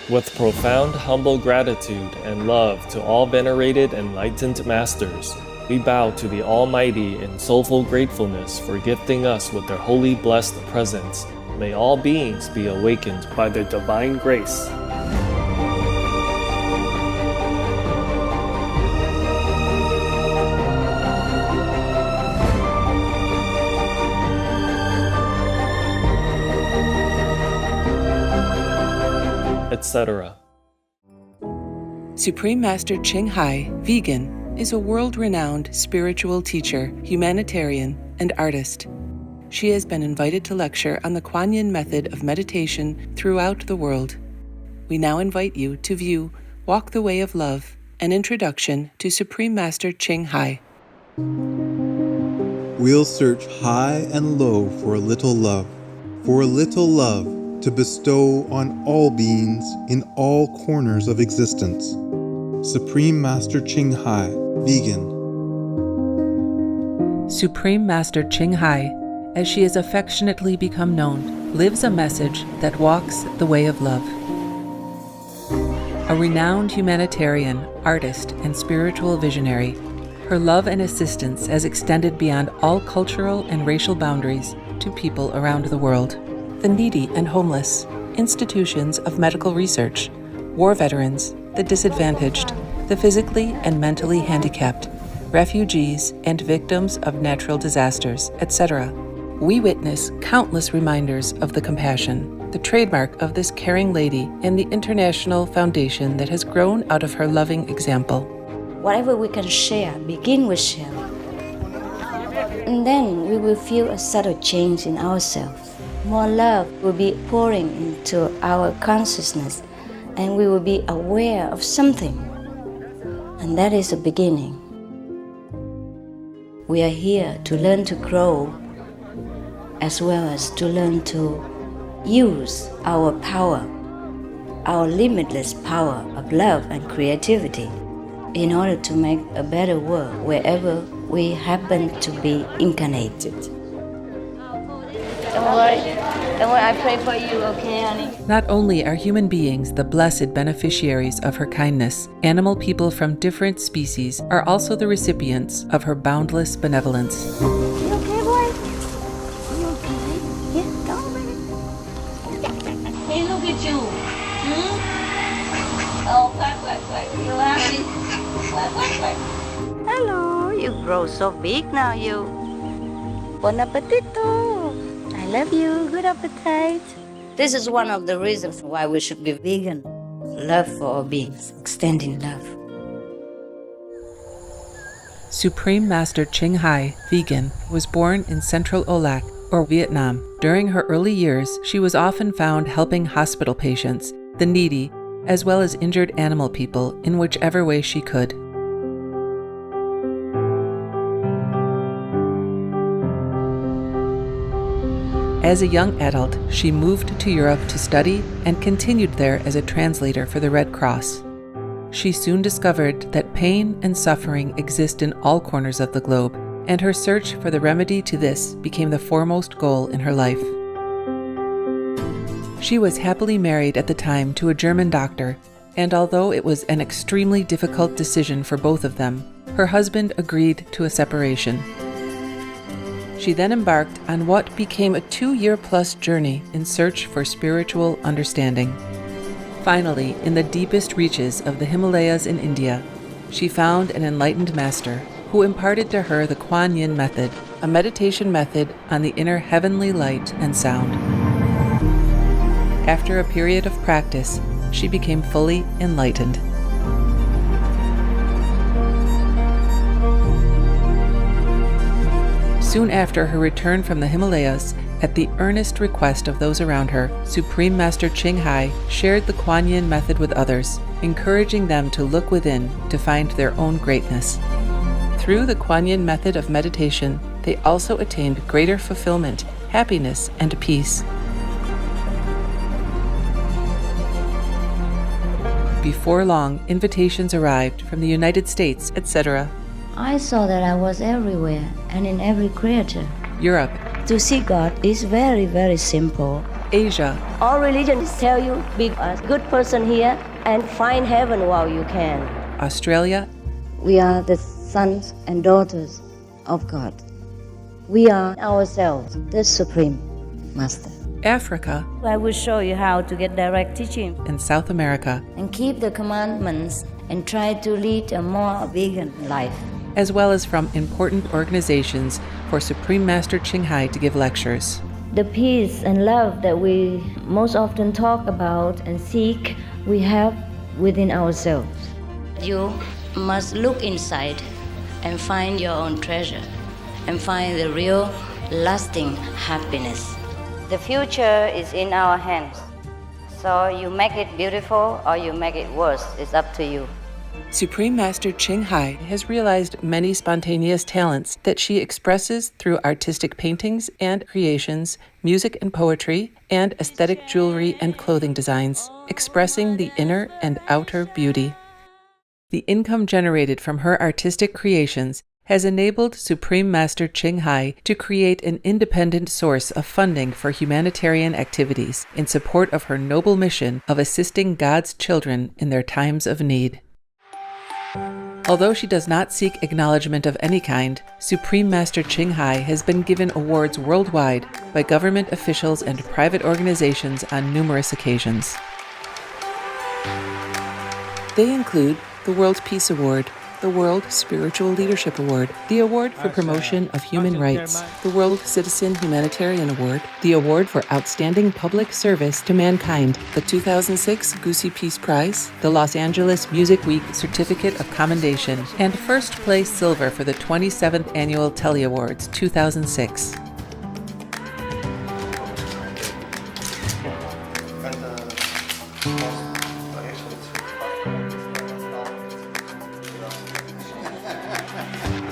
With profound, humble gratitude and love to all venerated enlightened masters, we bow to the Almighty in soulful gratefulness for gifting us with their holy blessed presence. May all beings be awakened by their divine grace. Etc. Supreme Master Ching Hai, vegan, is a world-renowned spiritual teacher, humanitarian, and artist. She has been invited to lecture on the Kuan Yin method of meditation throughout the world. We now invite you to view Walk the Way of Love, an introduction to Supreme Master Ching Hai. We'll search high and low for a little love to bestow on all beings in all corners of existence. Supreme Master Ching Hai, vegan. Supreme Master Ching Hai, as she has affectionately become known, lives a message that walks the way of love. A renowned humanitarian, artist, and spiritual visionary, her love and assistance has extended beyond all cultural and racial boundaries to people around the world. The needy and homeless, institutions of medical research, war veterans, the disadvantaged, the physically and mentally handicapped, refugees and victims of natural disasters, etc. We witness countless reminders of the compassion, the trademark of this caring lady and the international foundation that has grown out of her loving example. Whatever we can share, begin with share. And then we will feel a subtle change in ourselves. More love will be pouring into our consciousness, and we will be aware of something. And that is a beginning. We are here to learn to grow, as well as to learn to use our power, our limitless power of love and creativity, in order to make a better world wherever we happen to be incarnated. Don't worry, I pray for you, okay, honey? Not only are human beings the blessed beneficiaries of her kindness, animal people from different species are also the recipients of her boundless benevolence. You okay, boy? You okay? Yeah, come on, baby. Hey, look at you. Oh, quack. You happy? Quack. Hello, you grow so big now, you. Bon appetito. I love you. Good appetite. This is one of the reasons why we should be vegan. Love for all beings, extending love. Supreme Master Ching Hai, vegan, was born in Central Olac, or Vietnam. During her early years, she was often found helping hospital patients, the needy, as well as injured animal people in whichever way she could. As a young adult, she moved to Europe to study and continued there as a translator for the Red Cross. She soon discovered that pain and suffering exist in all corners of the globe, and her search for the remedy to this became the foremost goal in her life. She was happily married at the time to a German doctor, and although it was an extremely difficult decision for both of them, her husband agreed to a separation. She then embarked on what became a 2-year-plus journey in search for spiritual understanding. Finally, in the deepest reaches of the Himalayas in India, she found an enlightened master who imparted to her the Kuan Yin method, a meditation method on the inner heavenly light and sound. After a period of practice, she became fully enlightened. Soon after her return from the Himalayas, at the earnest request of those around her, Supreme Master Ching Hai shared the Kuan Yin method with others, encouraging them to look within to find their own greatness. Through the Kuan Yin method of meditation, they also attained greater fulfillment, happiness, and peace. Before long, invitations arrived from the United States, etc., I saw that I was everywhere and in every creature. Europe, To see God is very, very simple. Asia, All religions tell you be a good person here and find heaven while you can. Australia, We are the sons and daughters of God. We are ourselves the Supreme Master. Africa, I will show you how to get direct teaching. and South America, And keep the commandments and try to lead a more vegan life. as well as from important organizations for Supreme Master Ching Hai to give lectures. The peace and love that we most often talk about and seek, we have within ourselves. You must look inside and find your own treasure and find the real lasting happiness. The future is in our hands. So you make it beautiful or you make it worse. It's up to you. Supreme Master Ching Hai has realized many spontaneous talents that she expresses through artistic paintings and creations, music and poetry, and aesthetic jewelry and clothing designs, expressing the inner and outer beauty. The income generated from her artistic creations has enabled Supreme Master Ching Hai to create an independent source of funding for humanitarian activities in support of her noble mission of assisting God's children in their times of need. Although she does not seek acknowledgement of any kind, Supreme Master Ching Hai has been given awards worldwide by government officials and private organizations on numerous occasions. They include the World Peace Award, the World Spiritual Leadership Award, the Award for Promotion of Human Rights, the World Citizen Humanitarian Award, the Award for Outstanding Public Service to Mankind, the 2006 Gucci Peace Prize, the Los Angeles Music Week Certificate of Commendation, and first place silver for the 27th Annual Telly Awards 2006.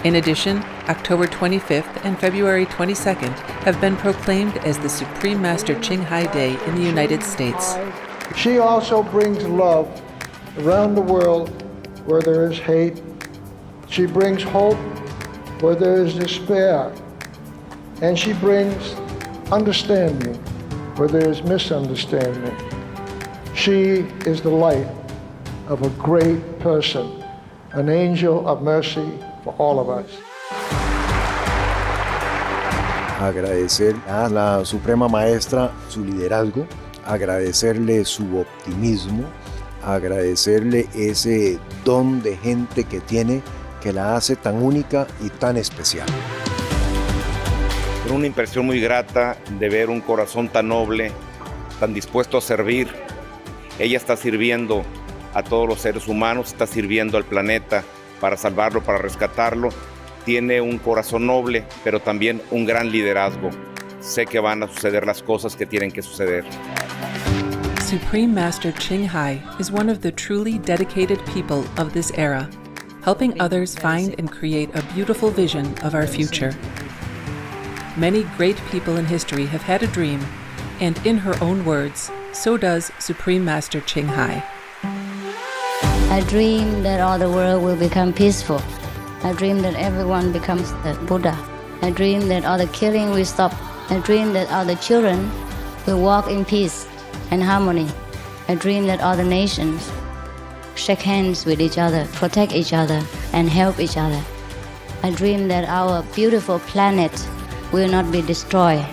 In addition, October 25th and February 22nd have been proclaimed as the Supreme Master Ching Hai Day in the United States. She also brings love around the world where there is hate. She brings hope where there is despair. And she brings understanding where there is misunderstanding. She is the light of a great person, an angel of mercy for all of us. Agradecer a la Suprema Maestra su liderazgo, agradecerle su optimismo, agradecerle ese don de gente que tiene que la hace tan única y tan especial. Una impresión muy grata de ver un corazón tan noble, tan dispuesto a servir. Ella está sirviendo a todos los seres humanos, está sirviendo al planeta para salvarlo, para rescatarlo. Tiene un corazón noble, pero también un gran liderazgo. Sé que van a suceder las cosas que tienen que suceder. Supreme Master Ching Hai is one of the truly dedicated people of this era, helping others find and create a beautiful vision of our future. Many great people in history have had a dream, and in her own words, so does Supreme Master Ching Hai. I dream that all the world will become peaceful. I dream that everyone becomes the Buddha. I dream that all the killing will stop. I dream that all the children will walk in peace and harmony. I dream that all the nations shake hands with each other, protect each other, and help each other. I dream that our beautiful planet will not be destroyed.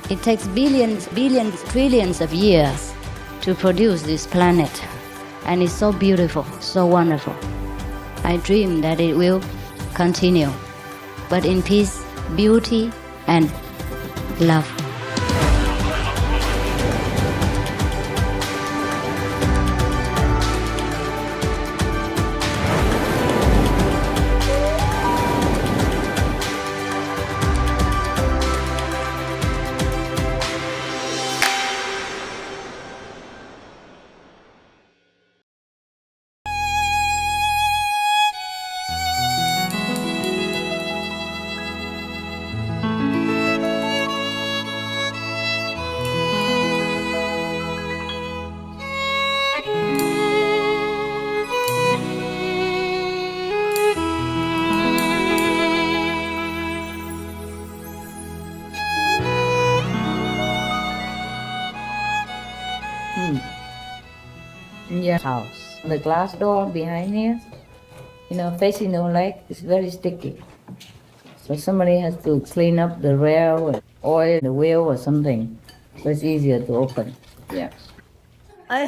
It takes billions, trillions of years to produce this planet. And it's so beautiful, so wonderful. I dream that it will continue, but in peace, beauty, and love. In your house. The glass door behind here, facing your leg is very sticky. So somebody has to clean up the rail and oil the wheel or something. So it's easier to open. Yeah. I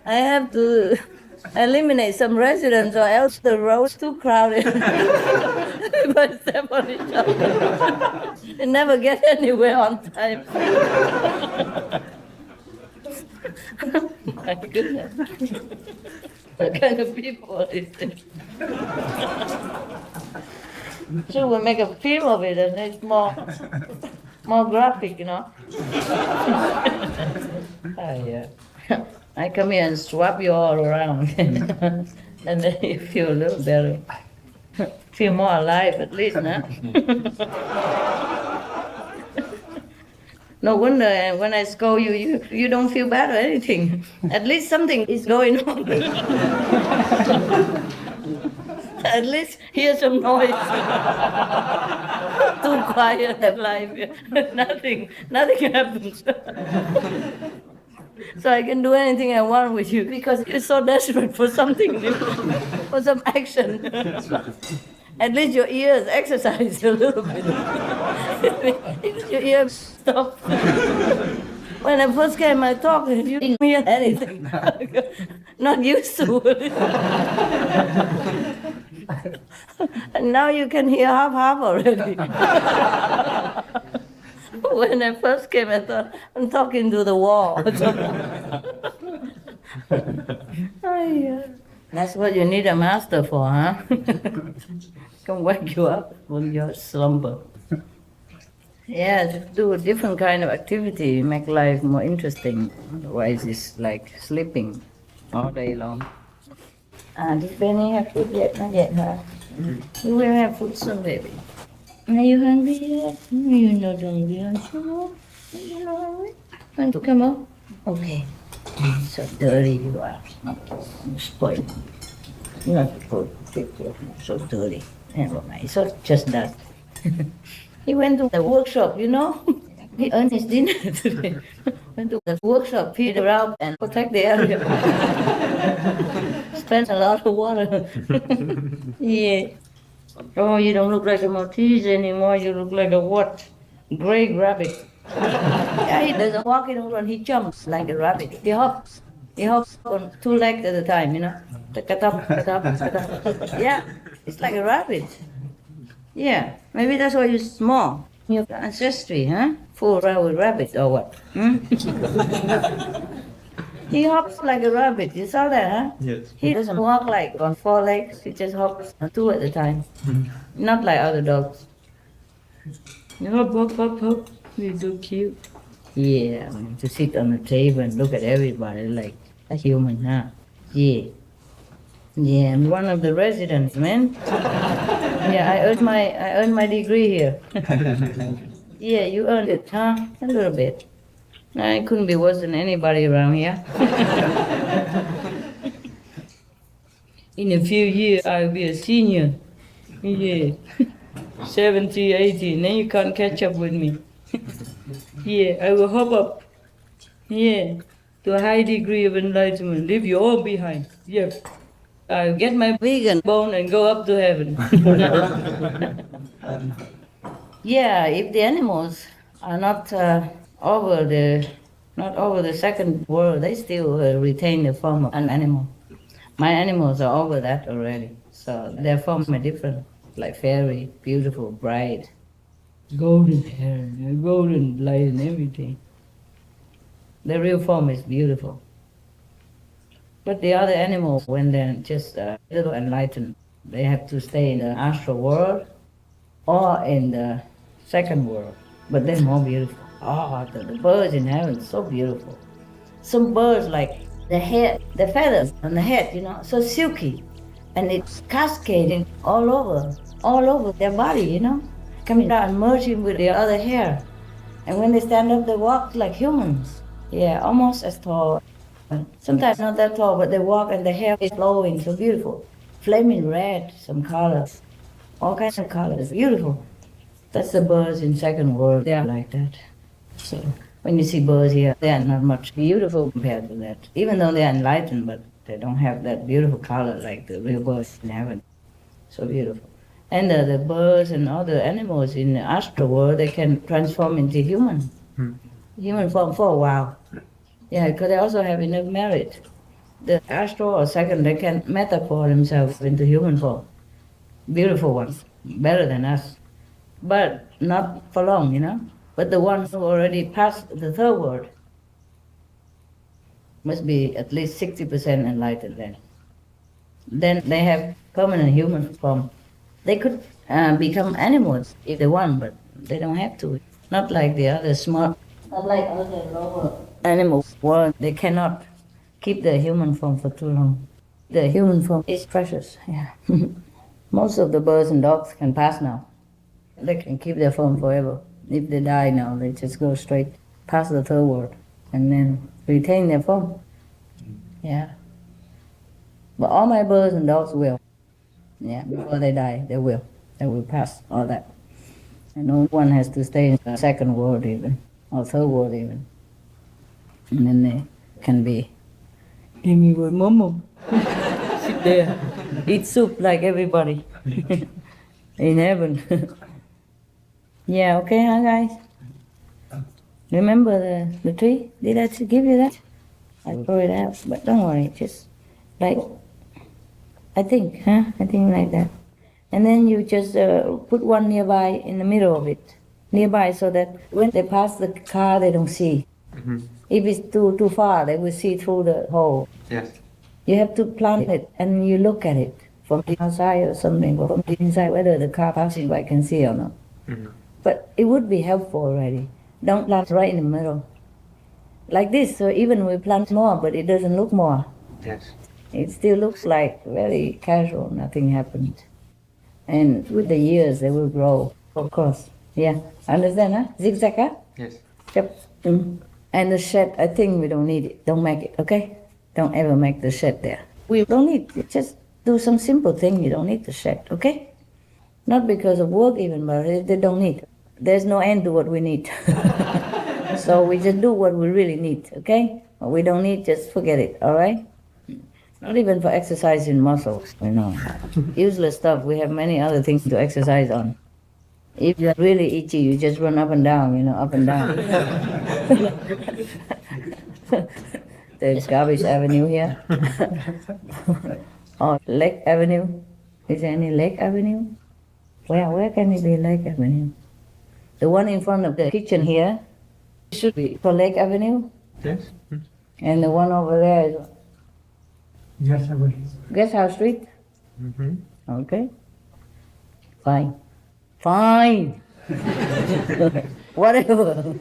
have to eliminate some residents or else the road's too crowded. But step on each other. They never get anywhere on time. My goodness. What kind of people is this? So we make a film of it and it's more graphic, Oh, yeah. I come here and swap you all around. And then you feel a little better. Feel more alive at least, huh? No wonder when I scold you, you don't feel bad or anything. At least something is going on. At least hear some noise. Too quiet at life. Nothing happens. So I can do anything I want with you because you're so desperate for something new, for some action. At least your ears exercise a little bit. Your ears stop. When I first came, I talked and you didn't hear anything. Not used to it. And now you can hear half already. When I first came, I thought, I'm talking to the wall. Oh, yeah. That's what you need a master for, huh? Can wake you up from your slumber. Yeah, to do a different kind of activity, make life more interesting. Otherwise, it's like sleeping all day long. Did Benny have food yet? Not yet, huh? You will have food soon, baby. Are you hungry yet? You're not hungry, aren't you? You're not hungry? Want to come up? Okay. So dirty you are. You spoiled. You're not supposed to take care of me. So dirty. Never mind. So just that. He went to the workshop, He earned his dinner today. Went to the workshop, feed around and protect the area. Spent a lot of water. Yeah. Oh, you don't look like a Maltese anymore. You look like a what? Gray rabbit. Yeah, he doesn't walk anymore. He jumps like a rabbit. He hops. He hops on 2 legs at a time, Yeah, it's like a rabbit. Yeah, maybe that's why you're small. Your ancestry, huh? Fool around with rabbits or what? He hops like a rabbit. You saw that, huh? Yes. He doesn't walk like on 4 legs. He just hops on 2 at a time. Not like other dogs. Hop, hop, hop, hop. He's so cute. Yeah, to sit on the table and look at everybody like a human, huh? Yeah. Yeah, I'm one of the residents, man. Yeah, I earned my degree here. Yeah, you earned it, huh? A little bit. I couldn't be worse than anybody around here. In a few years, I'll be a senior. Yeah. 70, 80, and then you can't catch up with me. Yeah, I will hop up. Yeah, to a high degree of enlightenment, leave you all behind. Yeah. I'll get my vegan bone and go up to heaven. Yeah, if the animals are not over the second world, they still retain the form of an animal. My animals are over that already, so their form is different, like fairy, beautiful, bright, golden hair, golden light and everything. The real form is beautiful. But the other animals, when they're just a little enlightened, they have to stay in the astral world or in the second world, but they're more beautiful. Oh, the birds in heaven are so beautiful. Some birds, like the feathers on the head, so silky, and it's cascading all over their body, coming down and merging with the other hair. And when they stand up, they walk like humans. Yeah, almost as tall. Sometimes not that tall, but they walk and the hair is flowing, so beautiful. Flaming red, some colors, all kinds of colors, beautiful. That's the birds in second world, they are like that. So When you see birds here, they are not much beautiful compared to that. Even though they are enlightened, but they don't have that beautiful color like the real birds in heaven. So beautiful. And the birds and other animals in the astral world, they can transform into human. Human form for a while. Yeah, because they also have enough merit. The astral or second, they can metaphor themselves into human form. Beautiful ones, better than us. But not for long, you know. But the ones who already passed the third world must be at least 60% enlightened then. Then they have permanent human form. They could become animals if they want, but they don't have to. Not like the other small, not like other lower animals. Well, they cannot keep their human form for too long. The human form is precious, yeah. Most of the birds and dogs can pass now. They can keep their form forever. If they die now, they just go straight past the third world and then retain their form. Yeah. But all my birds and dogs will. Yeah, before they die, they will. They will pass all that. And no one has to stay in the second world even, or third world even. And then they can be, give me with Momo. Sit there, eat soup like everybody in heaven. Yeah, okay, huh, guys? Remember the tree? Did I give you that? I throw it out, but don't worry, just like, I think like that. And then you just put one nearby in the middle of it, nearby, so that when they pass the car, they don't see. If it's too far, they will see through the hole. Yes. You have to plant it, and you look at it from the outside or something, or from the inside, whether the car passing by can see or not. But it would be helpful already. Don't plant right in the middle. Like this, so even we plant more, but it doesn't look more. Yes. It still looks like very casual, nothing happened. And with the years, they will grow, of course. Yeah, understand, huh? Zigzag, huh? Yes. Yep. And the shed, I think we don't need it. Don't make it, okay? Don't ever make the shed there. We don't need it. Just do some simple thing. You don't need the shed, okay? Not because of work even, but they don't need. There's no end to what we need. So we just do what we really need, okay? What we don't need, just forget it, all right? Not even for exercising muscles, you know. Useless stuff. We have many other things to exercise on. If you're really itchy, you just run up and down, you know, up and down. There's Garbage Avenue here. Or Lake Avenue. Is there any Lake Avenue? Where can it be Lake Avenue? The one in front of the kitchen here should be for Lake Avenue. Yes. And the one over there is Yes, I will. Guest House Street. Okay. Fine. Fine. Whatever.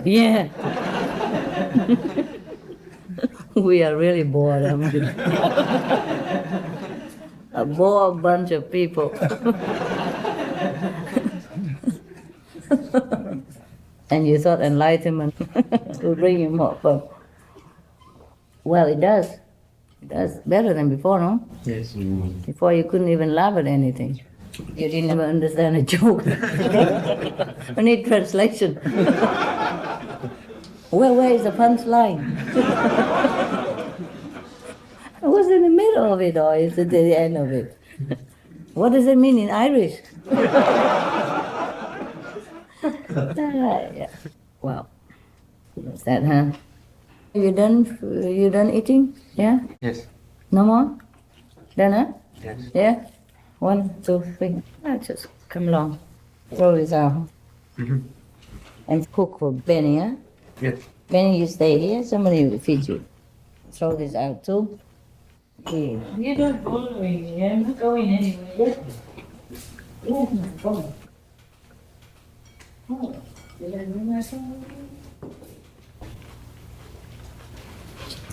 Yeah. We are really bored. A bored bunch of people. And you thought enlightenment would bring you more fun. Well, it does. It does better than before, no? Yes. Before you couldn't even laugh at anything. You didn't even understand a joke. I need translation. Where is the punchline? I was in the middle of it, or is it the end of it? What does it mean in Irish? Yeah. Well, what's that, huh? You done eating? Yeah? Yes. No more? Done, huh? Yes. Yeah? 1, 2, 3. Just come along. Throw this out. And cook for Benny, huh? Yes. Benny, you stay here, somebody will feed you. Throw this out too. Okay. You're not following me, I'm not going anywhere. Oh, did I do my phone?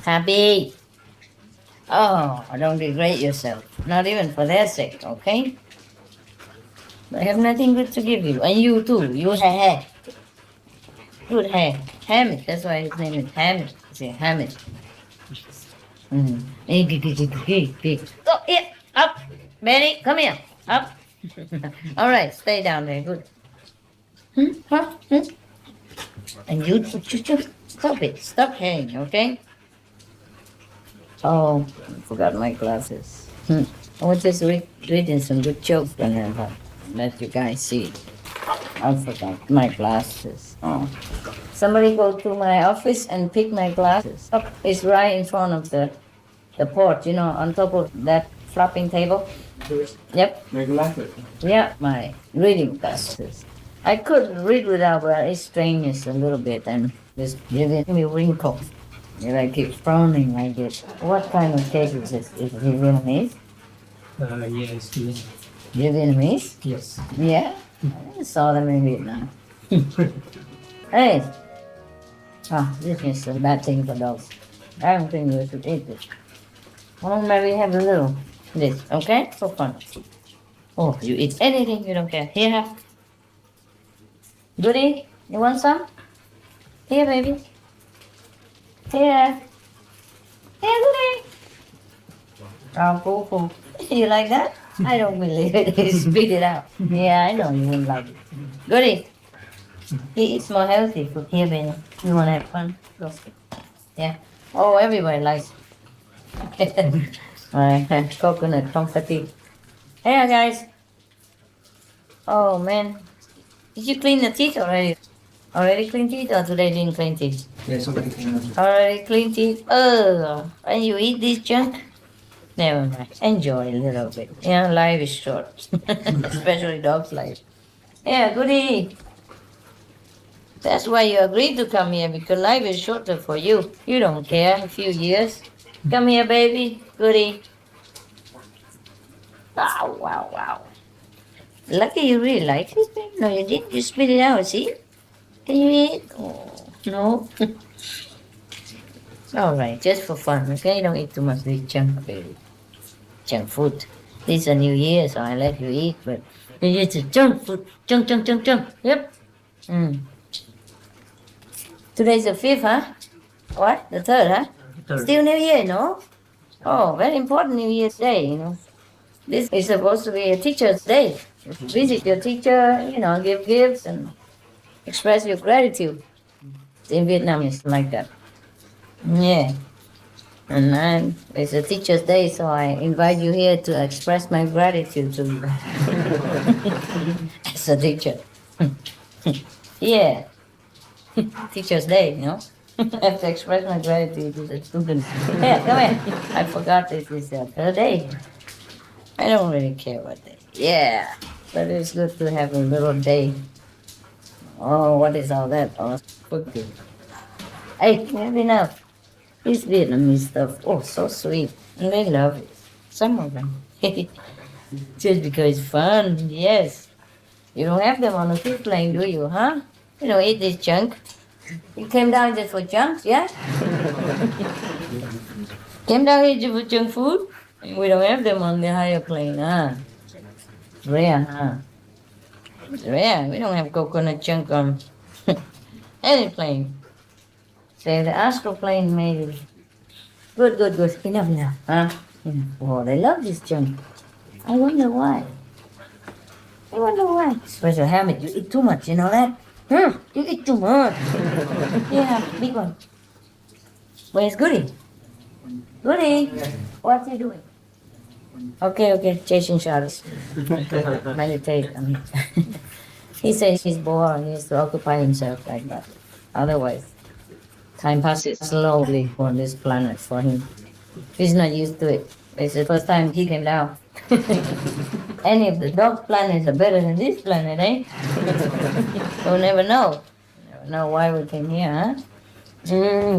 Happy. Oh, don't degrade yourself. Not even for their sake, okay? I have nothing good to give you. And you too. You have hair. Good hair. Hamid. That's why his name is Hamid. Say Hamid. Oh, here. Up. Benny, come here. Up. All right. Stay down there. Good. Huh? And you just stop it. Stop hanging, okay? Oh, I forgot my glasses. I was just reading some good jokes and then let you guys see. I forgot my glasses. Oh. Somebody go to my office and pick my glasses up. It's right in front of the porch, on top of that flopping table. Yep. My glasses. Yeah, my reading glasses. I could read without, but it strains a little bit and it's giving me wrinkles. If I keep frowning like this. What kind of cake is this? Is it Vietnamese? Yes, yes. You Vietnamese? Yes. Yeah? I saw them in Vietnam. Hey! This is a bad thing for dogs. I don't think we should eat this. Well, maybe have a little this, okay? For fun. Oh, you eat anything, you don't care. Here. Goody, you want some? Here, baby. Here. Here, Goody. Oh, cool. You like that? I don't believe it. Spit it out. Yeah, I know you wouldn't like it. Goody. He eats more healthy food. Here, baby. You want to have fun? Go. Yeah. Oh, everybody likes it. Alright, coconut confetti. Hey, guys. Oh, man. Did you clean the teeth already? Already clean teeth or today didn't clean teeth? Yes, somebody can. Already clean teeth? Oh, and you eat this junk? Never mind. Enjoy a little bit. Life is short. Especially dog's life. Yeah, goody. That's why you agreed to come here, because life is shorter for you. You don't care, a few years. Come here, baby. Goody. Wow. Lucky you really like it. No, you didn't. You spit it out, see? Can you eat? Oh, no. All right, just for fun, okay? Don't eat too much this junk, baby. Junk food. This is a new year, so I let you eat, but it's a junk food. Junk. Yep. Today's the 5th, huh? What? The 3rd, huh? Still New Year, no? Oh, very important New Year's Day, This is supposed to be a teacher's day. Visit your teacher, give gifts and express your gratitude. In Vietnam, it's like that. Yeah. And then it's a teacher's day, so I invite you here to express my gratitude to you. As a teacher. Yeah. Teacher's Day, I have to express my gratitude to the students. Here, come here. I forgot this is the 3rd day. I don't really care what day. Yeah, but it's good to have a little day. Oh, what is all that? Oh, cooking. Hey, have enough. This Vietnamese stuff, oh, so sweet. And they love it. Some of them. Just because it's fun, yes. You don't have them on the fish plane, do you, huh? You don't eat this junk. You came down just for junk, yeah? Came down here just for junk food? We don't have them on the higher plane, huh? It's rare, huh? It's rare. We don't have coconut junk on any plane. Say the astral plane, maybe. Good. Enough, huh? Oh, they love this junk. I wonder why. Special habit, you eat too much, you know that? You eat too much. Yeah, big one. Where's Goody? Goody, what's he doing? Okay, chasing shadows. Meditate. He says he's bored. He has to occupy himself like that. Otherwise, time passes slowly on this planet for him. He's not used to it. It's the first time he came down. Any of the dog planets are better than this planet, eh? We'll never know. Never know why we came here, huh?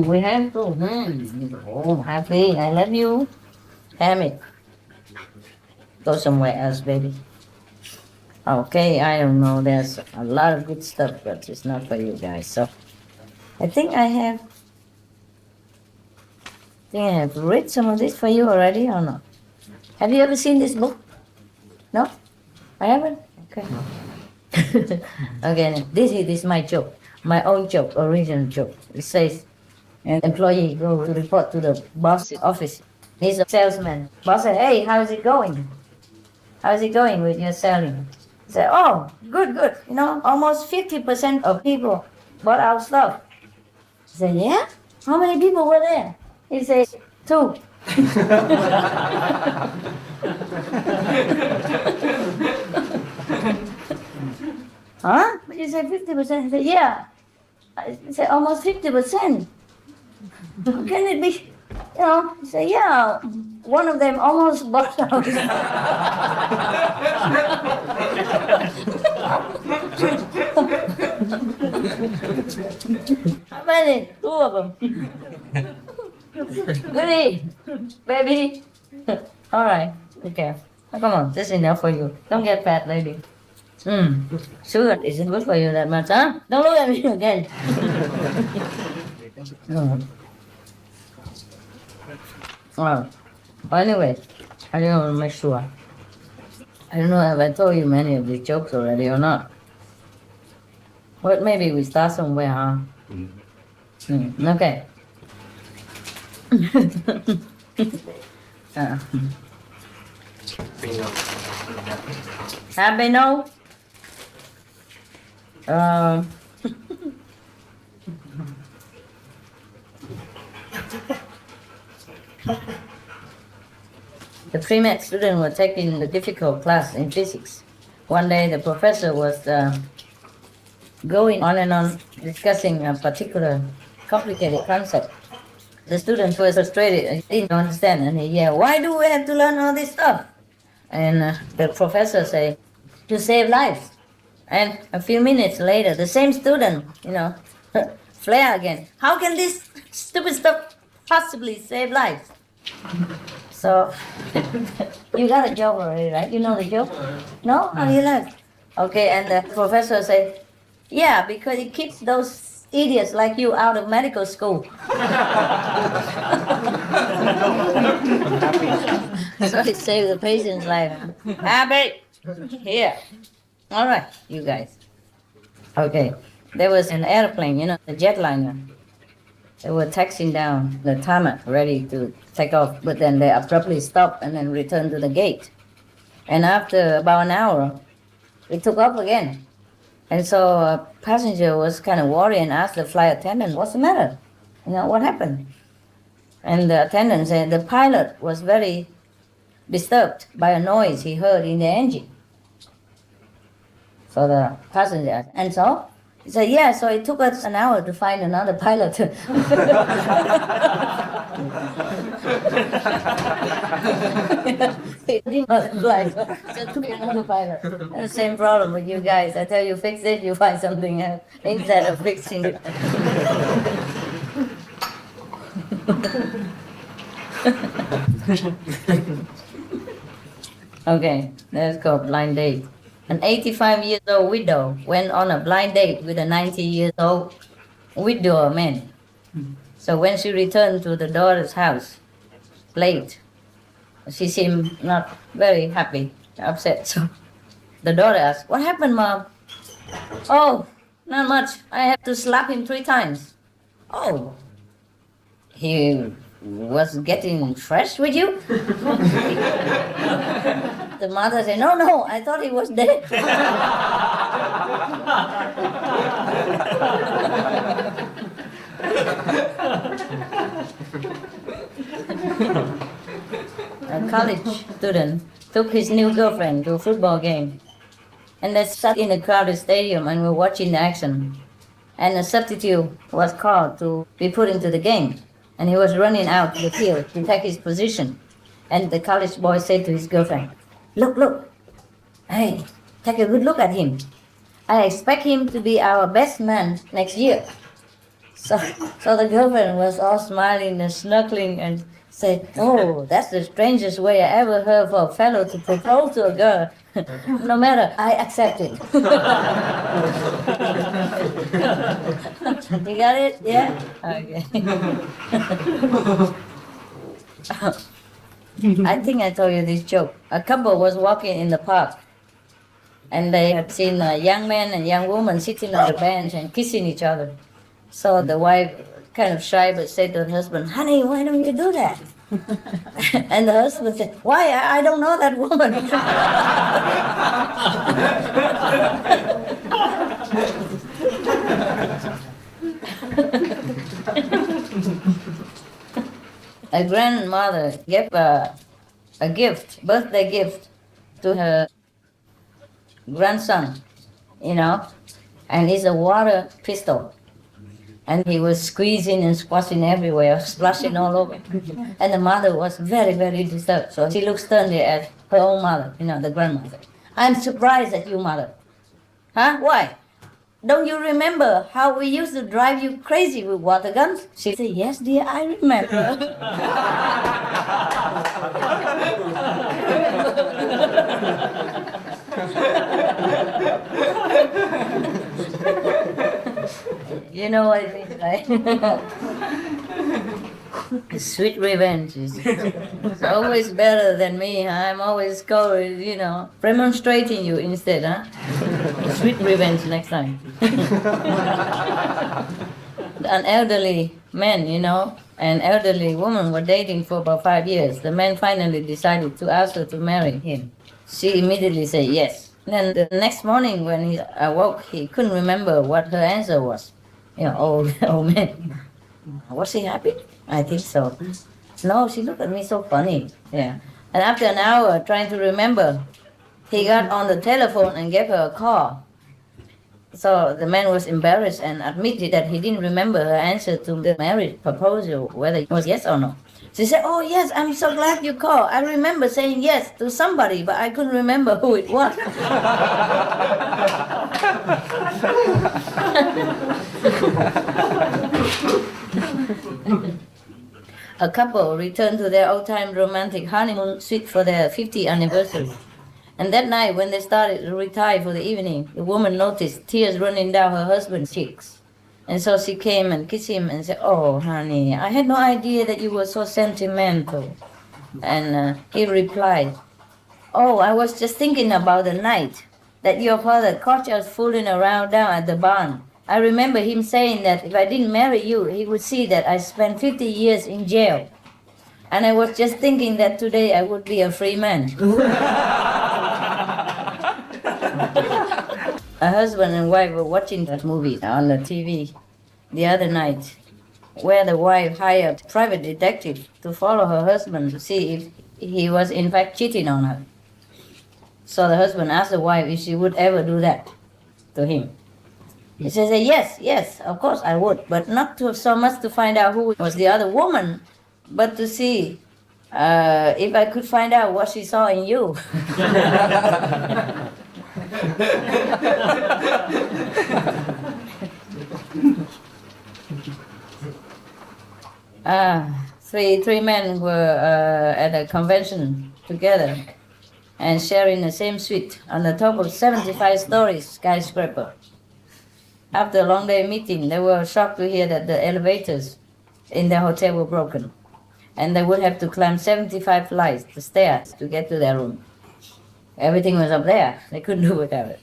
We have to. Oh, happy. I love you. Damn it. Go somewhere else, baby. Okay, I don't know. There's a lot of good stuff, but it's not for you guys. So I think I have read some of this for you already or not. Have you ever seen this book? No? I haven't? Okay. Okay, this is my joke. My own joke, original joke. It says, an employee goes to report to the boss's office. He's a salesman. Boss said, hey, how is it going? How's it going with your selling? Say, oh, good. Almost 50% of people bought our stuff. I say, yeah? How many people were there? He says, 2. Huh? But you say 50%? I say, yeah. I say, almost 50%. How can it be? I say, yeah. One of them almost bought out. How many? 2 of them. Goody, baby. All right, okay. Come on, this is enough for you. Don't get fat, lady. Sugar isn't good for you that much, huh? Don't look at me again. Well, anyway, I just want to make sure. I don't know if I told you many of these jokes already or not. But maybe we start somewhere, huh? Okay. Happy no? The pre-med students were taking the difficult class in physics. One day the professor was going on and on discussing a particular complicated concept. The students were frustrated, didn't understand, and he yelled, why do we have to learn all this stuff? And the professor said, to save lives. And a few minutes later, the same student, flare again. How can this stupid stuff possibly save lives? So, you got a joke already, right? You know the joke? No? How do you like? Okay, and the professor said, yeah, because it keeps those idiots like you out of medical school. So it saved the patient's life. Happy? Here. All right, you guys. Okay, there was an airplane, the jetliner. They were taxiing down the tarmac, ready to take off, but then they abruptly stopped and then returned to the gate. And after about an hour, it took off again. And so a passenger was kind of worried and asked the flight attendant, what's the matter? What happened? And the attendant said the pilot was very disturbed by a noise he heard in the engine. So the passenger asked, and so? He said, yeah, so it took us an hour to find another pilot. He didn't fly, so it took another pilot. And the same problem with you guys. I tell you, fix it, you find something else instead of fixing it. Okay, let's go blind date. An 85-year-old widow went on a blind date with a 90-year-old widower man. So when she returned to the daughter's house late, she seemed not very happy, upset. So the daughter asked, what happened, Mom? Oh, not much. I have to slap him 3 times. Oh, he was getting fresh with you? The mother said, no, I thought he was dead. A college student took his new girlfriend to a football game. And they sat in a crowded stadium and were watching the action. And a substitute was called to be put into the game. And he was running out to the field to take his position. And the college boy said to his girlfriend, Look. Hey, take a good look at him. I expect him to be our best man next year. So the girlfriend was all smiling and snuggling and said, oh, that's the strangest way I ever heard for a fellow to propose to a girl. No matter, I accept it. You got it? Yeah? Okay. I think I told you this joke. A couple was walking in the park, and they had seen a young man and young woman sitting on the bench and kissing each other. So the wife, kind of shy, but said to her husband, "Honey, why don't you do that?" And the husband said, "Why? I don't know that woman." A grandmother gave a gift, birthday gift, to her grandson, and it's a water pistol. And he was squeezing and squashing everywhere, splashing all over. And the mother was very, very disturbed. So she looked sternly at her own mother, the grandmother. "I'm surprised at you, mother." "Huh? Why? Don't you remember how we used to drive you crazy with water guns?" She said, "Yes, dear, I remember." You know what I mean, right? Sweet revenge is always better than me. Huh? I'm always going, remonstrating you instead, huh? Sweet revenge next time. An elderly man, an elderly woman were dating for about 5 years. The man finally decided to ask her to marry him. She immediately said yes. Then the next morning when he awoke, he couldn't remember what her answer was. Old man. Was she happy? I think so. No, she looked at me so funny. Yeah. And after an hour trying to remember, he got on the telephone and gave her a call. So the man was embarrassed and admitted that he didn't remember her answer to the marriage proposal, whether it was yes or no. She said, "Oh yes, I'm so glad you called. I remember saying yes to somebody, but I couldn't remember who it was." A couple returned to their old-time romantic honeymoon suite for their 50th anniversary. And that night, when they started to retire for the evening, the woman noticed tears running down her husband's cheeks. And so she came and kissed him and said, "Oh, honey, I had no idea that you were so sentimental." And he replied, "Oh, I was just thinking about the night that your father caught us fooling around down at the barn. I remember him saying that if I didn't marry you, he would see that I spent 50 years in jail. And I was just thinking that today I would be a free man." A husband and wife were watching that movie on the TV the other night, where the wife hired a private detective to follow her husband to see if he was in fact cheating on her. So the husband asked the wife if she would ever do that to him. He says, yes, of course I would, but not so much to find out who was the other woman, but to see if I could find out what she saw in you. 3 men were at a convention together and sharing the same suite on the top of 75-story skyscraper. After a long day meeting, they were shocked to hear that the elevators in their hotel were broken, and they would have to climb 75 flights of stairs to get to their room. Everything was up there. They couldn't do without it.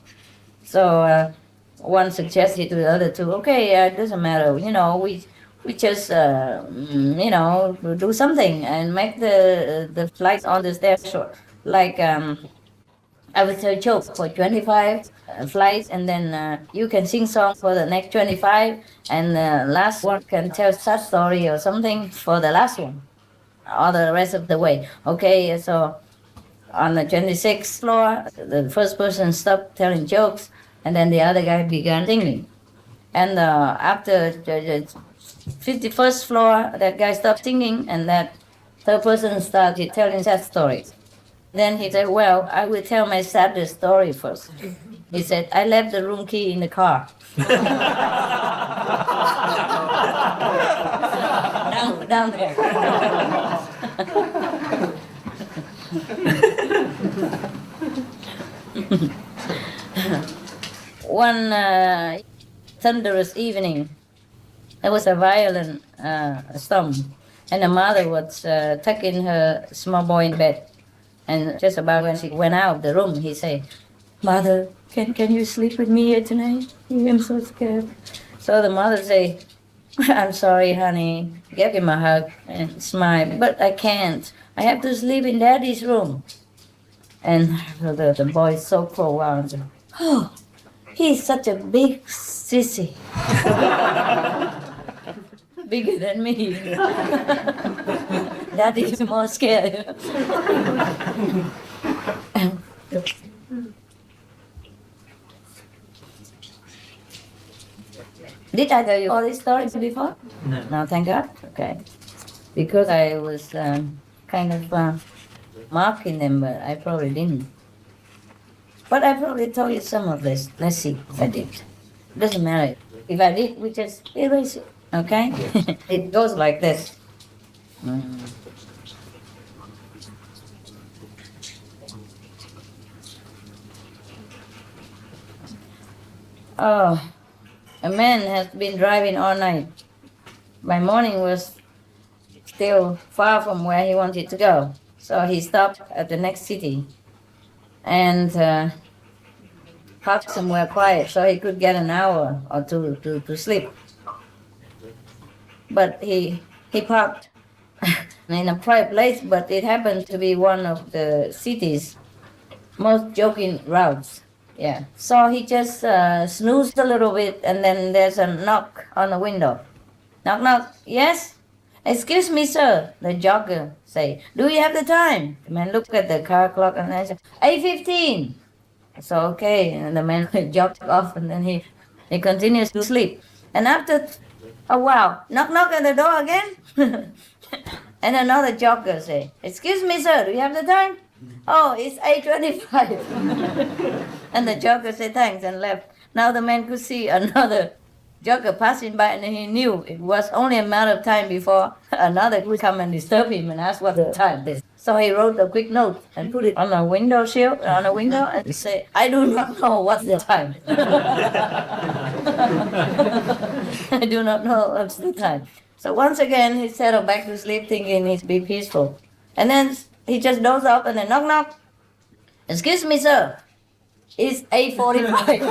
So one suggested to the other two, "Okay, it doesn't matter. We just do something and make the flights on the stairs short. Like I would tell a joke for 25 flights, and then you can sing songs for the next 25, and the last one can tell a sad story or something for the last one, all the rest of the way. Okay, so on the 26th floor, the first person stopped telling jokes, and then the other guy began singing. And after the 51st floor, that guy stopped singing, and that third person started telling sad stories. Then he said, "Well, I will tell my saddest story first." He said, "I left the room key in the car." down there. One thunderous evening, there was a violent storm, and the mother was tucking her small boy in bed. And just about when she went out of the room, he said, "Mother, can you sleep with me here tonight? I'm so scared." So the mother said, I'm sorry, honey. Give him a hug and smile. But I can't. I have to sleep in Daddy's room. And the boy sobbed for a while and said, oh, he's such a big sissy. Bigger than me. Daddy's more scared. Did I tell you all these stories before? No. No, thank God. Okay. Because I was kind of marking them, but I probably didn't. But I probably told you some of this. Let's see if I did. Doesn't matter. If I did, we just erase it. Okay? It goes like this. Oh, a man has been driving all night. By morning was still far from where he wanted to go. So he stopped at the next city and parked somewhere quiet so he could get an hour or two to sleep. But he parked in a private place, but it happened to be one of the city's most joking routes. Yeah. So he just snoozed a little bit, and then there's a knock on the window. Knock, knock. Yes? Excuse me, sir, the jogger say. Do you have the time? The man looked at the car clock and I said, 8:15. So, okay, and the man jogged off, and then he continues to sleep. And after a while, knock, knock at the door again. And another jogger say, excuse me, sir, do you have the time? Oh, it's 8:25. And the jogger said thanks and left. Now the man could see another jogger passing by, and he knew it was only a matter of time before another would come and disturb him and ask what the time is. So he wrote a quick note and put it on a window sill, on a window, and say, I do not know what's the time. I do not know what's the time. So once again, he settled back to sleep thinking he'd be peaceful. And then he just dozed off and then knock, knock. Excuse me, sir. It's 8:45.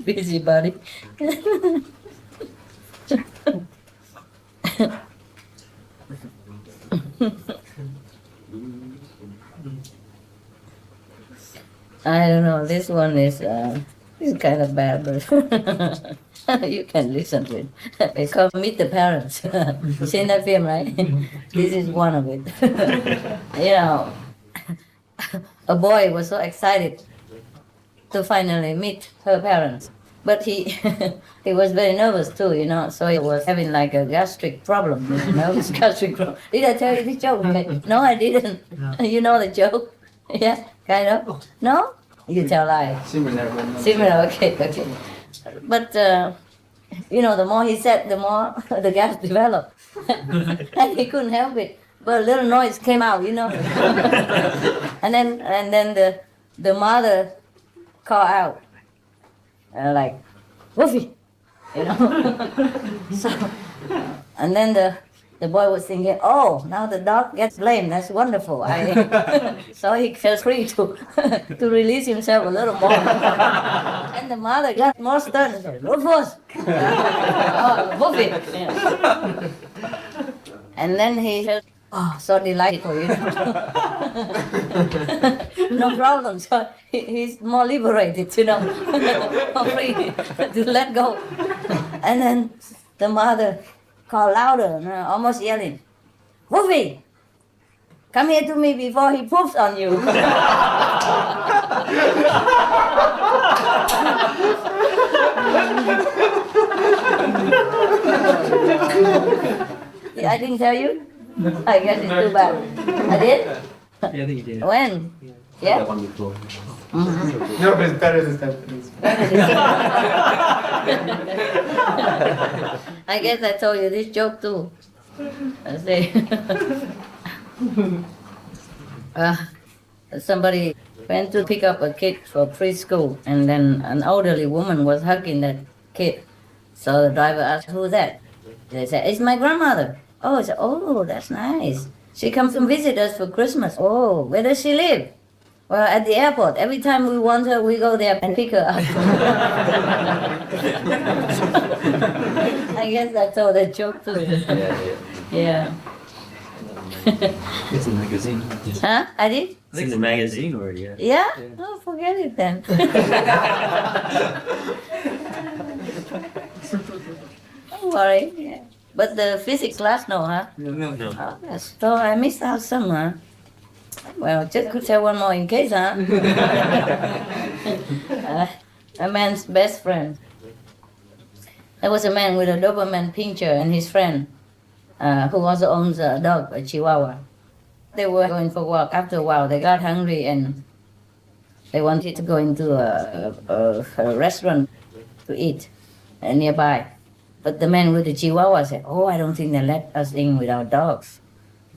Busybody. I don't know. This one is kind of bad, but you can listen to it. It's called Meet the Parents. Seen that film, right? This is one of it. You know, a boy was so excited to finally meet her parents, but he he was very nervous too. You know, so he was having like a gastric problem. You know, gastric problem. Did I tell you this joke? No, I didn't. You know the joke? Yeah, kind of. No? You tell lie. Similar, okay. But, you know, the more he said, the more the gas developed. And he couldn't help it. But a little noise came out, you know. and then the mother called out, like, Woofy, you know. So, and then the boy was thinking, oh, now the dog gets blamed. That's wonderful. So he felt free to release himself a little more. And the mother got more stern and said, Rufus! Oh, Woofy! Yeah. And then he said, oh, so delightful, you know. No problem. So he's more liberated, you know, more free to let go. And then the mother called louder, almost yelling, Woofy, come here to me before he poops on you. I didn't tell you? I guess it's too bad. I did? Yeah, I think you did. When? Yeah? That one before. No, but it's better this time. I guess I told you this joke too. I say, somebody went to pick up a kid for preschool, and then an elderly woman was hugging that kid, So the driver asked, who's that? They said, it's my grandmother. Oh, I said, oh, that's nice. She comes to visit us for Christmas. Oh, where does she live? Well, at the airport. Every time we want her, we go there and pick her up. I guess that's all the joke too. Yeah. It's a magazine. Huh? I did? It's in the magazine or yeah. Yeah? Oh, forget it then. Don't worry. Yeah. But the physics class, no, huh? No. Oh, yes. So I missed out some, huh? Well, just could say one more in case, huh? A man's best friend. There was a man with a Doberman Pinscher and his friend, who also owns a dog, a Chihuahua. They were going for a walk. After a while, they got hungry and they wanted to go into a restaurant to eat nearby. But the man with the Chihuahua said, oh, I don't think they let us in with our dogs.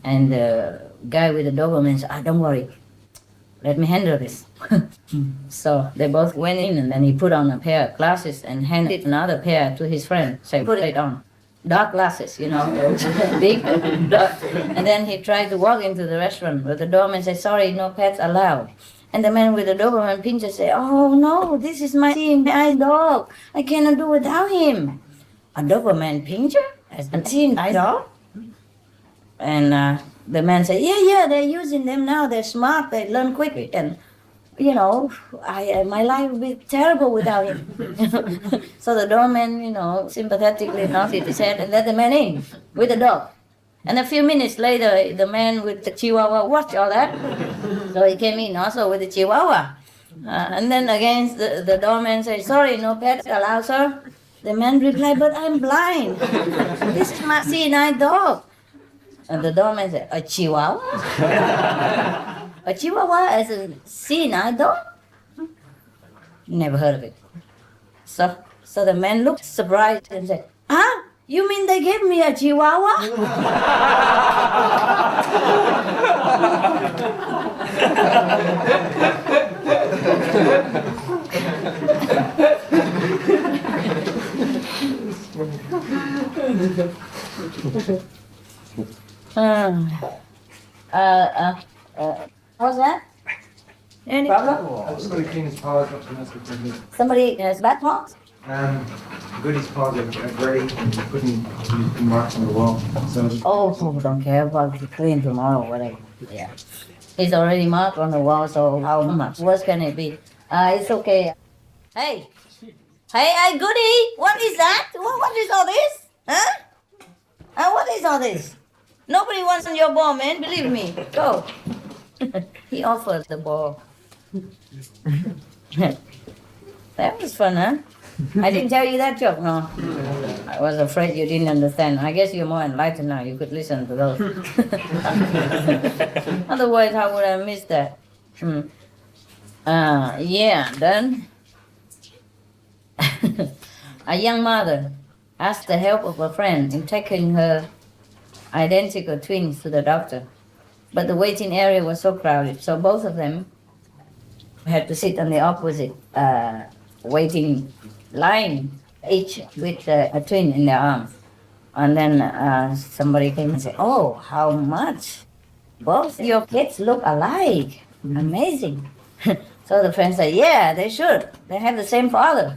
And the guy with the Doberman said, don't worry, let me handle this. So they both went in and then he put on a pair of glasses and handed another pair to his friend. Say, put it on. Dark glasses, you know, big, dark. And then he tried to walk into the restaurant, but the doorman said, sorry, no pets allowed. And the man with the Doberman Pinscher said, oh no, this is my seeing eye dog. I cannot do without him. A Doberman Pinscher? A seeing eye dog? And the man said, yeah, they're using them now. They're smart. They learn quickly. And, you know, my life would be terrible without him. So the doorman, you know, sympathetically nodded his head and let the man in with the dog. And a few minutes later, the man with the Chihuahua watched all that. So he came in also with the Chihuahua. And then again, the doorman said, sorry, no pets allowed, sir. The man replied, but I'm blind. This is my seeing eye dog. And the doorman said, a Chihuahua? A Chihuahua as a seeing eye dog? Never heard of it. So the man looked surprised and said, you mean they gave me a Chihuahua? How's that? Any problem? Somebody clean his paws up and that's what they did. Somebody has bad paws? Goody's paws are dirty and he couldn't marks on the wall. So Oh, don't care about the clean tomorrow, whatever. Yeah. It's already marked on the wall, so how much worse can it be? It's okay. Hey, Goody, what is that? What is all this? Huh? What is all this? Nobody wants your ball, man, believe me. Go. He offered the ball. That was fun, huh? I didn't tell you that joke, no. I was afraid you didn't understand. I guess you're more enlightened now. You could listen to those. Otherwise, how would I miss that? Then a young mother asked the help of a friend in taking her identical twins to the doctor. But the waiting area was so crowded, so both of them had to sit on the opposite waiting line, each with a twin in their arms. And then somebody came and said, oh, how much? Both your kids look alike. Amazing. So the friend said, yeah, they should. They have the same father.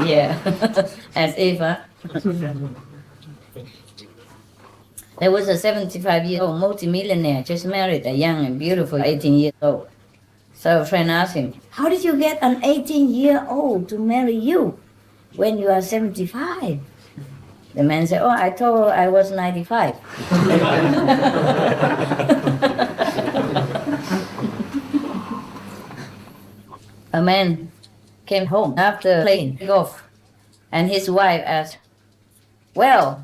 Yeah, as if, There was a 75-year-old multimillionaire just married a young and beautiful 18 years old. So a friend asked him, how did you get an 18-year-old to marry you when you are 75? The man said, oh, I told her I was 95. A man came home after playing golf, and his wife asked, well,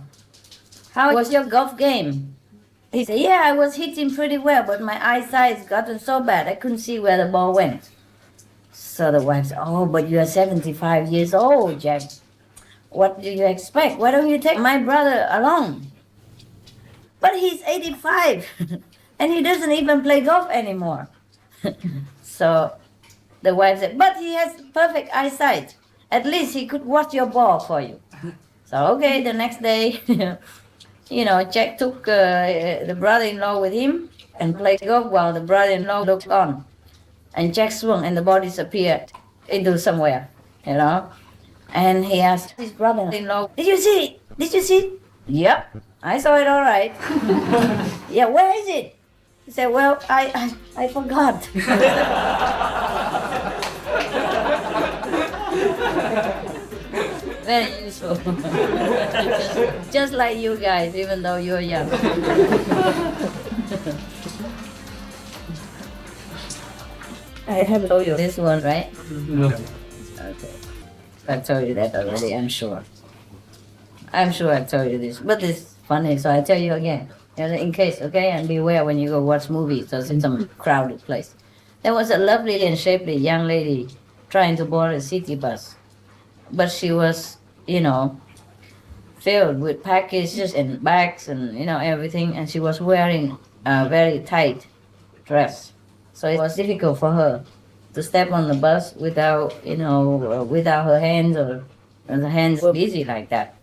how was your golf game? He said, yeah, I was hitting pretty well, but my eyesight's gotten so bad I couldn't see where the ball went. So the wife said, oh, but you're 75 years old, Jack. What do you expect? Why don't you take my brother along? But he's 85. and he doesn't even play golf anymore. So the wife said, but he has perfect eyesight. At least he could watch your ball for you. So, okay, the next day, Jack took the brother-in-law with him and played golf while the brother-in-law looked on. And Jack swung and the ball disappeared into somewhere, And he asked his brother-in-law, did you see it? Did you see it? Yep, I saw it all right. Yeah, where is it? He said, well, I forgot. Very useful. just like you guys, even though you're young. I haven't told you this one, right? No. Okay. I told you that already, I'm sure. I'm sure I told you this, but it's funny, so I tell you again. In case, okay? And beware when you go watch movies or in some crowded place. There was a lovely and shapely young lady trying to board a city bus. But she was, filled with packages and bags and, everything. And she was wearing a very tight dress. So it was difficult for her to step on the bus without her hands, or the hands were busy like that.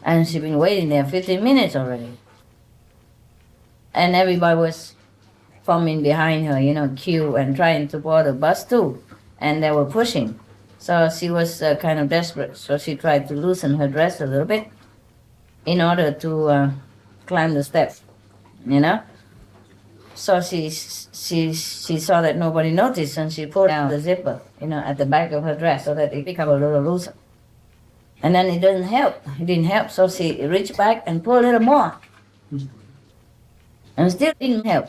And she'd been waiting there 15 minutes already. And everybody was forming behind her, queue and trying to board the bus too. And they were pushing. So she was kind of desperate. So she tried to loosen her dress a little bit in order to climb the steps, So she saw that nobody noticed, and she pulled down the zipper, at the back of her dress so that it became a little looser. And then it didn't help. It didn't help, so she reached back and pulled a little more. And still didn't help.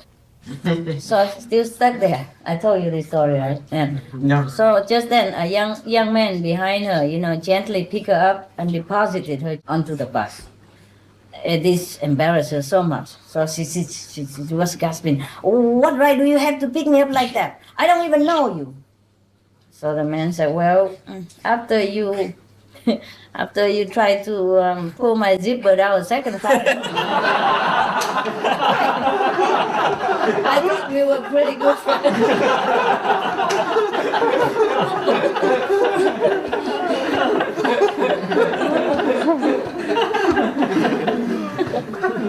So I still stuck there. I told you this story, right? Yeah. No. So just then, a young man behind her, gently picked her up and deposited her onto the bus. This embarrassed her so much. So she was gasping, oh, what right do you have to pick me up like that? I don't even know you. So the man said, well, after you try to pull my zipper out a second time, I think we were pretty good friends.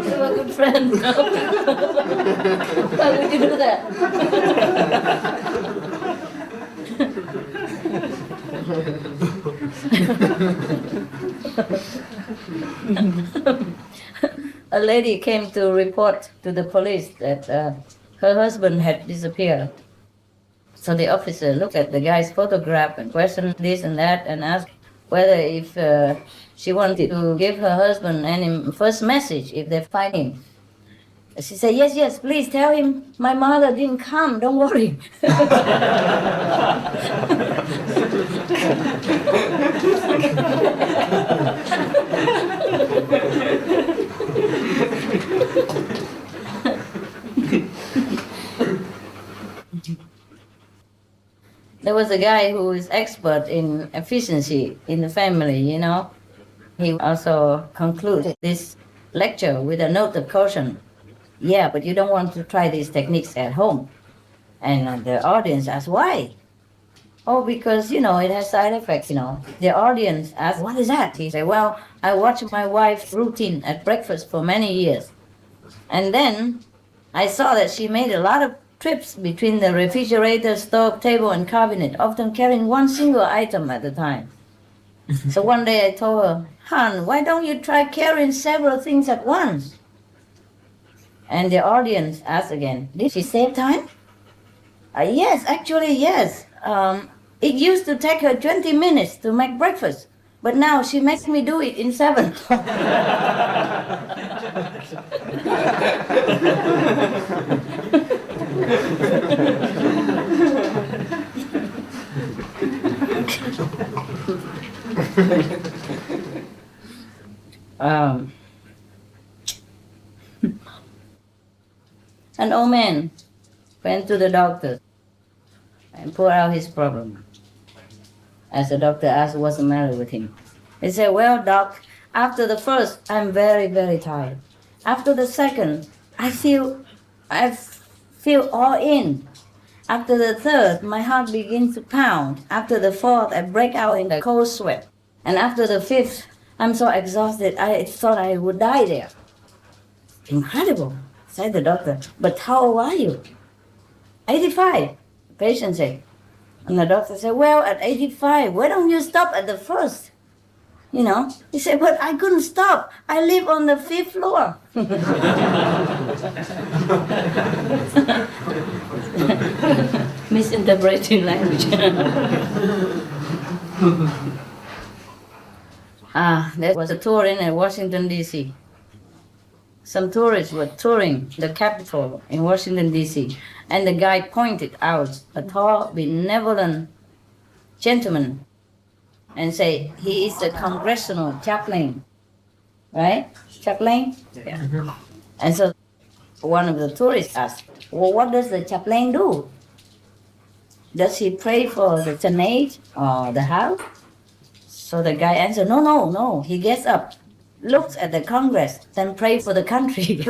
We were good friends. Why would you do that? A lady came to report to the police that her husband had disappeared. So the officer looked at the guy's photograph and questioned this and that and asked whether if she wanted to give her husband any first message if they find him. She said, yes, please tell him my mother didn't come, don't worry. There was a guy who is expert in efficiency in the family, He also concluded this lecture with a note of caution. Yeah, but you don't want to try these techniques at home. And the audience asked, why? Oh, because, it has side effects, The audience asked, what is that? He said, well, I watched my wife's routine at breakfast for many years. And then I saw that she made a lot of trips between the refrigerator, stove, table, and cabinet, often carrying one single item at a time. So one day I told her, hon, why don't you try carrying several things at once? And the audience asked again, did she save time? Yes, actually, yes. It used to take her 20 minutes to make breakfast, but now she makes me do it in 7. An old man went to the doctor and poured out his problem. As the doctor asked what's the matter with him, he said, well, doc, after the first, I'm very, very tired. After the second, I feel all in. After the third, my heart begins to pound. After the fourth, I break out in a cold sweat. And after the fifth, I'm so exhausted, I thought I would die there. Incredible, said the doctor. But how old are you? 85, the patient said. And the doctor said, well, at 85, why don't you stop at the first? You know, he said, but I couldn't stop. I live on the 5th floor. Misinterpreting language. There was a tour in Washington, D.C. Some tourists were touring the Capitol in Washington, D.C., and the guide pointed out a tall, benevolent gentleman and say, he is the congressional chaplain, right? Chaplain? Yeah. And so one of the tourists asked, well, what does the chaplain do? Does he pray for the Senate or the House? So the guy answered, no. He gets up, looks at the Congress, then prays for the country.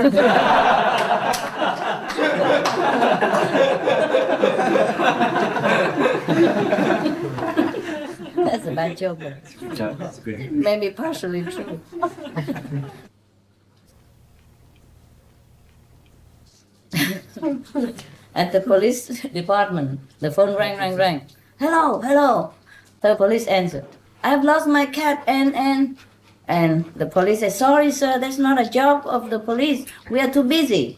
That's a bad joke, but That's good. maybe partially true. At the police department, the phone rang. Hello. The police answered, I've lost my cat and the police said, sorry sir, that's not a job of the police. We are too busy.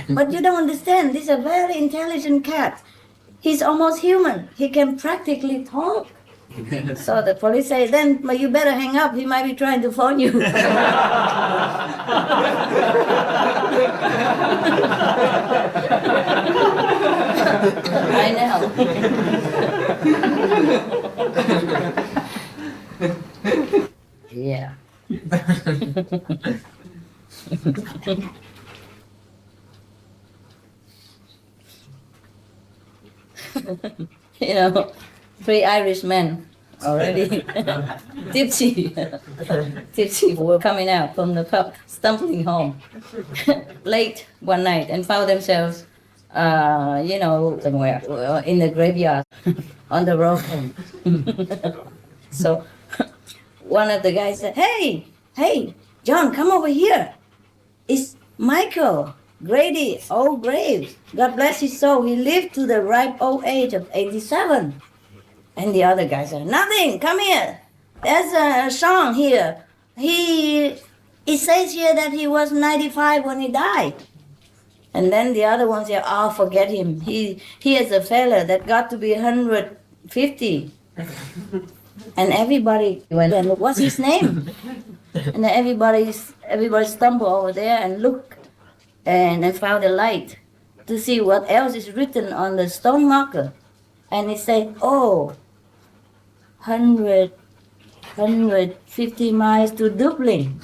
But you don't understand, this is a very intelligent cat. He's almost human. He can practically talk. So the police say, then you better hang up. He might be trying to phone you. I know. Yeah. You know, 3 Irish men already tipsy were coming out from the pub, stumbling home late one night and found themselves, somewhere in the graveyard on the road home. So one of the guys said, hey, John, come over here. It's Michael Grady, old Graves. God bless his soul. He lived to the ripe old age of 87. And the other guy said, nothing, come here. There's Sean here. It says here that he was 95 when he died. And then the other one said, oh, forget him. He is a fella that got to be 150. And everybody went, what's his name? And then everybody stumbled over there and looked and found a light to see what else is written on the stone marker. And it said, 150 miles to Dublin.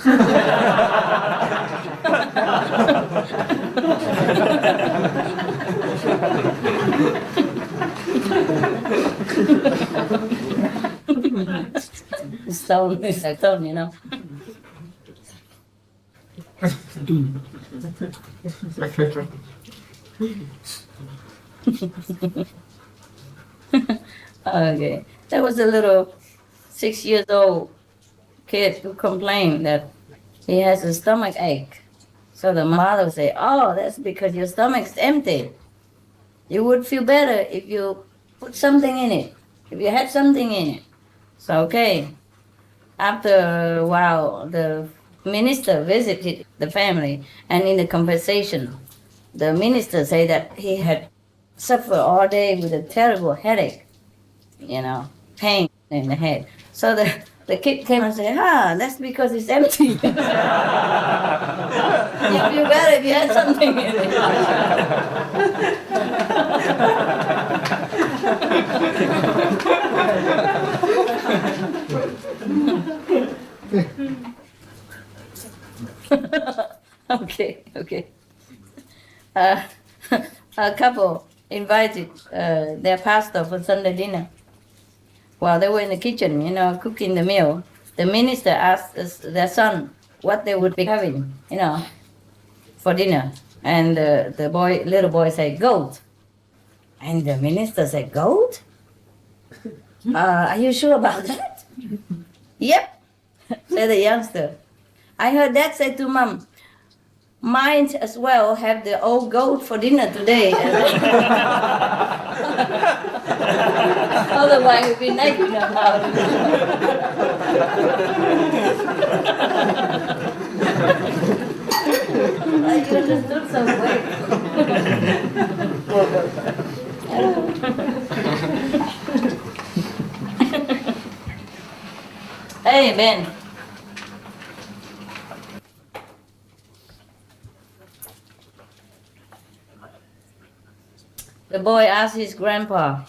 Stone is a stone, you know. Okay, there was a little 6-year-old kid who complained that he has a stomach ache. So the mother said, oh, that's because your stomach's empty. You would feel better if you put something in it, if you had something in it. So, okay, after a while, the minister visited the family, and in the conversation, the minister said that he had suffered all day with a terrible headache, pain in the head. So the kid came and said, that's because it's empty. You feel better if you had something in it. Okay. A couple invited their pastor for Sunday dinner. While they were in the kitchen, cooking the meal, the minister asked their son what they would be having, for dinner. And the little boy said, goat. And the minister said, goat? Are you sure about that? Yep, said the youngster. I heard Dad say to Mom, might as well have the old goat for dinner today. Otherwise, we'll be nagging about it. You understood so well. Hey, Ben. The boy asked his grandpa,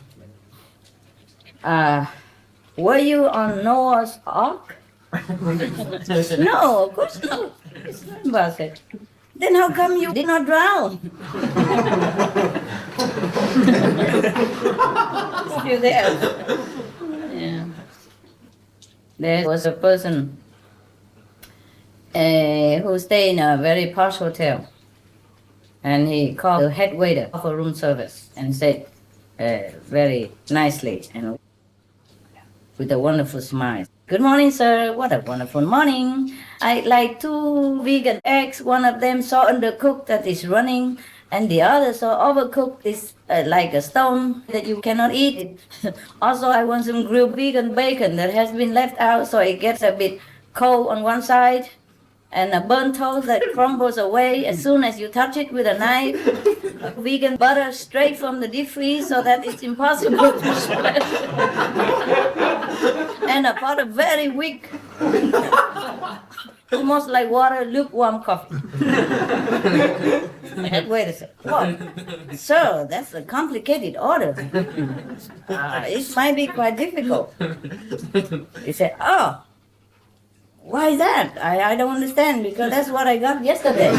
were you on Noah's Ark? No, of course not. His grandpa said, then how come you did not drown? Still there. Yeah. There was a person who stayed in a very posh hotel. And he called the head waiter for room service and said very nicely and with a wonderful smile, good morning, sir. What a wonderful morning. I'd like 2 vegan eggs. One of them so undercooked that it's running, and the other so overcooked is like a stone that you cannot eat it. Also, I want some grilled vegan bacon that has been left out so it gets a bit cold on one side, and a burnt toast that crumbles away as soon as you touch it with a knife. Vegan butter straight from the deep freeze so that it's impossible to spread. And a pot of very weak, almost like water, lukewarm coffee. Wait a second. What? Sir, that's a complicated order. It might be quite difficult. He said, oh, why is that? I don't understand, because that's what I got yesterday.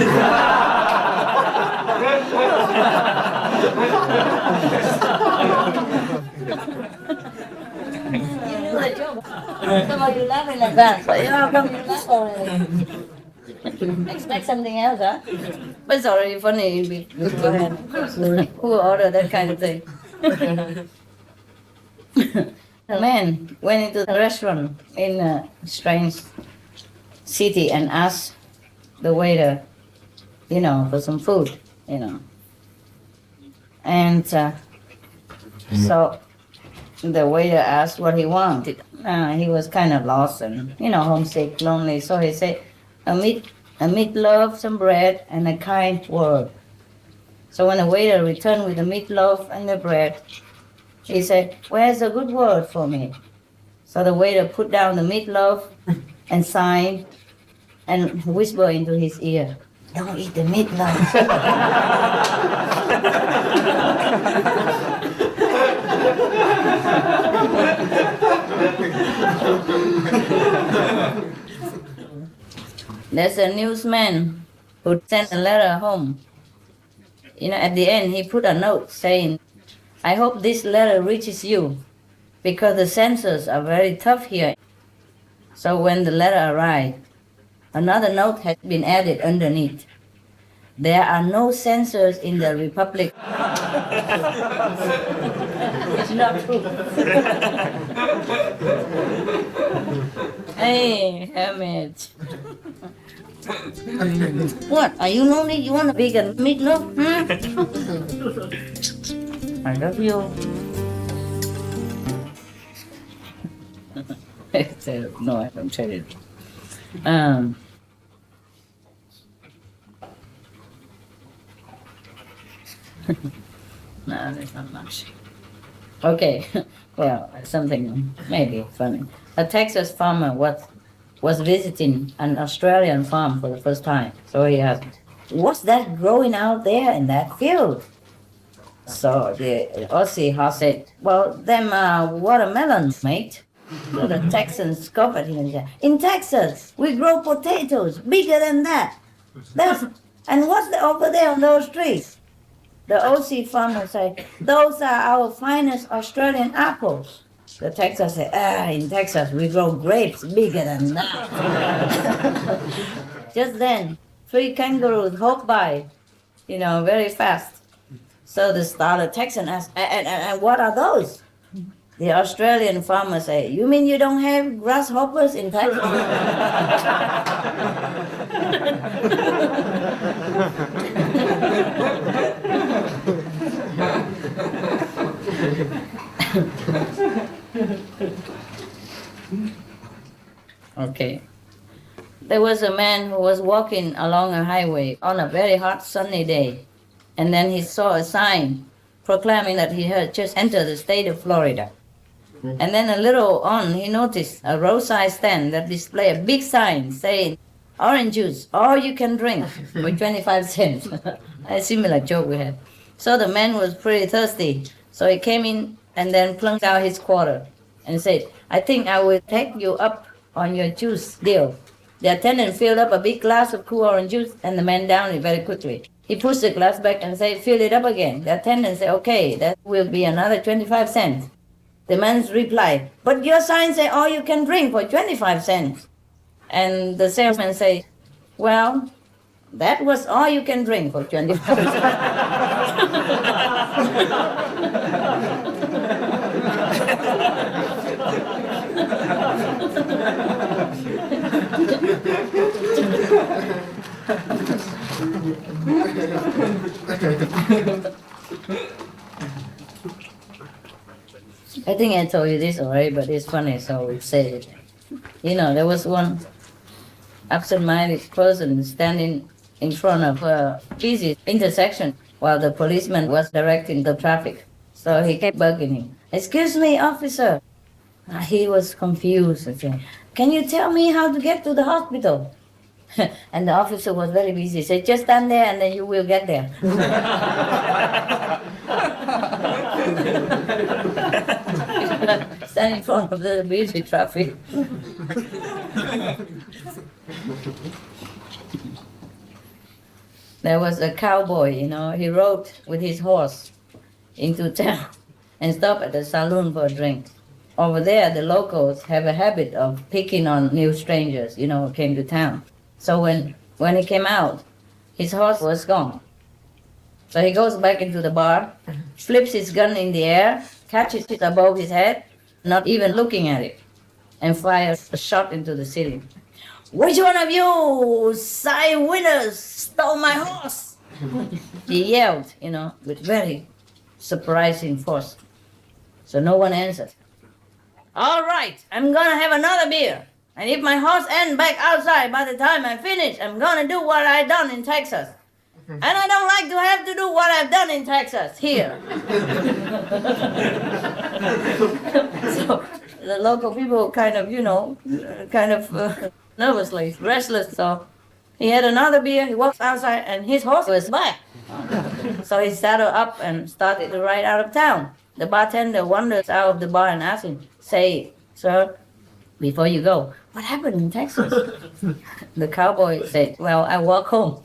You knew the joke. Some of you laugh in advance, but how come you laugh already? Expect something else, huh? But it's already funny. Who ordered that kind of thing? A man went into a restaurant in a strange city and asked the waiter, for some food, And so the waiter asked what he wanted. He was kind of lost and, homesick, lonely. So he said, a meatloaf, some bread, and a kind word. So when the waiter returned with the meatloaf and the bread, he said, where's a good word for me? So the waiter put down the meatloaf and sighed and whispered into his ear, don't eat the meatloaf. There's a newsman who sent a letter home. At the end, he put a note saying, I hope this letter reaches you because the censors are very tough here. So when the letter arrived, another note had been added underneath. There are no censors in the Republic. It's not true. Hey, Hamid. What? Are you lonely? You want a vegan meatloaf? I love you. No, I don't tell it. No, there's not much. Okay, well, something maybe funny. A Texas farmer was visiting an Australian farm for the first time. So he asked, what's that growing out there in that field? So the Aussie horse said, well, them are watermelons, mate. So the Texans scoffed him and said, in Texas, we grow potatoes bigger than that. And what's over there on those trees? The Aussie farmer said, those are our finest Australian apples. The Texan said, in Texas, we grow grapes bigger than that. Just then, 3 kangaroos hopped by very fast. So the starter texts and asks, and what are those? The Australian farmer say, you mean you don't have grasshoppers in Texas? Okay. There was a man who was walking along a highway on a very hot sunny day, and then he saw a sign proclaiming that he had just entered the state of Florida. And then a little on, he noticed a roadside stand that displayed a big sign saying, orange juice, all you can drink, for 25 cents. A similar joke we had. So the man was pretty thirsty, so he came in and then plunked out his quarter and said, I think I will take you up on your juice deal. The attendant filled up a big glass of cool orange juice and the man downed it very quickly. He pushed the glass back and said, fill it up again. The attendant said, okay, that will be another 25 cents. The man replied, but your sign says all you can drink for 25 cents. And the salesman said, well, that was all you can drink for 25 cents. I think I told you this already, but it's funny, so we say it. There was one absent-minded person standing in front of a busy intersection while the policeman was directing the traffic. So he kept bugging him. Excuse me, officer. He was confused. Can you tell me how to get to the hospital? And the officer was very busy. He said, just stand there and then you will get there. Stand in front of the busy traffic. There was a cowboy, he rode with his horse into town and stopped at the saloon for a drink. Over there, the locals have a habit of picking on new strangers, who came to town. So when he came out, his horse was gone. So he goes back into the bar, flips his gun in the air, catches it above his head, not even looking at it, and fires a shot into the ceiling. Which one of you side winners stole my horse? He yelled, with very surprising force. So no one answered. All right, I'm gonna have another beer. And if my horse ends back outside by the time I finish, I'm gonna do what I done in Texas. And I don't like to have to do what I've done in Texas here. So the local people kind of, nervously, restless. So he had another beer, he walked outside, and his horse was back. So he saddled up and started to ride out of town. The bartender wanders out of the bar and asks him, say, sir, before you go, what happened in Texas? The cowboy said, well, I walk home.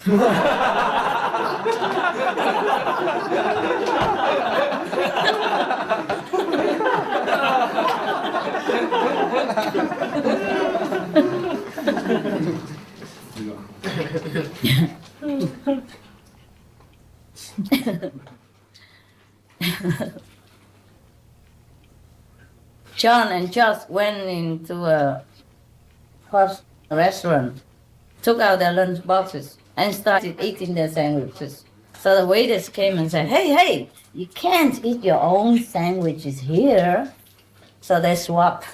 John and Josh went into a posh restaurant, took out their lunch boxes, and started eating their sandwiches. So the waiters came and said, hey, you can't eat your own sandwiches here. So they swapped.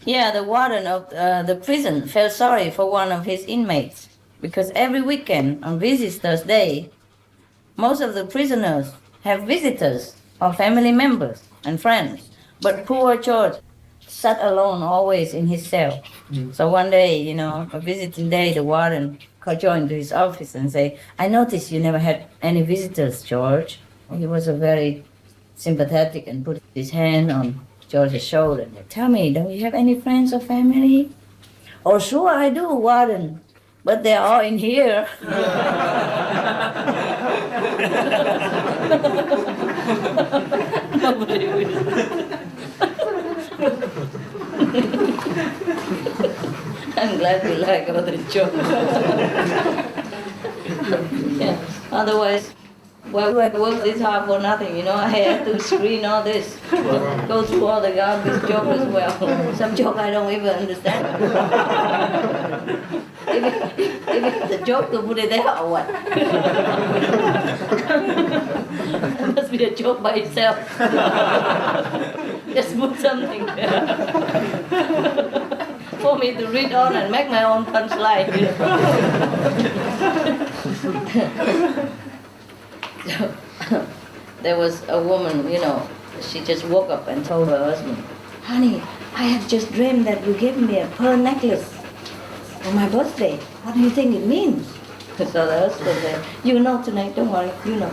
Yeah, the warden of the prison felt sorry for one of his inmates because every weekend on Visitors' Day, most of the prisoners have visitors or family members and friends. But poor George sat alone always in his cell. So one day, a visiting day, the warden joined to his office and said, I noticed you never had any visitors, George. He was a very sympathetic and put his hand on George's shoulder. Tell me, don't you have any friends or family? Oh, sure I do, warden, but they're all in here. Nobody will. I'm glad we like all the jokes. Yeah. Otherwise, well, I worked this hard for nothing, you know. I had to screen all this, go through all the garbage joke as well. Some joke I don't even understand. if it's a joke to put it there or what? It must be a joke by itself. Just put something there. For me to read on and make my own punchline. So, there was a woman, you know, she just woke up and told her husband, "Honey, I have just dreamed that you gave me a pearl necklace for my birthday. What do you think it means?" So the husband said, "You know tonight, don't worry, you know."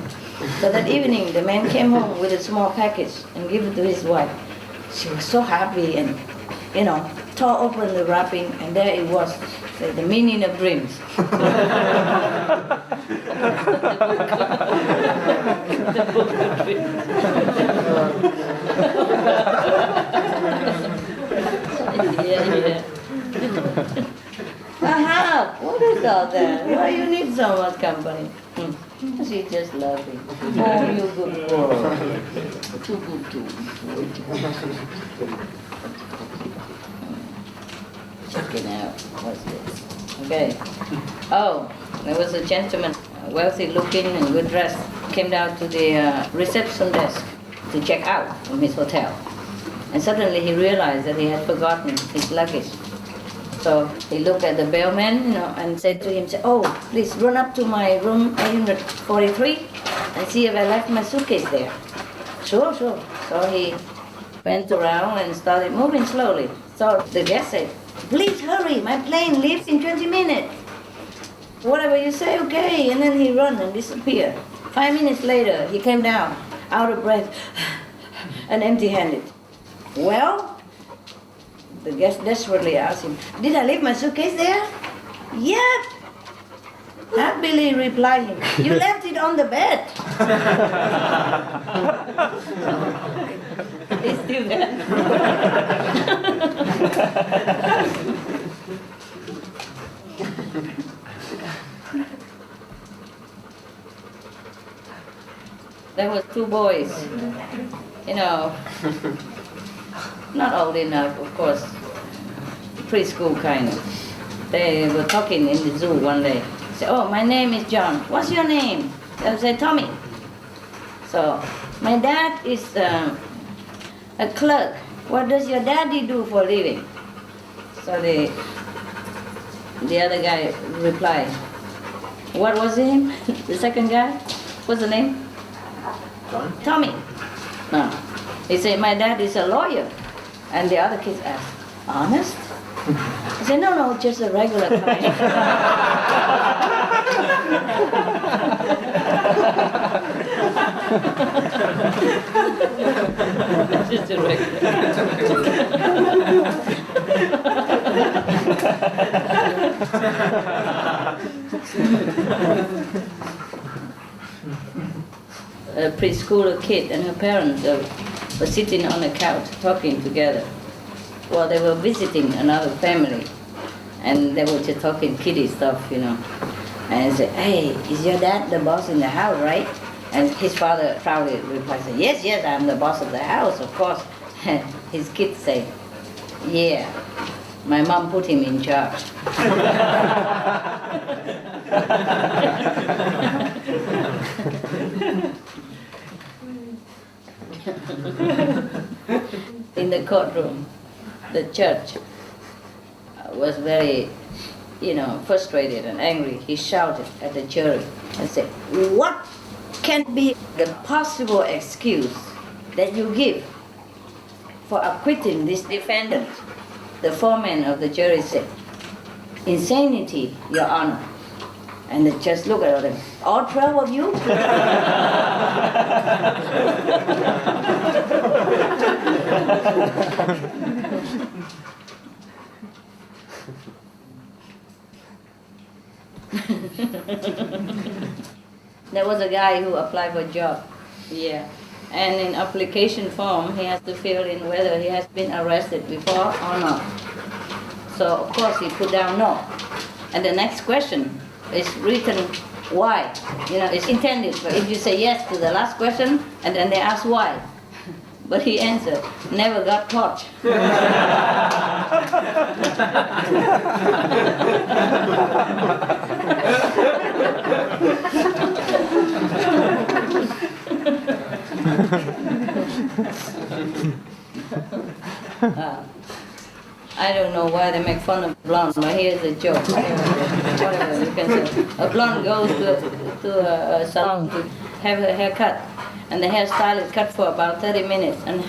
So that evening, the man came home with a small package and gave it to his wife. She was so happy and, you know, tore open the wrapping, and there it was, the meaning of dreams. The book of dreams. Yeah. Aha, what is all that? Why you need so much company? She just lovely. Oh, you good boy. Too good too. Check it out. What's this? Okay. Oh, there was a gentleman, wealthy looking and good dressed, came down to the reception desk to check out from his hotel. And suddenly he realized that he had forgotten his luggage. So he looked at the bellman, you know, and said to him, "Oh, please run up to my room 843 and see if I left my suitcase there." Sure. So he went around and started moving slowly. So the guest said, "Please hurry, my plane leaves in 20 minutes. Whatever you say, okay." And then he ran and disappeared. 5 minutes later, he came down, out of breath and empty-handed. "Well?" The guest desperately asked him, "Did I leave my suitcase there?" "Yep." Happily replied him, "You left it on the bed." It's still there. There was two boys, you know, not old enough, of course, preschool kind of. They were talking in the zoo one day. Say, "Oh, my name is John. What's your name?" They said, "Tommy." So, "My dad is a clerk. What does your daddy do for a living?" So the other guy replied, "What was his name?" The second guy, what's the name? John? Tommy. No. He said, "My dad is a lawyer." And the other kids asked, "Honest?" He said, No, just a regular kind." Just a regular. A preschooler kid and her parents were sitting on a couch talking together. Well, they were visiting another family, and they were just talking kiddie stuff, you know. And they said, "Hey, is your dad the boss in the house, right?" And his father proudly replied, Yes, I'm the boss of the house, of course." His kids say, "Yeah, my mom put him in charge." In the courtroom, the judge was very, frustrated and angry. He shouted at the jury and said, "What can be the possible excuse that you give for acquitting this defendant?" The foreman of the jury said, "Insanity, Your Honor." And the judge looked at them, "All 12 of you?" There was a guy who applied for a job. Yeah. And in application form, he has to fill in whether he has been arrested before or not. So of course he put down no. And the next question is written why. You know, it's intended for if you say yes to the last question and then they ask why. But he answered, never got caught. I don't know why they make fun of blonde, but here's a joke. Whatever you can say. A blonde goes to a salon to have her hair cut, and the hairstylist cut for about 30 minutes and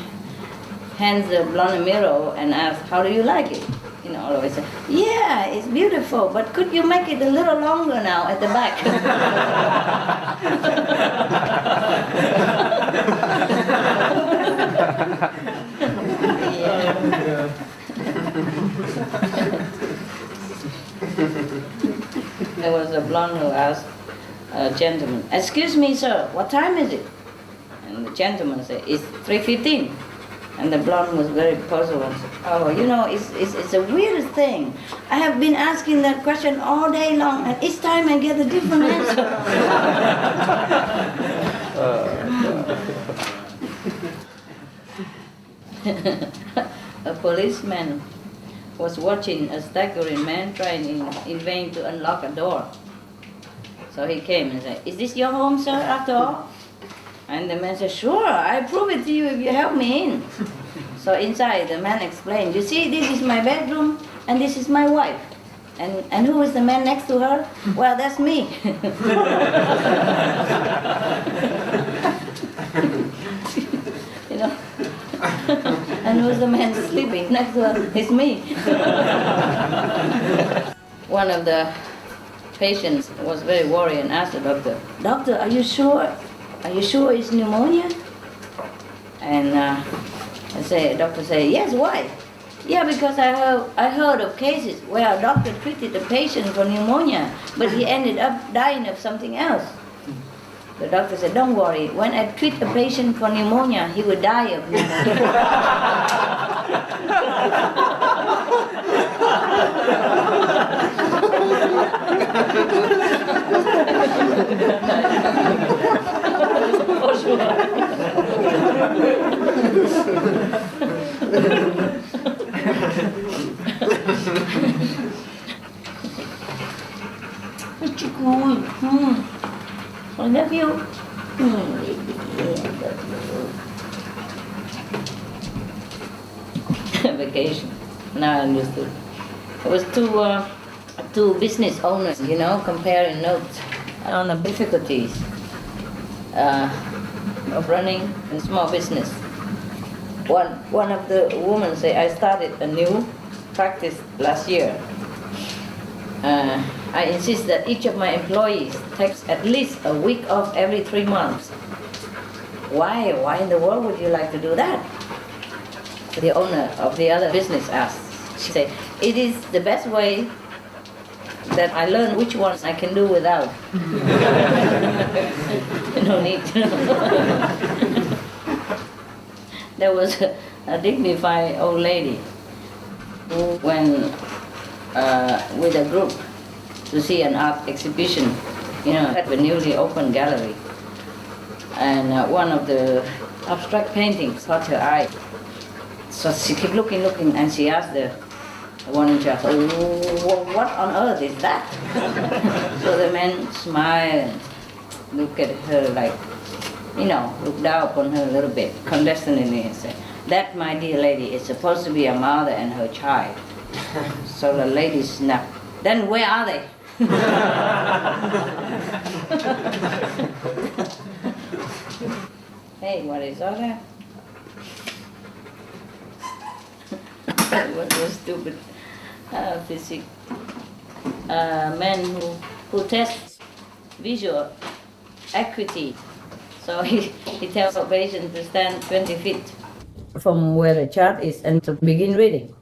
hands the blonde a mirror and asks, how do you like it? You know, always say, yeah, it's beautiful, but could you make it a little longer now at the back? Yeah. There was a blonde who asked a gentleman, excuse me, sir, what time is it? And the gentleman said, it's 3:15. And the blonde was very puzzled and said, oh, you know, it's a weird thing. I have been asking that question all day long, and each time I get a different answer. A policeman was watching a staggering man trying in vain to unlock a door. So he came and said, is this your home, sir, after all? And the man said, sure, I prove it to you if you help me in. So inside, the man explained, you see, this is my bedroom, and this is my wife. And who is the man next to her? Well, that's me. You know? And who's the man sleeping next to her? It's me. One of the patients was very worried and asked the doctor, doctor, are you sure? Are you sure it's pneumonia? And doctor said, yes, why? Yeah, because I heard of cases where a doctor treated a patient for pneumonia, but he ended up dying of something else. The doctor said, don't worry, when I treat a patient for pneumonia, he will die of I love you. Vacation. Now I understood. It was two business owners, you know, comparing notes on the difficulties of running a small business. One of the women say, I started a new practice last year. I insist that each of my employees takes at least a week off every 3 months. Why? Why in the world would you like to do that? The owner of the other business asked. She said, it is the best way that I learn which ones I can do without. No need to know. There was a dignified old lady who went with a group to see an art exhibition, you know, at the newly opened gallery. And one of the abstract paintings caught her eye. So she kept looking, and she asked the one in charge, oh, what on earth is that? So the man smiled and looked at her like, you know, looked down upon her a little bit, condescendingly, and said, that, my dear lady, is supposed to be a mother and her child. So the lady snapped, then where are they? Hey, what is all that? What was stupid physics? Man who tests visual acuity. So he tells a patient to stand 20 feet from where the chart is and to begin reading.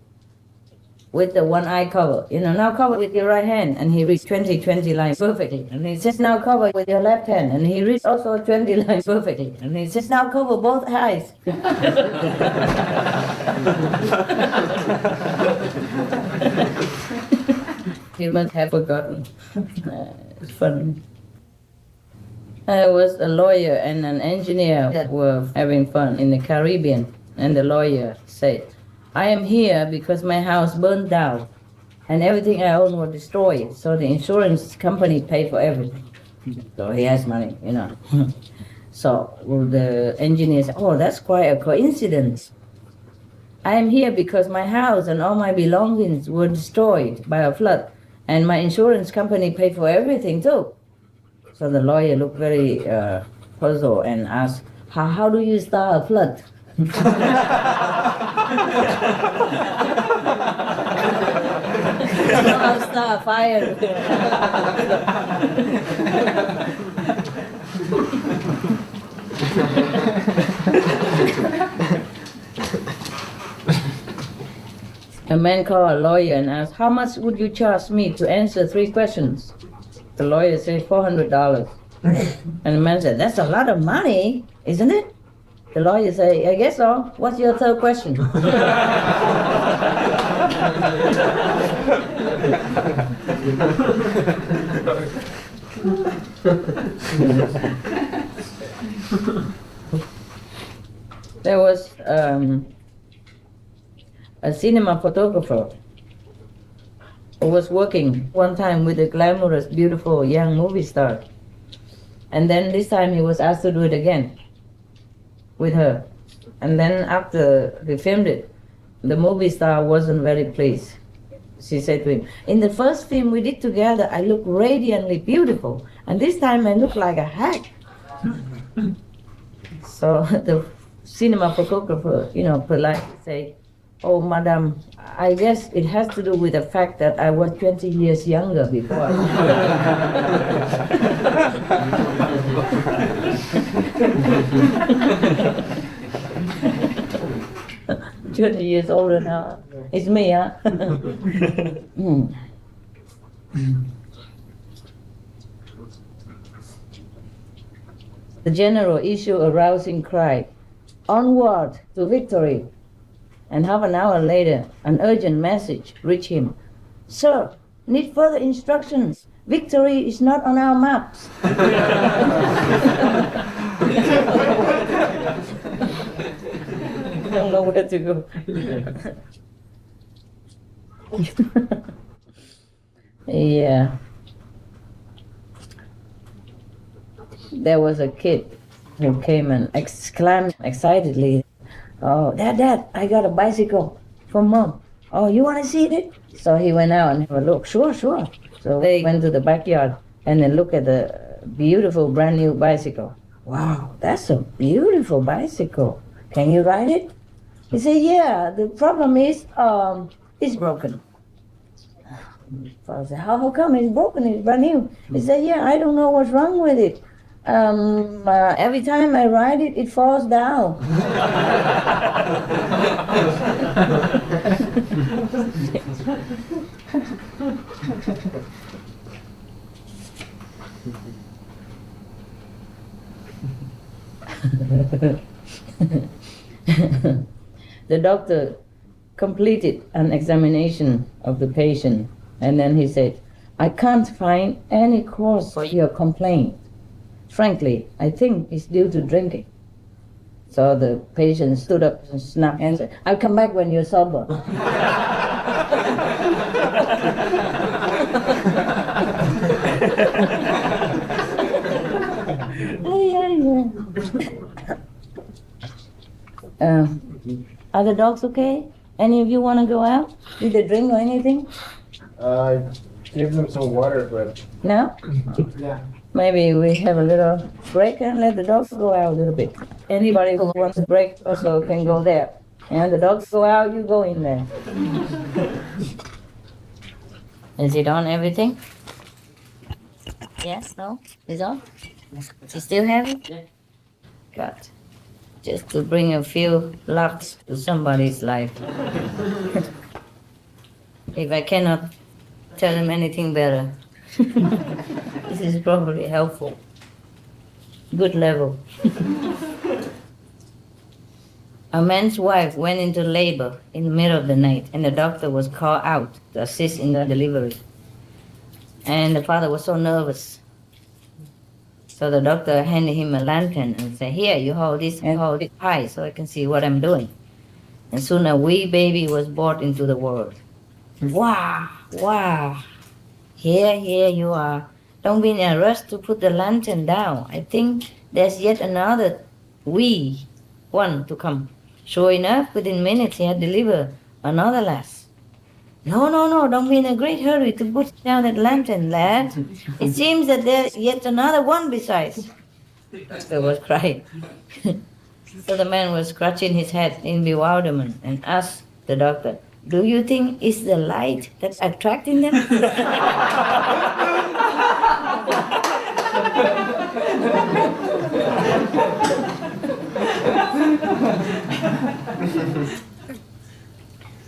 with the one eye cover. Now cover with your right hand, and he reads 20 lines perfectly. And he says, now cover with your left hand, and he reads also 20 lines perfectly. And he says, now cover both eyes. He must have forgotten. It's funny. There was a lawyer and an engineer that were having fun in the Caribbean, and the lawyer said, I am here because my house burned down and everything I owned was destroyed, so the insurance company paid for everything. So he has money. So the engineer said, oh, that's quite a coincidence. I am here because my house and all my belongings were destroyed by a flood, and my insurance company paid for everything too. So the lawyer looked very puzzled and asked, how do you start a flood? I'll start a fire. A man called a lawyer and asked, how much would you charge me to answer 3 questions? The lawyer said, $400. And the man said, that's a lot of money, isn't it? The lawyer said, I guess so. What's your 3rd question? There was a cinema photographer who was working one time with a glamorous, beautiful young movie star. And then this time he was asked to do it again with her. And then after they filmed it, the movie star wasn't very pleased. She said to him, in the first film we did together, I looked radiantly beautiful. And this time I look like a hack. So the cinema photographer, politely said, oh, madam, I guess it has to do with the fact that I was 20 years younger before. 20 years older now. It's me, huh? The general issued a rousing cry, onward to victory. And half an hour later, an urgent message reached him. Sir, need further instructions. Victory is not on our maps. Don't know where to go. Yeah. There was a kid who came and exclaimed excitedly, oh, Dad, I got a bicycle from Mom. Oh, you want to see it? So he went out and had a look. Sure. So they went to the backyard and then looked at the beautiful brand new bicycle. Wow, that's a beautiful bicycle. Can you ride it? He said, yeah, the problem is it's broken. So I said, how come it's broken? It's brand new. He said, yeah, I don't know what's wrong with it. Every time I ride it, it falls down. The doctor completed an examination of the patient, and then he said, I can't find any cause for your complaint. Frankly, I think it's due to drinking. So the patient stood up and snapped and said, I'll come back when you're sober. Are the dogs okay? Any of you want to go out? Did they drink or anything? Give them some water, but No? yeah. Maybe we have a little break and let the dogs go out a little bit. Anybody who wants a break also can go there. And the dogs go out, you go in there. Is it on everything? Yes? No? It's on? You still have it? God. Just to bring a few laughs to somebody's life. if I cannot tell him anything better. This is probably helpful. Good level. A man's wife went into labor in the middle of the night, and the doctor was called out to assist in the delivery. And the father was so nervous. So the doctor handed him a lantern and said, "Here, you hold this and hold it high so I can see what I'm doing." And soon a wee baby was brought into the world. Wow, wow. Here you are. Don't be in a rush to put the lantern down. I think there's yet another wee one to come. Sure enough, within minutes he had delivered another lass. No, don't be in a great hurry to put down that lantern, lad. It seems that there's yet another one besides. The doctor was crying. So the man was scratching his head in bewilderment and asked the doctor, "Do you think it's the light that's attracting them?"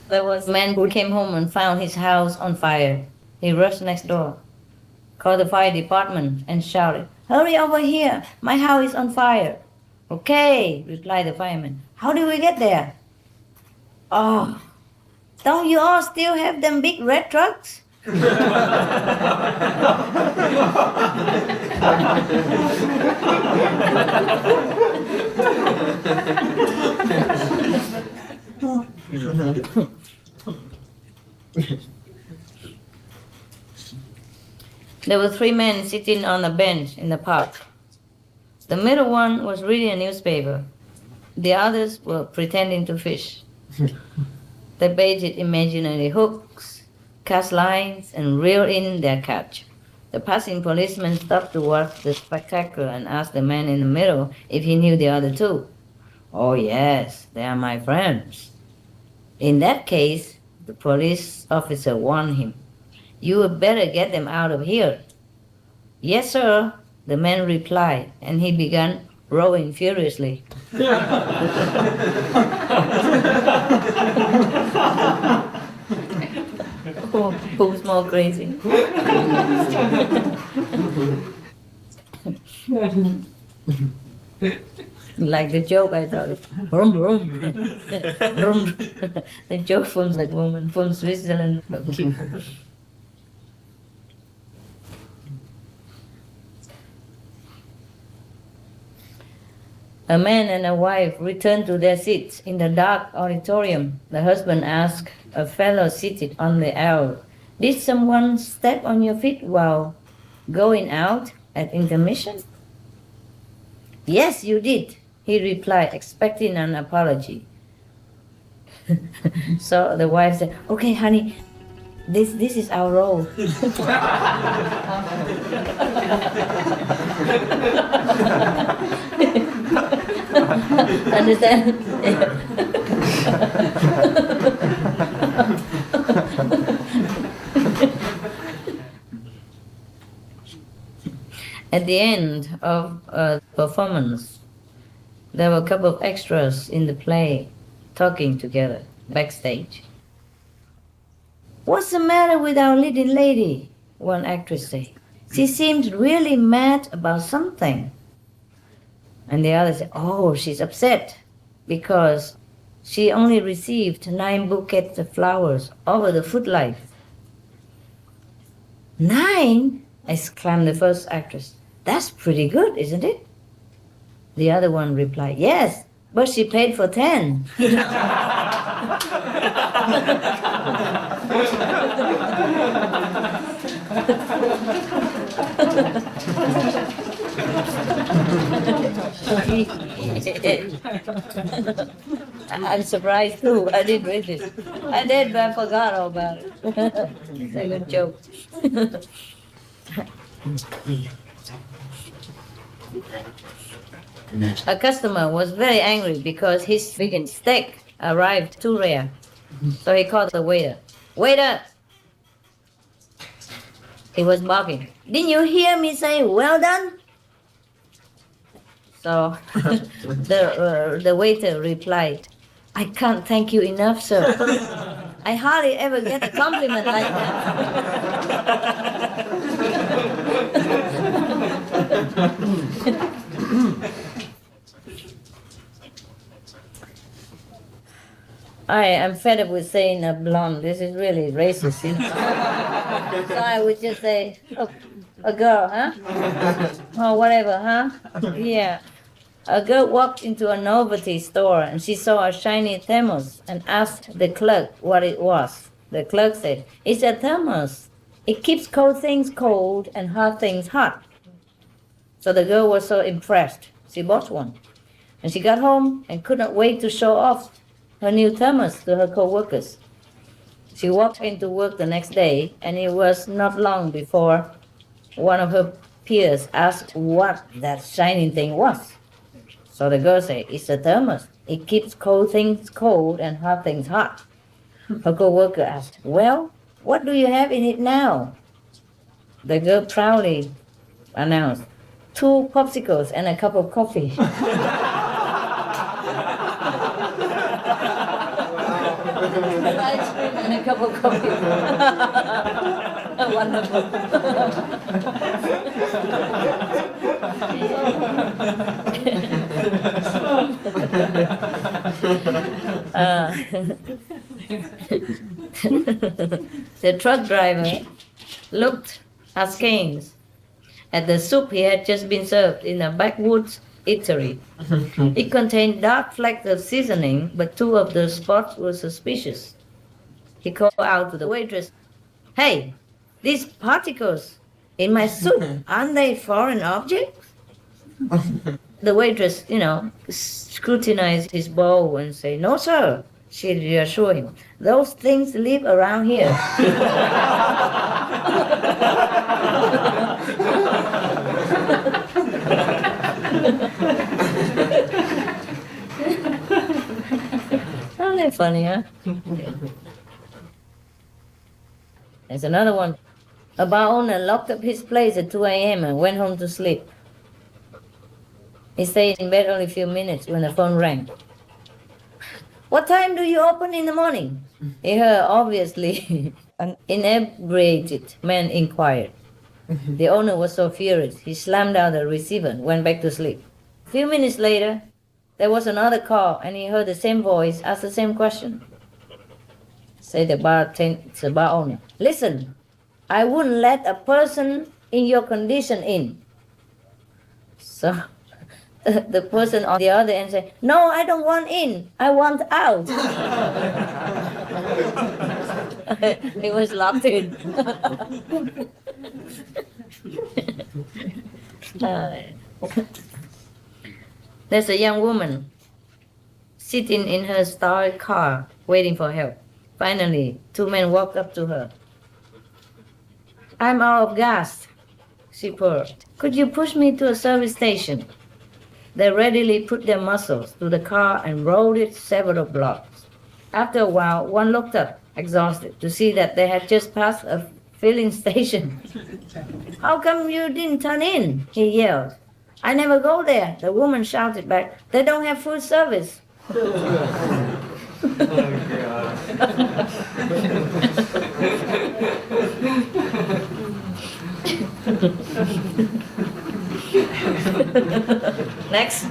There was a man who came home and found his house on fire. He rushed next door, called the fire department, and shouted, "Hurry over here, my house is on fire." "Okay," replied the fireman. "How do we get there?" "Oh, don't you all still have them big red trucks?" There were 3 men sitting on a bench in the park. The middle one was reading a newspaper. The others were pretending to fish. They baited imaginary hooks, cast lines, and reeled in their catch. The passing policeman stopped to watch the spectacle and asked the man in the middle if he knew the other 2. "Oh yes, they are my friends." In that case, the police officer warned him, "You had better get them out of here." "Yes, sir," the man replied, and he began rowing furiously. Who's more crazy? Like the joke I thought, vroom, vroom. Vroom. The joke from that woman from Switzerland. A man and a wife returned to their seats in the dark auditorium. The husband asked a fellow seated on the aisle, "Did someone step on your feet while going out at intermission?" "Yes, you did," he replied, expecting an apology. So the wife said, "Okay, honey, this is our role." Understand? At the end of a performance, there were a couple of extras in the play talking together backstage. "What's the matter with our leading lady?" one actress said. "She seems really mad about something." And the other said, "Oh, she's upset because she only received 9 bouquets of flowers over the footlights." "9?" exclaimed the first actress. "That's pretty good, isn't it?" The other one replied, "Yes, but she paid for 10. I'm surprised too. I didn't read it. I did, but I forgot all about it. It's a good joke. A customer was very angry because his vegan steak arrived too rare. So he called the waiter. "Waiter!" He was barking. "Didn't you hear me say well done?" So the waiter replied, "I can't thank you enough, sir. I hardly ever get a compliment like that. I am fed up with saying a blonde. This is really racist, you know. So I would just say, oh, a girl, huh? Or whatever, huh? Yeah. A girl walked into a novelty store and she saw a shiny thermos and asked the clerk what it was. The clerk said, "It's a thermos. It keeps cold things cold and hot things hot." So the girl was so impressed, she bought one. And she got home and could not wait to show off her new thermos to her co-workers. She walked into work the next day, and it was not long before one of her peers asked what that shining thing was. So the girl said, "It's a thermos. It keeps cold things cold and hot things hot." Her co-worker asked, "Well, what do you have in it now?" The girl proudly announced, "2 popsicles and a cup of coffee." Ice cream and a cup of coffee. Wonderful. The truck driver looked askance at the soup he had just been served in a backwoods eatery. It contained dark flecks of seasoning, but 2 of the spots were suspicious. He called out to the waitress, "Hey, these particles in my soup, aren't they foreign objects?" The waitress, scrutinized his bowl and said, "No, sir," she reassured him. "Those things live around here." Isn't that funny, huh? There's another one. A bar owner locked up his place at 2 a.m. and went home to sleep. He stayed in bed only a few minutes when the phone rang. "What time do you open in the morning?" He heard, obviously, an inebriated man inquired. The owner was so furious, he slammed down the receiver and went back to sleep. A few minutes later, there was another call, and he heard the same voice ask the same question. Said the bar owner, "Listen, I wouldn't let a person in your condition in." So the person on the other end said, "No, I don't want in. I want out." He was locked in. There's a young woman sitting in her stalled car waiting for help. Finally, 2 men walked up to her. "I'm out of gas," she purred. "Could you push me to a service station?" They readily put their muscles to the car and rode it several blocks. After a while, one looked up, exhausted, to see that they had just passed a filling station. "How come you didn't turn in?" he yelled. "I never go there," the woman shouted back. "They don't have food service." Next.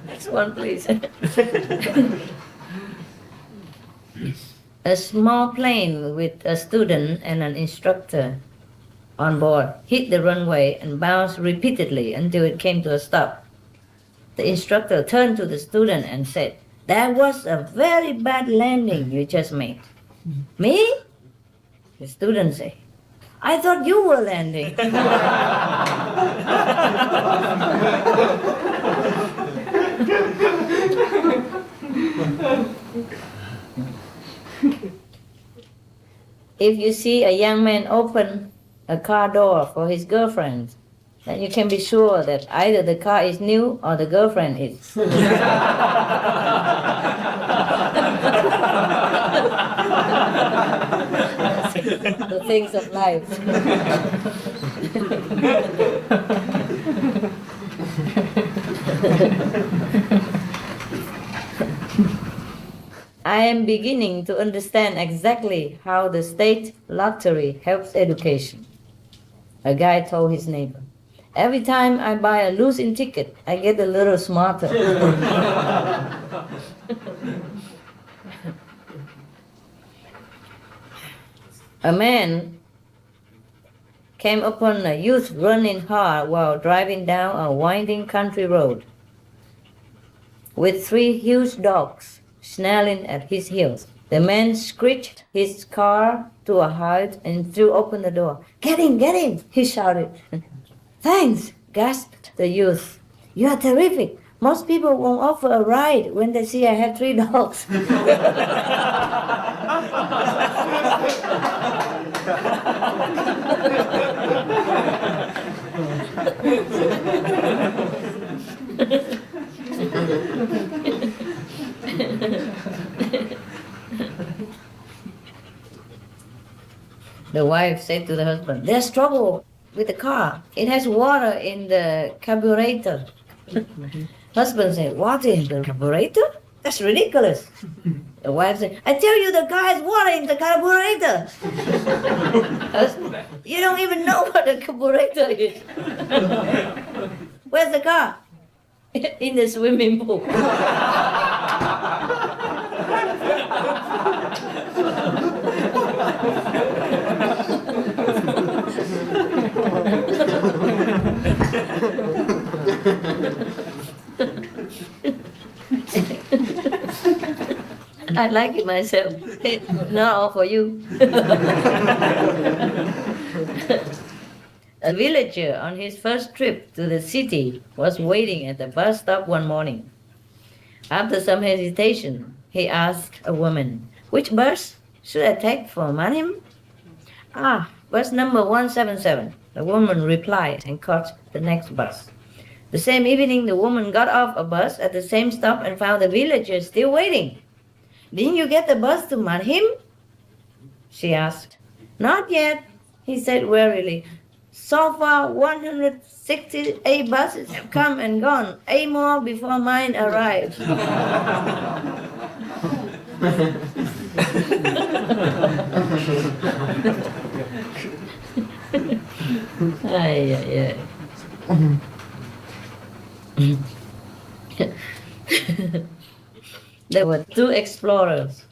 Next one, please. A small plane with a student and an instructor on board hit the runway and bounced repeatedly until it came to a stop. The instructor turned to the student and said, "That was a very bad landing you just made." "Me?" The student said, "I thought you were landing." If you see a young man open a car door for his girlfriend, then you can be sure that either the car is new or the girlfriend is. The things of life. I am beginning to understand exactly how the state lottery helps education. A guy told his neighbor, every time I buy a losing ticket, I get a little smarter. A man came upon a youth running hard while driving down a winding country road with 3 huge dogs snarling at his heels. The man screeched his car to a halt and threw open the door. Get in, he shouted. Thanks, gasped the youth. You are terrific. Most people won't offer a ride when they see I have 3 dogs. The wife said to the husband, there's trouble with the car. It has water in the carburetor. Husband said, water in the carburetor? That's ridiculous. The wife said, I tell you the car has water in the carburetor. Husband, you don't even know what a carburetor is. Where's the car? In the swimming pool. I like it myself. Not all for you. A villager on his first trip to the city was waiting at the bus stop one morning. After some hesitation, he asked a woman, which bus should I take for Manhim? Bus number 177. The woman replied and caught the next bus. The same evening, the woman got off a bus at the same stop and found the villager still waiting. Didn't you get the bus to Manhim? She asked. Not yet, he said wearily. So far, 168 buses have come and gone. 8 more before mine arrives. There were 2 explorers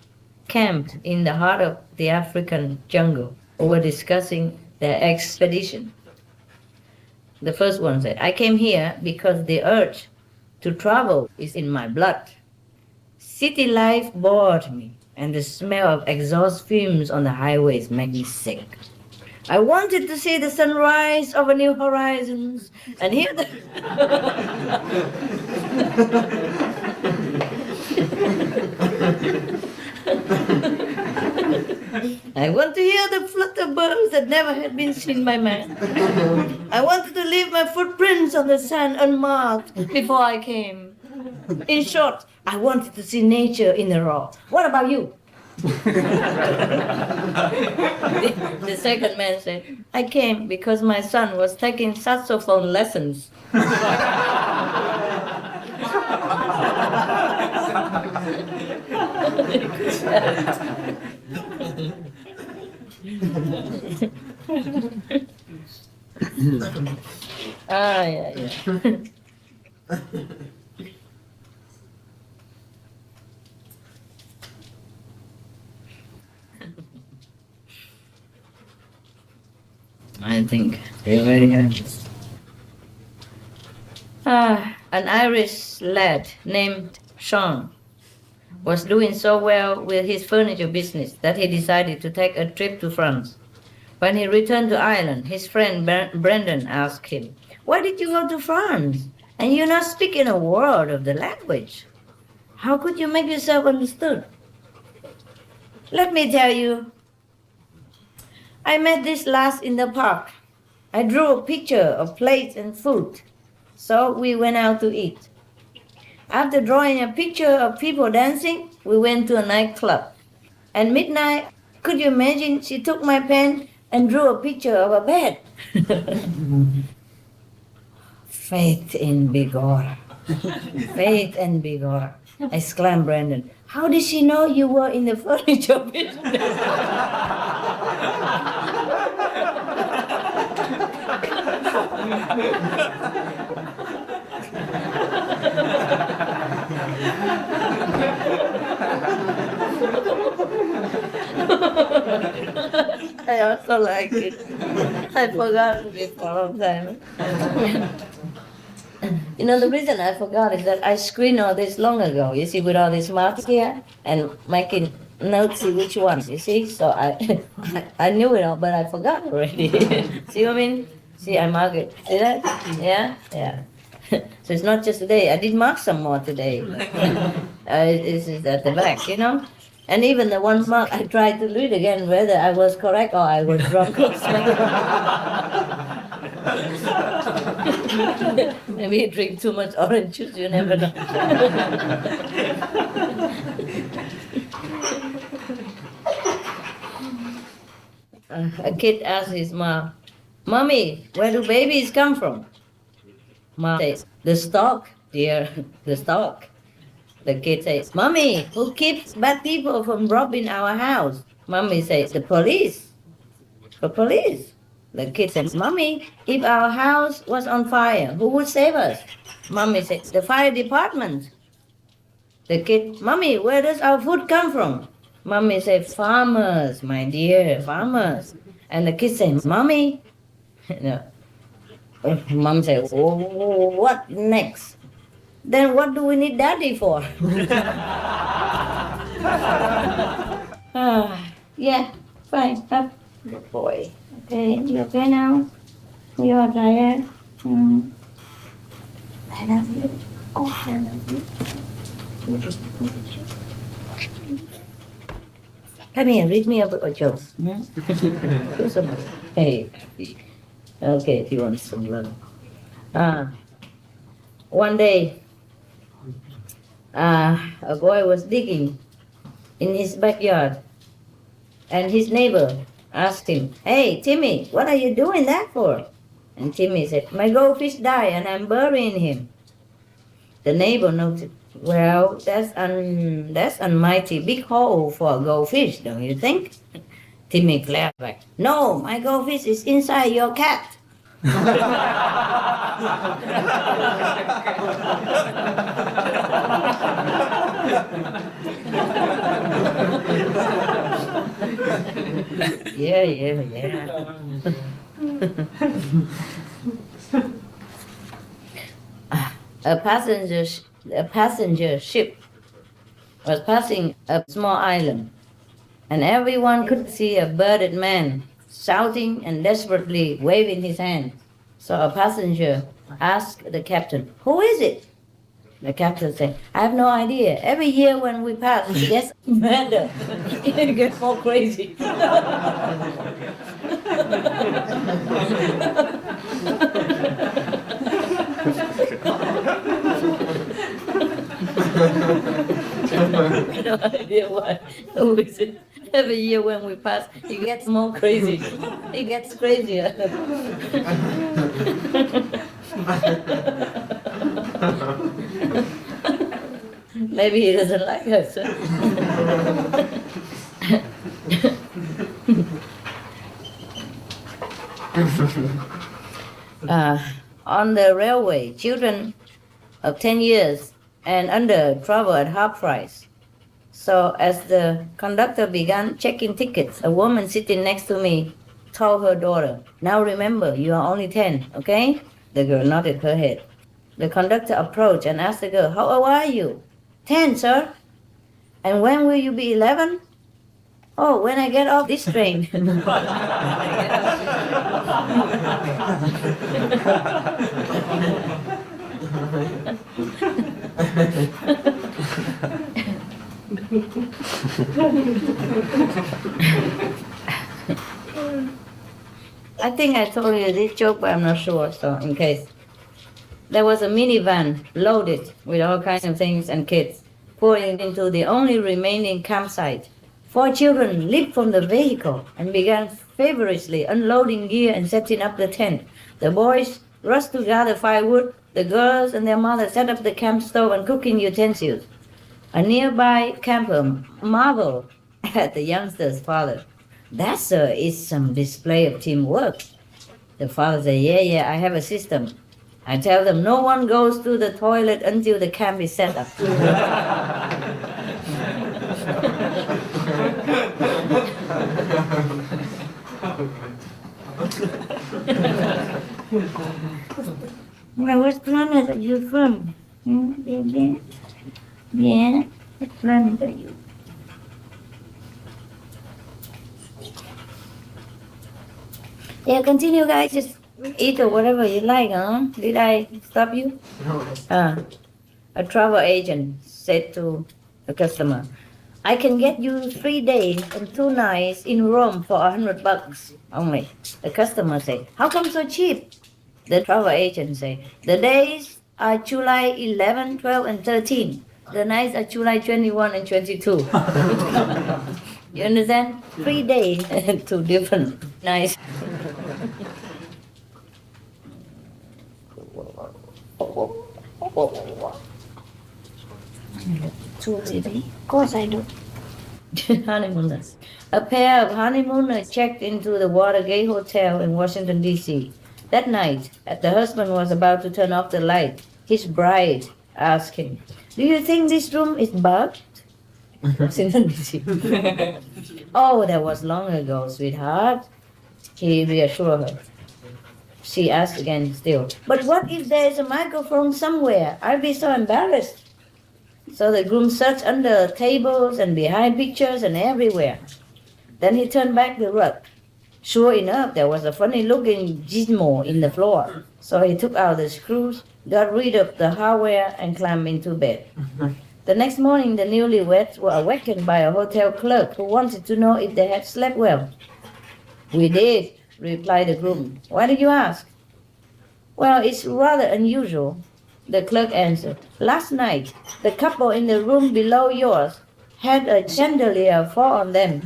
camped in the heart of the African jungle who were discussing their expedition. The first one said, I came here because the urge to travel is in my blood. City life bored me, and the smell of exhaust fumes on the highways made me sick. I wanted to see the sunrise over new horizons and hear the... I want to hear the flutter birds that never had been seen by man. I wanted to leave my footprints on the sand unmarked before I came. In short, I wanted to see nature in the raw. What about you? The second man said, I came because my son was taking saxophone lessons. I think they're very happy. An Irish lad named Sean was doing so well with his furniture business that he decided to take a trip to France. When he returned to Ireland, his friend Brendan asked him, why did you go to France? And you're not speaking a word of the language. How could you make yourself understood? Let me tell you, I met this lass in the park. I drew a picture of plates and food, so we went out to eat. After drawing a picture of people dancing, we went to a nightclub. At midnight, could you imagine, she took my pen and drew a picture of a bed. Faith in Bigorra. Faith and Bigorra, exclaimed Brandon. How did she know you were in the furniture business? I also like it. I forgot it for a long time. You know, the reason I forgot is that I screened all this long ago, you see, with all these marks here, and making notes, see which ones, you see? So I knew it all, but I forgot already. See what I mean? See, I mark it. See that? Yeah? Yeah. So it's not just today. I did mark some more today. This is at the back, you know? And even the one mark, I tried to read again whether I was correct or I was wrong. Maybe you drink too much orange juice, you never know. A kid asks his mom, "Mommy, where do babies come from?" Mom says, "The stock, dear, the stock." The kid says, "Mommy, who keeps bad people from robbing our house?" Mommy says, "The police." The police. The kid says, "Mommy, if our house was on fire, who would save us?" Mommy says, "The fire department." The kid, "Mommy, where does our food come from?" Mommy says, "Farmers, my dear, farmers." And the kid says, "Mommy," no. Mom says, "Oh, what next? Then what do we need daddy for?" Yeah, fine. Good boy. Okay, you okay now? You are tired? I love you. Oh, I love you. Come here, read me a book of jokes. Hey. Okay, if you want some love. One day, a boy was digging in his backyard, and his neighbor asked him, "Hey, Timmy, what are you doing that for?" And Timmy said, "My goldfish died and I'm burying him." The neighbor noted, "Well, that's a mighty big hole for a goldfish, don't you think?" Timmy clapped back, "No, my goldfish is inside your cat." Yeah. A passenger ship was passing a small island, and everyone could see a bearded man shouting and desperately waving his hand. So a passenger asked the captain, "Who is it?" The captain said, "I have no idea. Every year when we pass, it gets madder. It gets more crazy." No idea why. Who is it? Every year when we pass, it gets more crazy. It gets crazier. Maybe he doesn't like us. On the railway, children of 10 years and under travel at half price. So as the conductor began checking tickets, a woman sitting next to me told her daughter, "Now remember, you are only 10, okay?" The girl nodded her head. The conductor approached and asked the girl, "How old are you?" 10, sir." "And when will you be 11? "Oh, when I get off this train." I think I told you this joke, but I'm not sure, so in case. There was a minivan loaded with all kinds of things and kids pouring into the only remaining campsite. 4 children leaped from the vehicle and began feverishly unloading gear and setting up the tent. The boys rushed to gather firewood. The girls and their mother set up the camp stove and cooking utensils. A nearby camper marveled at the youngster's father. That, sir, is some display of teamwork. The father said, yeah, I have a system. I tell them no one goes to the toilet until the camp is set up. Well, what planet are you from? Yeah, what planet are you? Yeah, continue, guys. Just eat or whatever you like, huh? Did I stop you? No. A travel agent said to a customer, I can get you 3 days and 2 nights in Rome for $100 only. The customer said, how come so cheap? The travel agent said, the days are July 11, 12, and 13. The nights are July 21 and 22. You understand? 3 days and 2 different nights. Of course I do. Honeymooners. A pair of honeymooners checked into the Watergate Hotel in Washington, D.C. That night, as the husband was about to turn off the light, his bride asked him, do you think this room is bugged? Washington, D.C. Oh, that was long ago, sweetheart. He reassured her. She asked again still, but what if there is a microphone somewhere? I'll be so embarrassed. So the groom searched under tables and behind pictures and everywhere. Then he turned back the rug. Sure enough, there was a funny-looking gizmo in the floor. So he took out the screws, got rid of the hardware, and climbed into bed. The next morning, the newlyweds were awakened by a hotel clerk who wanted to know if they had slept well. We did, replied the groom. Why did you ask? Well, it's rather unusual, the clerk answered. Last night, the couple in the room below yours had a chandelier fall on them.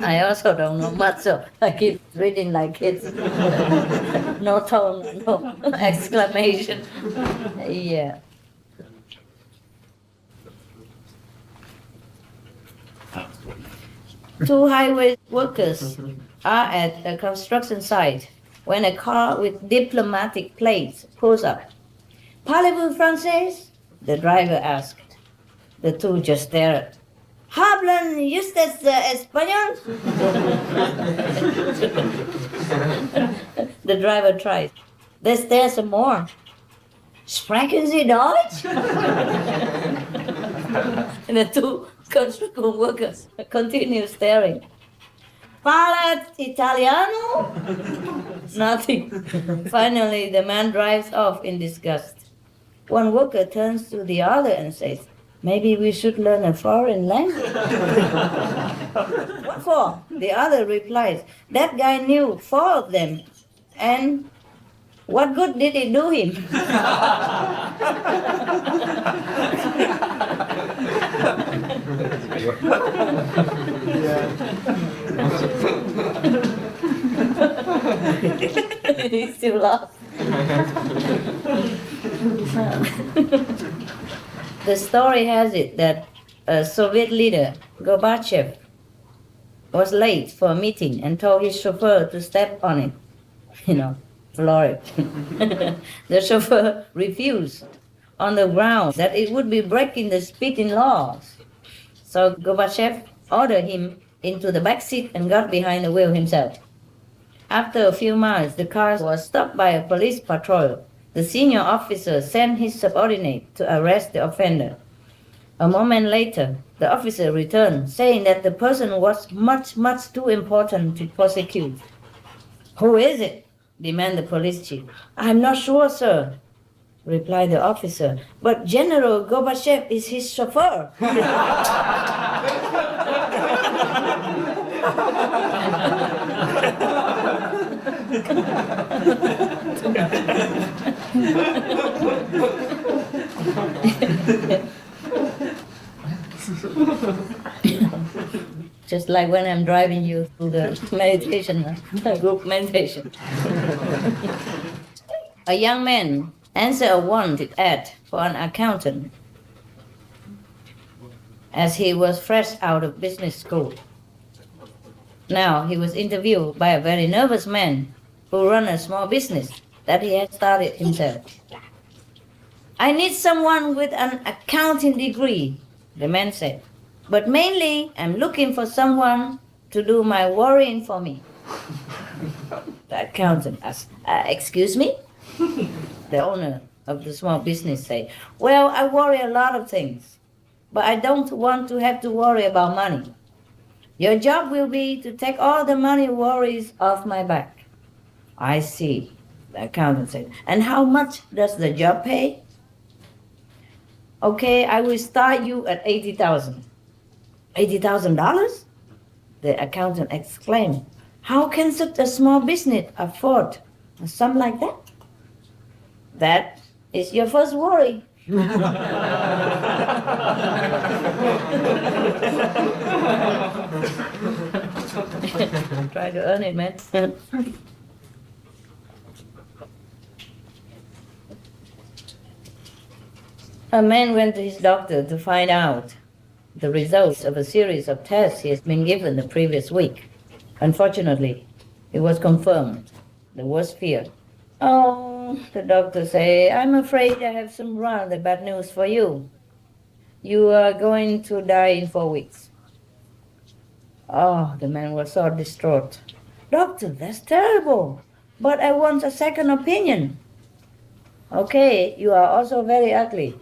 I also don't know much, so I keep reading like kids. No tone, no exclamation. Yeah. Two highway workers are at a construction site when a car with diplomatic plates pulls up. Parlez-vous français? The driver asked. The two just stared. Hablan ustedes español? The driver tried. There's some more. Sprechen Sie Deutsch? And the two construction workers continue staring. Parla Italiano? Nothing. Finally, the man drives off in disgust. One worker turns to the other and says, maybe we should learn a foreign language. What for? The other replies, that guy knew 4 of them. And what good did it do him? He's still lost. The story has it that a Soviet leader, Gorbachev, was late for a meeting and told his chauffeur to step on it. Floor it. The chauffeur refused on the ground that it would be breaking the speeding laws. So Gorbachev ordered him into the back seat and got behind the wheel himself. After a few miles, the car was stopped by a police patrol. The senior officer sent his subordinate to arrest the offender. A moment later, the officer returned, saying that the person was much, much too important to prosecute. Who is it? Demanded the police chief. I'm not sure, sir, replied the officer, but General Gorbachev is his chauffeur. Just Just like when I'm driving you through the meditation, group meditation. A young man answered a wanted ad for an accountant as he was fresh out of business school. Now he was interviewed by a very nervous man who ran a small business that he had started himself. I need someone with an accounting degree, the man said. But mainly, I'm looking for someone to do my worrying for me. The accountant asked, excuse me? The owner of the small business said, well, I worry a lot of things, but I don't want to have to worry about money. Your job will be to take all the money worries off my back. I see, the accountant said. And how much does the job pay? Okay, I will start you at $80,000. $80,000? The accountant exclaimed. How can such a small business afford a sum like that? That is your first worry. Try to earn it, man. A man went to his doctor to find out the results of a series of tests he has been given the previous week. Unfortunately, it was confirmed, the worst fear. Oh, the doctor said, I'm afraid I have some rather bad news for you. You are going to die in 4 weeks. Oh, the man was so distraught. Doctor, that's terrible, but I want a second opinion. Okay, you are also very ugly.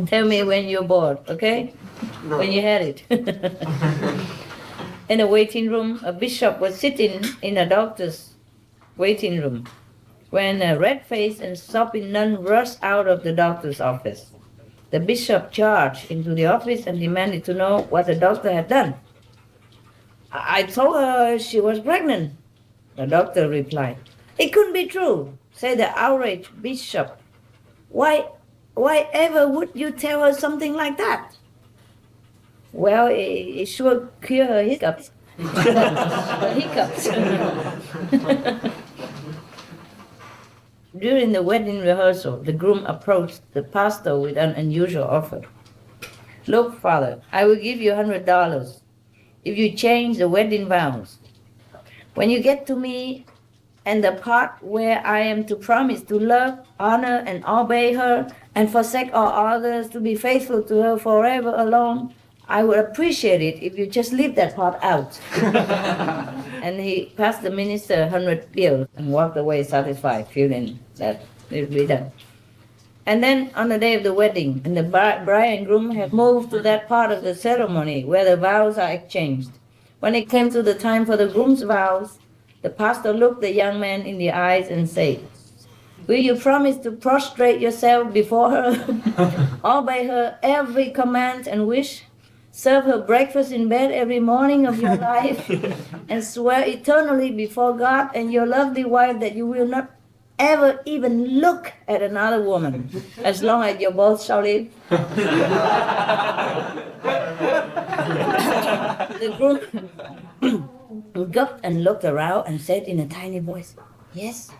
Tell me when you're bored, okay? No. When you had it. In a waiting room, a bishop was sitting in a doctor's waiting room when a red-faced and sopping nun rushed out of the doctor's office. The bishop charged into the office and demanded to know what the doctor had done. I told her she was pregnant, the doctor replied. It couldn't be true, said the outraged bishop. Why ever would you tell her something like that? Well, it sure cure her hiccups. During the wedding rehearsal, the groom approached the pastor with an unusual offer. Look, Father, I will give you $100 if you change the wedding vows. When you get to me and the part where I am to promise to love, honor, and obey her, and forsake all others, to be faithful to her forever alone, I would appreciate it if you just leave that part out. And he passed the minister 100 bills and walked away satisfied, feeling that it will be done. And then on the day of the wedding, and the bride and groom had moved to that part of the ceremony where the vows are exchanged. When it came to the time for the groom's vows, the pastor looked the young man in the eyes and said, will you promise to prostrate yourself before her, obey her every command and wish, serve her breakfast in bed every morning of your life, and swear eternally before God and your lovely wife that you will not ever even look at another woman as long as you both shall live? The groom gulped and looked around and said in a tiny voice, yes.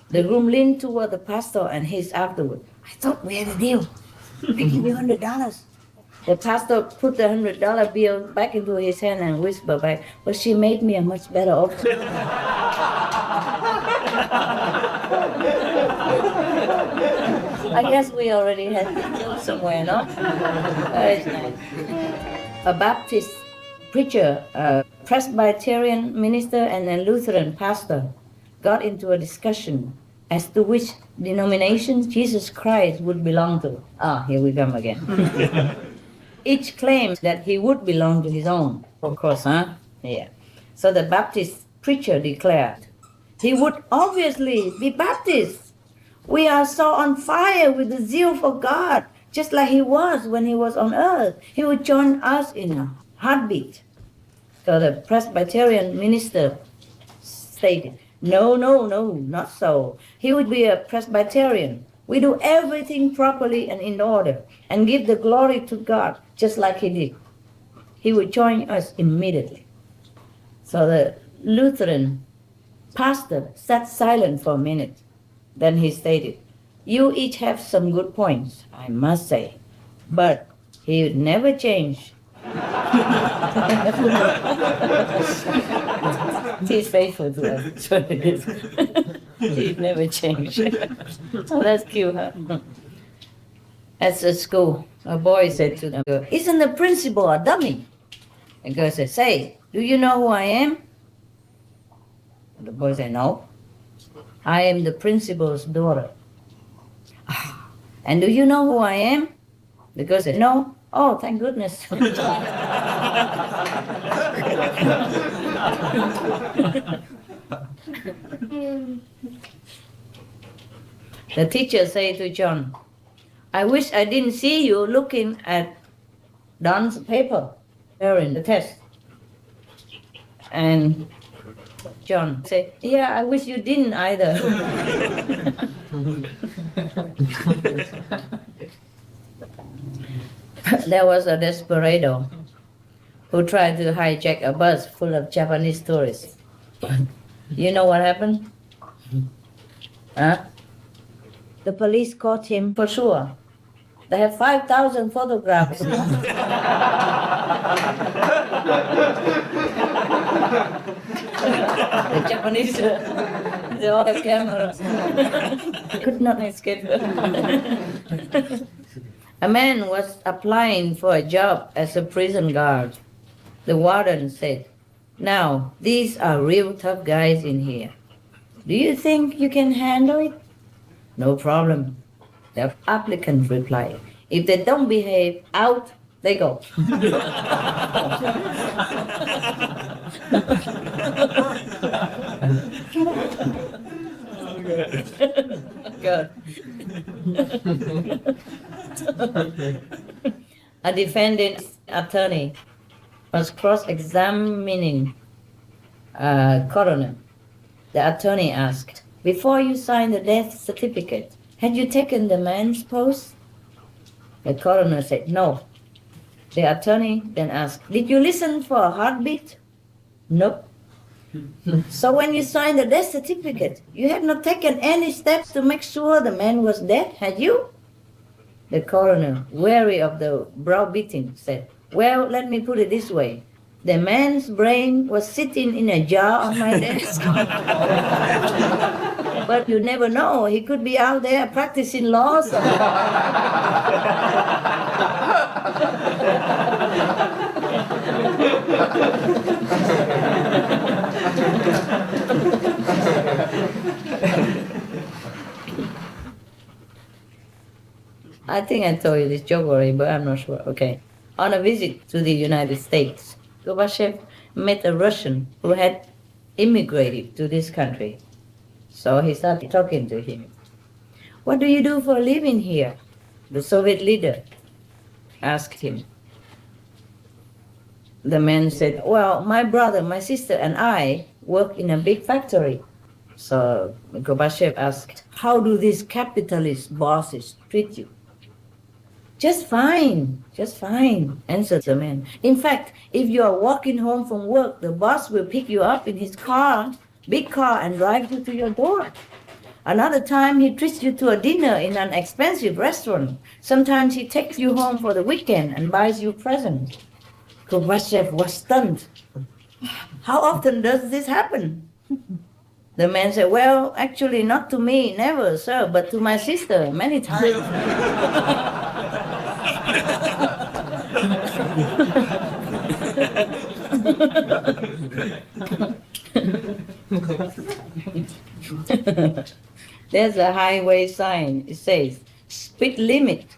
The groom leaned toward the pastor and hissed afterward, I thought we had a deal. I give you $100. The pastor put the $100 bill back into his hand and whispered back, well, she made me a much better offer. I guess we already had the deal somewhere, no? Very nice. A Baptist preacher, a Presbyterian minister, and a Lutheran pastor got into a discussion as to which denomination Jesus Christ would belong to. Here we come again. Each claimed that he would belong to his own, of course, huh? Yeah. So the Baptist preacher declared, he would obviously be Baptist. We are so on fire with the zeal for God, just like he was when he was on earth. He would join us in a heartbeat. So the Presbyterian minister stated, No, not so. He would be a Presbyterian. We do everything properly and in order and give the glory to God, just like he did. He would join us immediately. So the Lutheran pastor sat silent for a minute. Then he stated, "You each have some good points, I must say, but he would never change." He's faithful to us. That's what it is. He'd never change. Oh, that's cute, huh? At the school, a boy said to the girl, "Isn't the principal a dummy?" The girl said, "Say, do you know who I am?" The boy said, "No. I am the principal's daughter." "And do you know who I am?" The girl said, "No." "Oh, thank goodness." The teacher said to John, "I wish I didn't see you looking at Don's paper during the test." And John said, "Yeah, I wish you didn't either." There was a desperado who tried to hijack a bus full of Japanese tourists. You know what happened? Huh? The police caught him for sure. They have 5,000 photographs. The Japanese, they all have cameras. Could not escape. A man was applying for a job as a prison guard. The warden said, "Now, these are real tough guys in here. Do you think you can handle it?" "No problem." The applicant replied, "If they don't behave, out they go." Good. A defendant's attorney was cross-examining a coroner. The attorney asked, "Before you signed the death certificate, had you taken the man's pulse?" The coroner said, "No." The attorney then asked, "Did you listen for a heartbeat?" "Nope." "So when you signed the death certificate, you had not taken any steps to make sure the man was dead, had you?" The coroner, wary of the browbeating, said, "Well, let me put it this way. The man's brain was sitting in a jar on my desk." But you never know. He could be out there practicing law. I think I told you this joke already, but I'm not sure. Okay. On a visit to the United States, Gorbachev met a Russian who had immigrated to this country. So he started talking to him. "What do you do for a living here?" The Soviet leader asked him. The man said, "Well, my brother, my sister, and I work in a big factory." So Gorbachev asked, "How do these capitalist bosses treat you?" Just fine, answered the man. "In fact, if you are walking home from work, the boss will pick you up in his car, big car, and drive you to your door. Another time, he treats you to a dinner in an expensive restaurant. Sometimes he takes you home for the weekend and buys you presents." Gorbachev was stunned. "How often does this happen?" The man said, "Well, actually not to me, never, sir, but to my sister, many times." There's a highway sign. It says, "Speed limit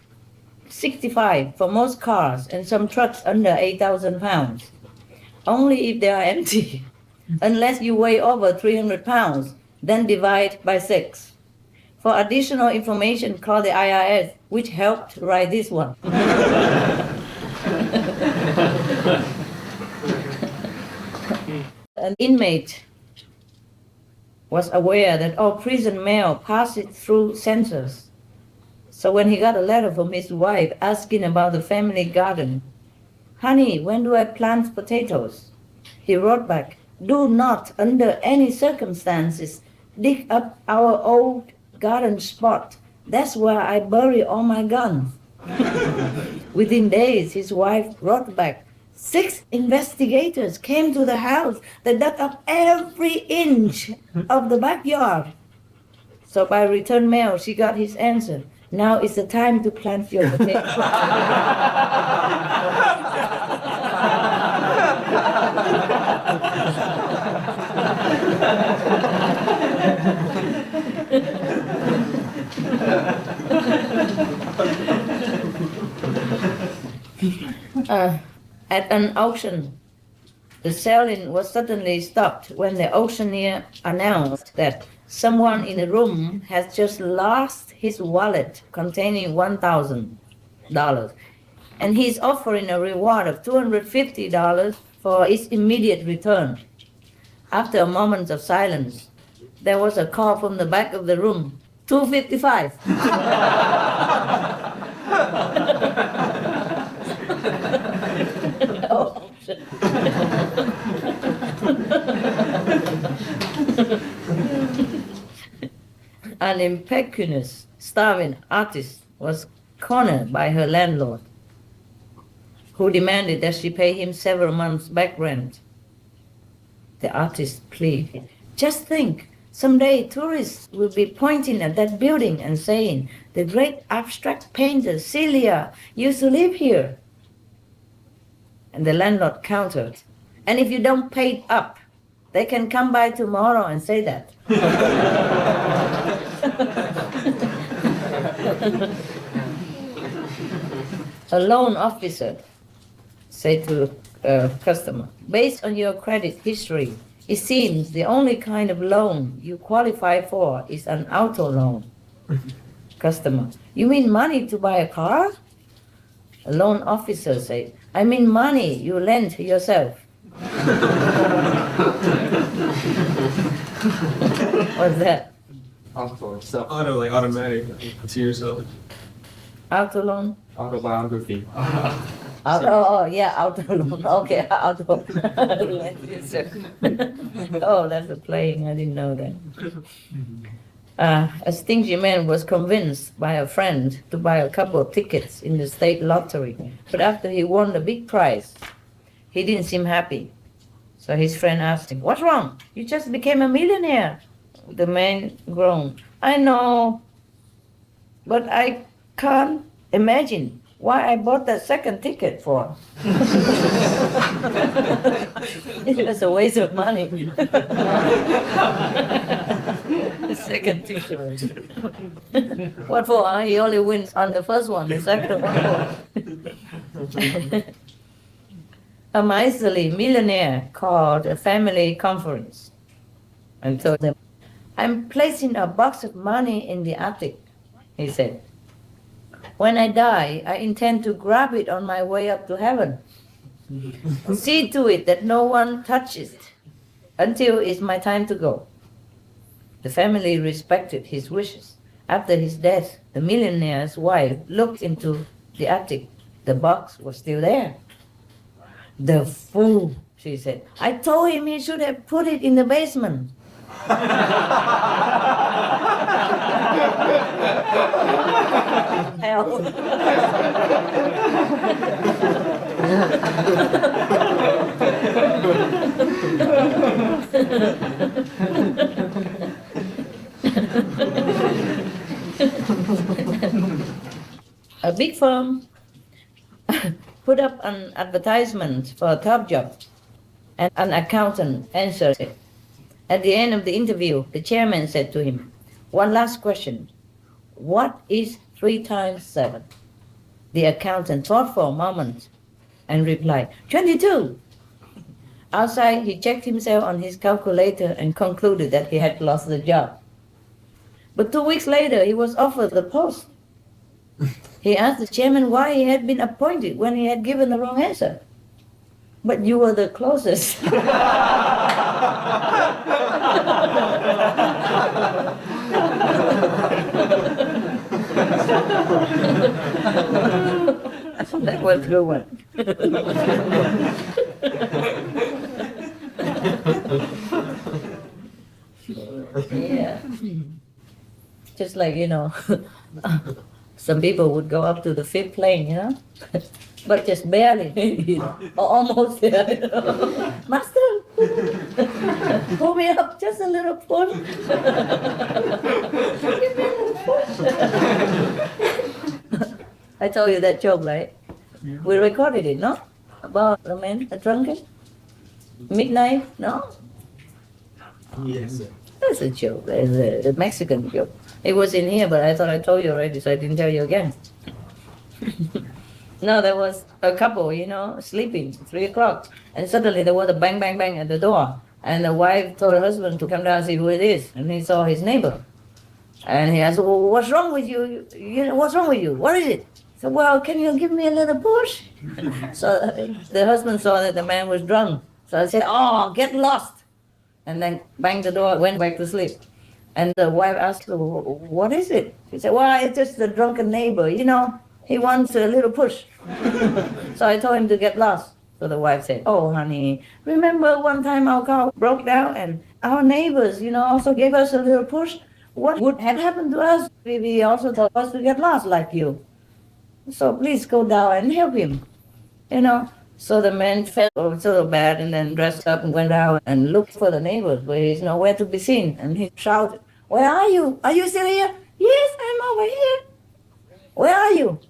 65 for most cars and some trucks under 8,000 pounds. Only if they are empty. Unless you weigh over 300 pounds, then divide by 6. For additional information, call the IRS, which helped write this one." An inmate was aware that all prison mail passed through censors. So when he got a letter from his wife asking about the family garden, "Honey, when do I plant potatoes?" he wrote back, "Do not, under any circumstances, dig up our old garden spot. That's where I bury all my guns." Within days, his wife wrote back, "6 investigators came to the house. They dug up every inch of the backyard." So by return mail, she got his answer. "Now is the time to plant your potatoes." At an auction, the selling was suddenly stopped when the auctioneer announced that someone in the room has just lost his wallet containing $1,000, and he's offering a reward of $250 for its immediate return. After a moment of silence, there was a call from the back of the room, $255. An impecunious, starving artist was cornered by her landlord, who demanded that she pay him several months' back rent. The artist pleaded, "Just think, someday tourists will be pointing at that building and saying, 'The great abstract painter Celia used to live here.'" And the landlord countered, "And if you don't pay it up, they can come by tomorrow and say that." A loan officer said to a customer, "Based on your credit history, it seems the only kind of loan you qualify for is an auto loan." Customer, "You mean money to buy a car?" A loan officer said, "I mean money you lend yourself." What's that? Auto, auto, like automatic, to yourself. Auto loan? Autobiography. Yeah, auto loan. Okay, auto. Oh, that's a playing. I didn't know that. A stingy man was convinced by a friend to buy a couple of tickets in the state lottery. But after he won the big prize, he didn't seem happy. So his friend asked him, "What's wrong? You just became a millionaire." The man groaned, "I know, but I can't imagine why I bought that second ticket for." It was a waste of money. The second ticket. What for? Huh? He only wins on the first one, the second one. A miserly millionaire called a family conference and told them, "I'm placing a box of money in the attic," he said. "When I die, I intend to grab it on my way up to heaven. See to it that no one touches it until it's my time to go." The family respected his wishes. After his death, the millionaire's wife looked into the attic. The box was still there. "The fool," she said. "I told him he should have put it in the basement." Hell. A big firm put up an advertisement for a top job, and an accountant answered it. At the end of the interview, the chairman said to him, "One last question. What is 3 times 7? The accountant thought for a moment and replied, 22. Outside, he checked himself on his calculator and concluded that he had lost the job. But 2 weeks later, he was offered the post. He asked the chairman why he had been appointed when he had given the wrong answer. "But you were the closest." That was a good one. Yeah. Just like, some people would go up to the fifth plane, but just barely, or almost there. Master, pull me up, just a little push. Give me a little push. I told you that joke, right? We recorded it, no? About the man, the drunken? Midnight, no? Yes. That's a joke. That's a Mexican joke. It was in here, but I thought I told you already, so I didn't tell you again. No, there was a couple, sleeping, 3 o'clock. And suddenly there was a bang, bang, bang at the door. And the wife told her husband to come down and see who it is. And he saw his neighbor. And he asked, well, what's wrong with you? What's wrong with you? What is it? He said, well, can you give me a little push? So the husband saw that the man was drunk. So I said, oh, get lost. And then banged the door, went back to sleep. And the wife asked her, what is it? She said, well, it's just the drunken neighbor. He wants a little push. So I told him to get lost. So the wife said, oh, honey, remember one time our car broke down and our neighbors, also gave us a little push? What would have happened to us if he also told us to get lost like you? So please go down and help him, So the man felt so bad and then dressed up and went out and looked for the neighbors, but he's nowhere to be seen. And he shouted, where are you? Are you still here? Yes, I'm over here. Where are you?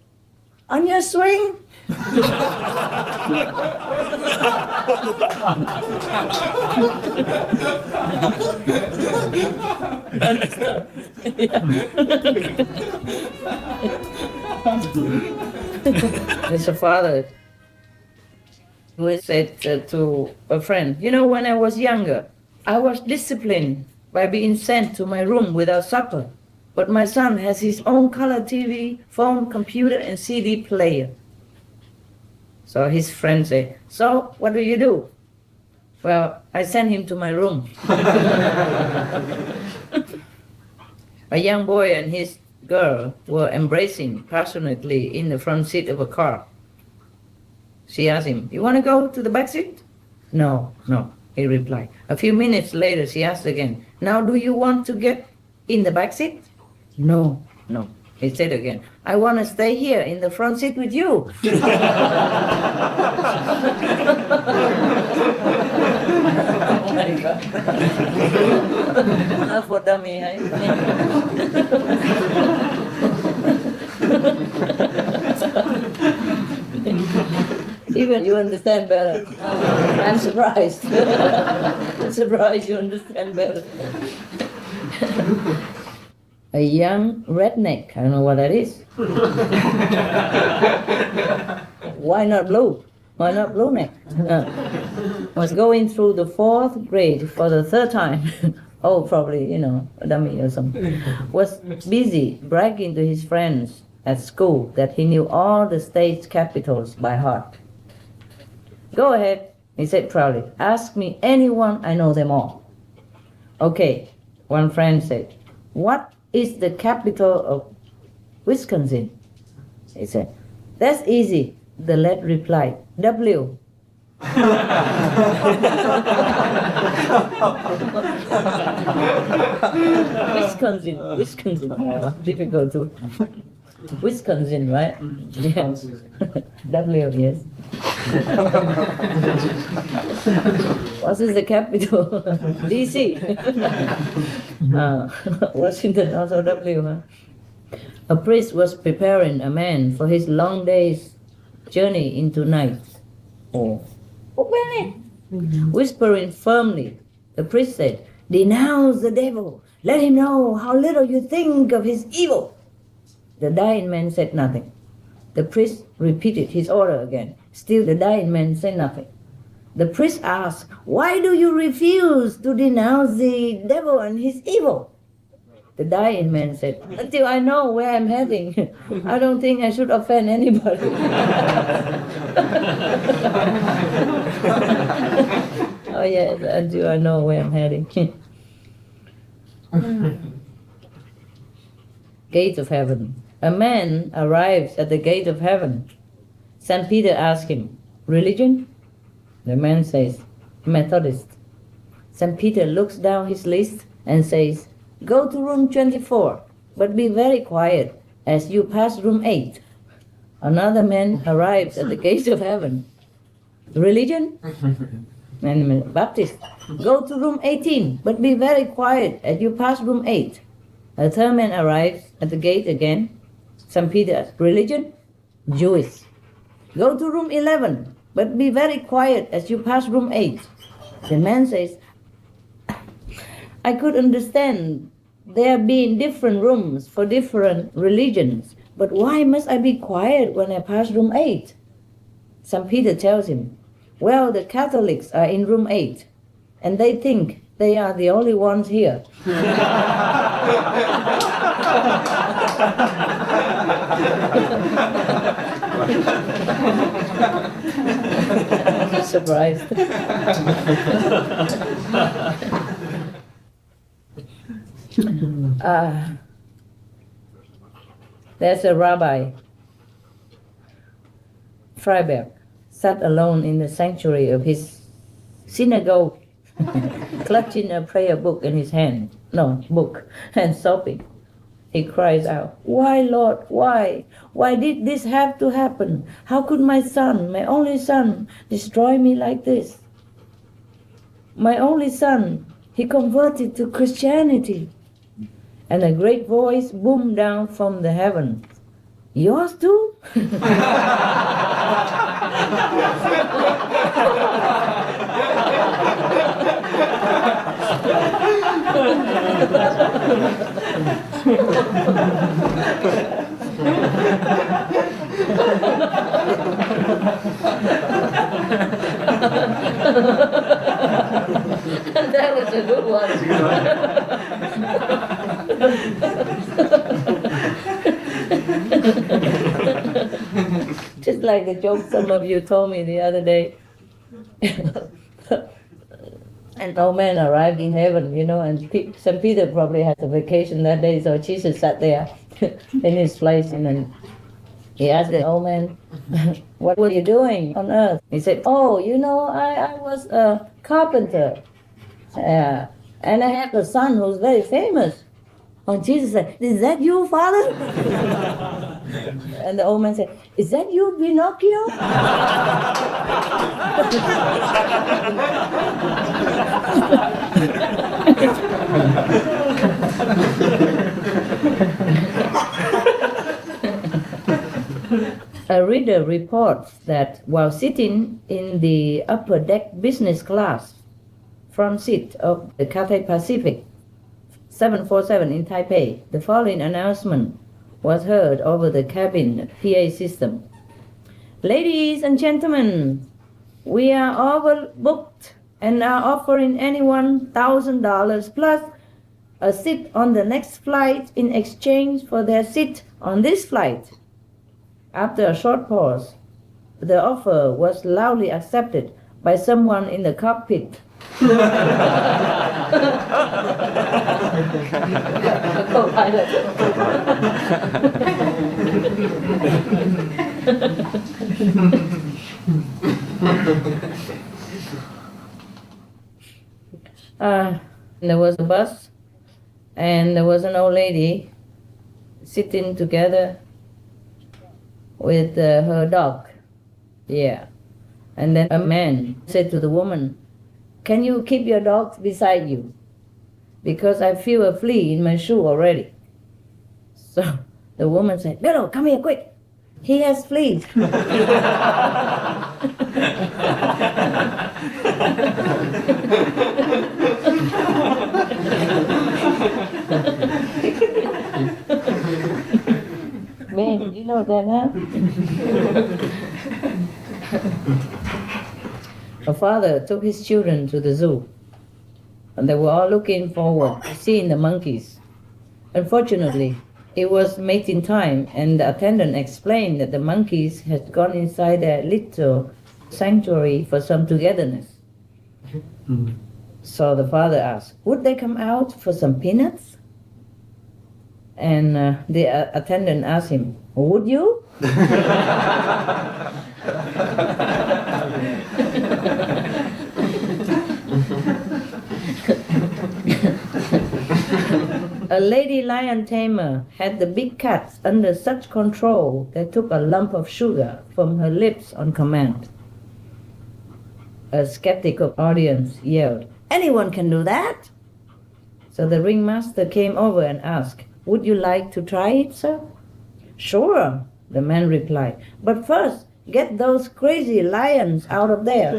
On your swing? There's a father who said to a friend, when I was younger, I was disciplined by being sent to my room without supper. But my son has his own color TV, phone, computer, and CD player. So his friend said, so what do you do? Well, I send him to my room. A young boy and his girl were embracing passionately in the front seat of a car. She asked him, you want to go to the back seat? No, he replied. A few minutes later, she asked again, now do you want to get in the back seat? No. He said again, I want to stay here in the front seat with you. Oh my God. Not for dummy, eh? Even you understand better. I'm surprised. I'm surprised you understand better. A young redneck, I don't know what that is. Why not blue? Why not blue neck? Was going through the 4th grade for the 3rd time. Oh, probably, a dummy or something. Was busy bragging to his friends at school that he knew all the state's capitals by heart. Go ahead, he said proudly. Ask me anyone, I know them all. Okay, one friend said, what is the capital of Wisconsin? He said, that's easy. The lad replied, W. Wisconsin. Difficult to. Wisconsin, right? Yeah. W, yes. What is the capital? DC. Washington, also W. Huh? A priest was preparing a man for his long day's journey into night. Whispering firmly, the priest said, denounce the devil. Let him know how little you think of his evil. The dying man said nothing. The priest repeated his order again. Still the dying man said nothing. The priest asked, why do you refuse to denounce the devil and his evil? The dying man said, until I know where I'm heading, I don't think I should offend anybody. Oh yes, I know where I'm heading. Gate of heaven. A man arrives at the gate of heaven. St. Peter asks him, religion? The man says, Methodist. St. Peter looks down his list and says, go to room 24, but be very quiet as you pass room 8. Another man arrives at the gate of heaven. Religion? And Baptist. Go to room 18, but be very quiet as you pass room 8. A third man arrives at the gate again. St. Peter asks, religion? Jewish. Go to room 11, but be very quiet as you pass room 8. The man says, I could understand there being different rooms for different religions, but why must I be quiet when I pass room 8? St. Peter tells him, well, the Catholics are in room 8, and they think they are the only ones here. Surprised. There's a rabbi, Freiberg, sat alone in the sanctuary of his synagogue, clutching a prayer book in his hand, and sobbing. He cries out, why, Lord, why? Why did this have to happen? How could my son, my only son, destroy me like this? My only son, he converted to Christianity. And a great voice boomed down from the heavens. Yours too? That was a good one. Just like the joke some of you told me the other day. An old man arrived in heaven, and St. Peter probably had a vacation that day, so Jesus sat there in his place, and then he asked the old man, what were you doing on earth? He said, I was a carpenter, and I have a son who's very famous. And Jesus said, is that you, Father? And the old man said, is that you, Pinocchio? A reader reports that while sitting in the upper deck business class front seat of the Cathay Pacific 747 in Taipei, the following announcement was heard over the cabin PA system. Ladies and gentlemen, we are overbooked and are offering anyone $1,000 plus a seat on the next flight in exchange for their seat on this flight. After a short pause, the offer was loudly accepted by someone in the cockpit. Co-pilot. There was a bus, and there was an old lady sitting together with her dog. Yeah. And then a man said to the woman, can you keep your dogs beside you? Because I feel a flea in my shoe already. So the woman said, Bello, come here quick. He has fleas. Man, you know that, huh? A father took his children to the zoo, and they were all looking forward to seeing the monkeys. Unfortunately, it was mating time, and the attendant explained that the monkeys had gone inside their little sanctuary for some togetherness. So the father asked, would they come out for some peanuts? And the attendant asked him, would you? A lady lion tamer had the big cats under such control they took a lump of sugar from her lips on command. A skeptical audience yelled, anyone can do that? So the ringmaster came over and asked, would you like to try it, sir? Sure, the man replied, but first get those crazy lions out of there.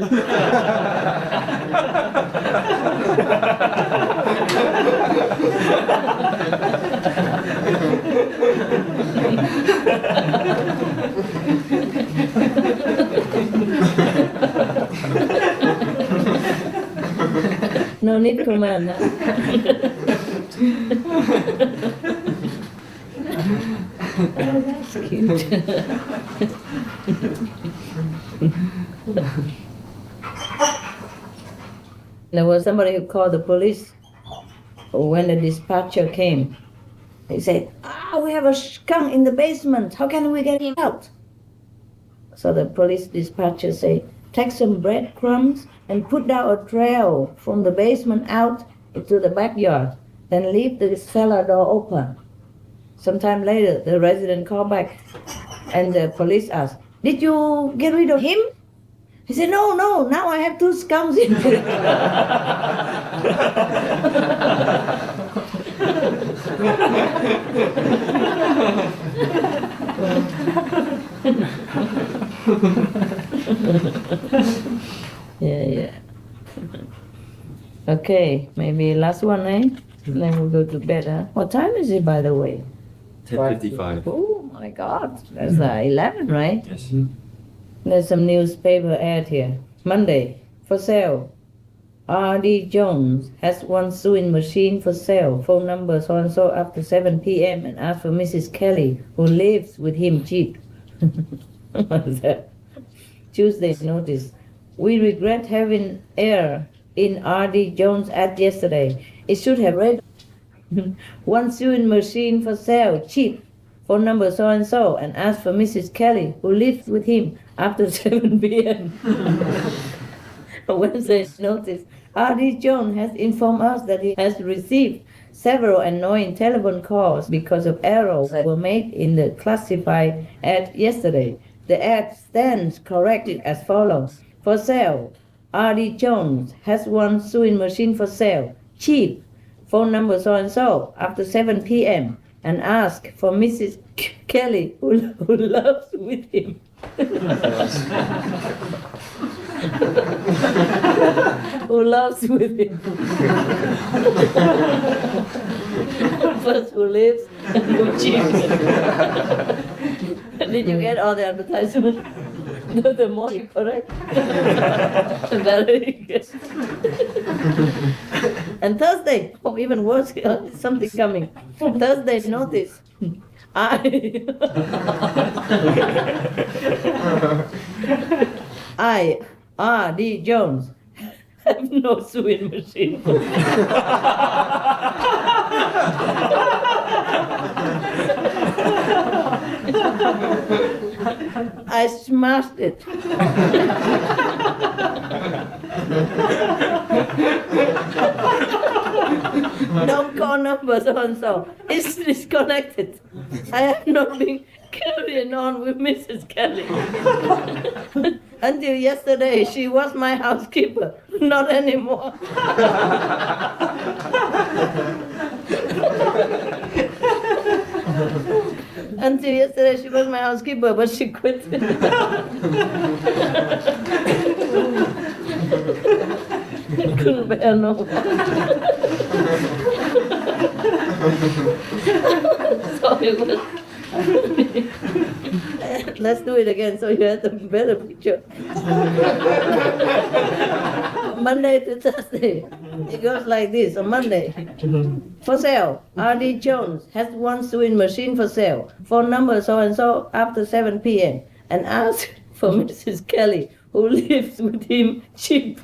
No need command. Oh, that's cute. There was somebody who called the police when the dispatcher came. He said, we have a skunk in the basement. How can we get him out? So the police dispatcher said, take some breadcrumbs and put down a trail from the basement out into the backyard. Then leave the cellar door open. Sometime later, the resident called back and the police asked, did you get rid of him? He said, no, now I have 2 skunks in it. Yeah. Okay, maybe last one, eh? Then we'll go to bed, huh? What time is it, by the way? 10:55. Oh my God, that's 11, right? Yes. There's some newspaper ad here. Monday, for sale. R.D. Jones has one sewing machine for sale. Phone number so-and-so after 7 p.m. and ask for Mrs. Kelly, who lives with him cheap. What is that? Tuesday, notice. We regret having error in R.D. Jones' ad yesterday. It should have read, one sewing machine for sale, cheap. Phone number so-and-so and ask for Mrs. Kelly, who lives with him after 7 p.m. Wednesday's notice. R.D. Jones has informed us that he has received several annoying telephone calls because of errors that were made in the classified ad yesterday. The ad stands corrected as follows. For sale, R.D. Jones has one sewing machine for sale, cheap. Phone number so-and-so after 7 p.m. and ask for Mrs. Kelly, who loves with him. Who loves with him. First who lives and who cheats. Did you get all the advertisements? No, the more correct. Very good. And Thursday, even worse, something coming. Thursday, notice. I, R.D. Jones, have no sewing machine. I smashed it. Don't call number so-and-so. It's disconnected. I have not been carrying on with Mrs. Kelly. Until yesterday, she was my housekeeper. Not anymore. Until yesterday, she was my housekeeper, but she quit. Couldn't bear no more. Sorry, let's do it again so you have a better picture. Monday to Thursday. It goes like this on Monday. For sale, R.D. Jones has one sewing machine for sale. Phone number so-and-so after 7 p.m. and ask for Mrs. Kelly, who lives with him cheap.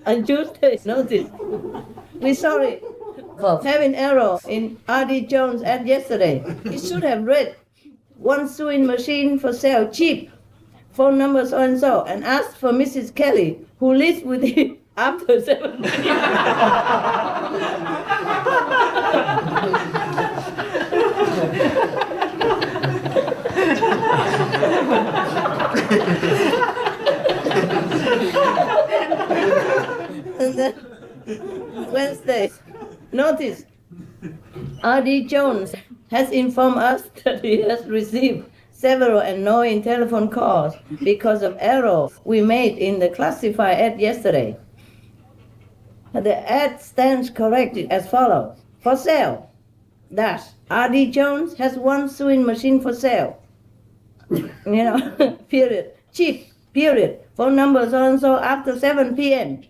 On Tuesday, notice, we're sorry for having error in R.D. Jones' ad yesterday. He should have read one sewing machine for sale, cheap, phone number so and so, and asked for Mrs. Kelly, who lives with him after 7 And then Wednesday, notice, R.D. Jones has informed us that he has received several annoying telephone calls because of errors we made in the classified ad yesterday. The ad stands corrected as follows. For sale, dash, R.D. Jones has one sewing machine for sale. Period. Cheap, period. Phone number so and so after 7 p.m.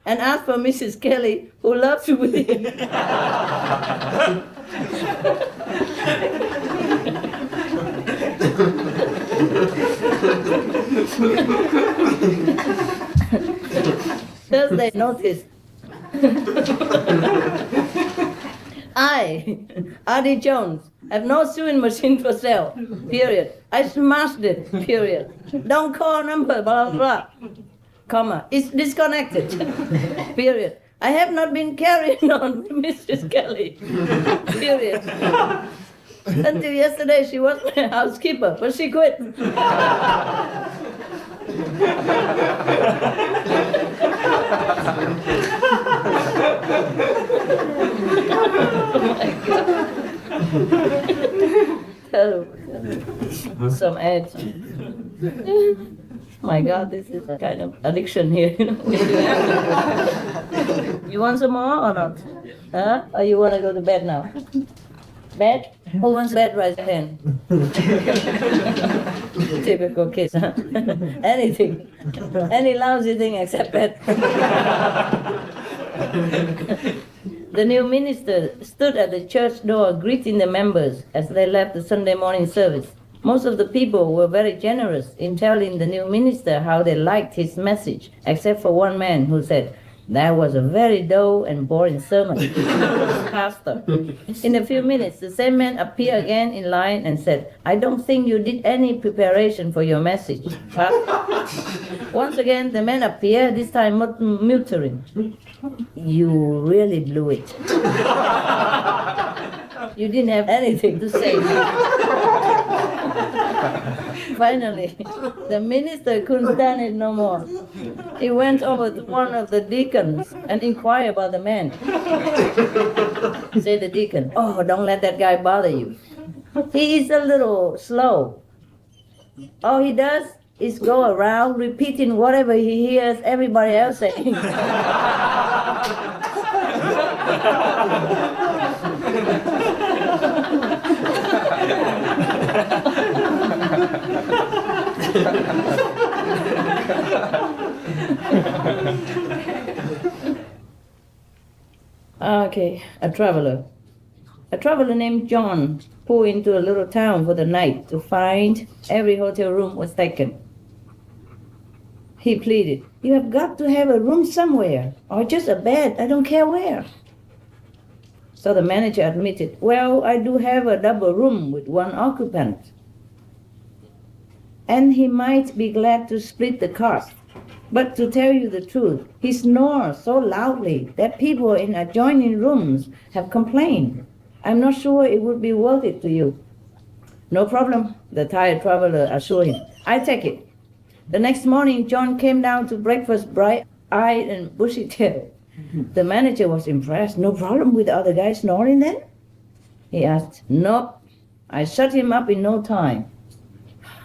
And ask for Mrs. Kelly, who loves with him. Thursday, notice. I, R.D. Jones, have no sewing machine for sale, period. I smashed it, period. Don't call number, blah, blah, blah. Comma, it's disconnected, period. I have not been carrying on with Mrs. Kelly, period. Until yesterday, she was my housekeeper, but she quit. Oh my God. Terrible. Some ads. My God, this is a kind of addiction here. You want some more or not? Huh? Or you want to go to bed now? Bed? Who wants bed? Raise your hand. Typical kids, huh? Anything. Any lousy thing except bed. The new minister stood at the church door greeting the members as they left the Sunday morning service. Most of the people were very generous in telling the new minister how they liked his message, except for one man who said, "That was a very dull and boring sermon." Pastor. In a few minutes, the same man appeared again in line and said, "I don't think you did any preparation for your message." Pastor. Once again, the man appeared, this time muttering, "You really blew it. You didn't have anything to say." Finally, the minister couldn't stand it no more. He went over to one of the deacons and inquired about the man. Said the deacon, "Oh, don't let that guy bother you. He is a little slow. All he does is go around repeating whatever he hears everybody else saying." Okay, a traveler named John pulled into a little town for the night to find every hotel room was taken. He pleaded, "You have got to have a room somewhere, or just a bed, I don't care where." So the manager admitted, "Well, I do have a double room with one occupant, and he might be glad to split the cost. But to tell you the truth, he snores so loudly that people in adjoining rooms have complained. I'm not sure it would be worth it to you." "No problem," the tired traveler assured him. "I take it." The next morning, John came down to breakfast bright-eyed and bushy-tailed. The manager was impressed. "No problem with the other guy snoring then?" he asked. "Nope. I shut him up in no time."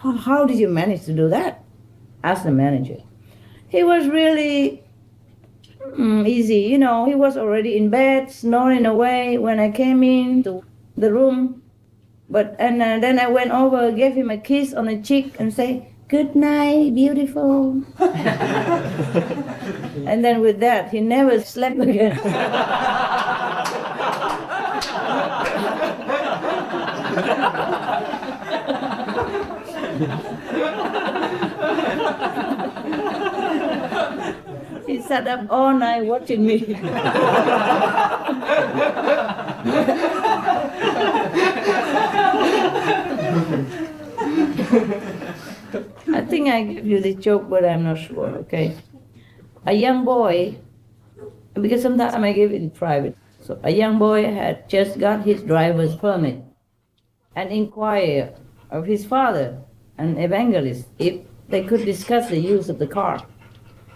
"How did you manage to do that?" asked the manager. "He was really easy. He was already in bed, snoring away when I came into the room. Then I went over, gave him a kiss on the cheek and say, "Good night, beautiful." And then with that, he never slept again. He sat up all night watching me. I think I gave you the joke, but I'm not sure, okay? A young boy, because sometimes I give it in private. So a young boy had just got his driver's permit and inquired of his father, an evangelist, if they could discuss the use of the car.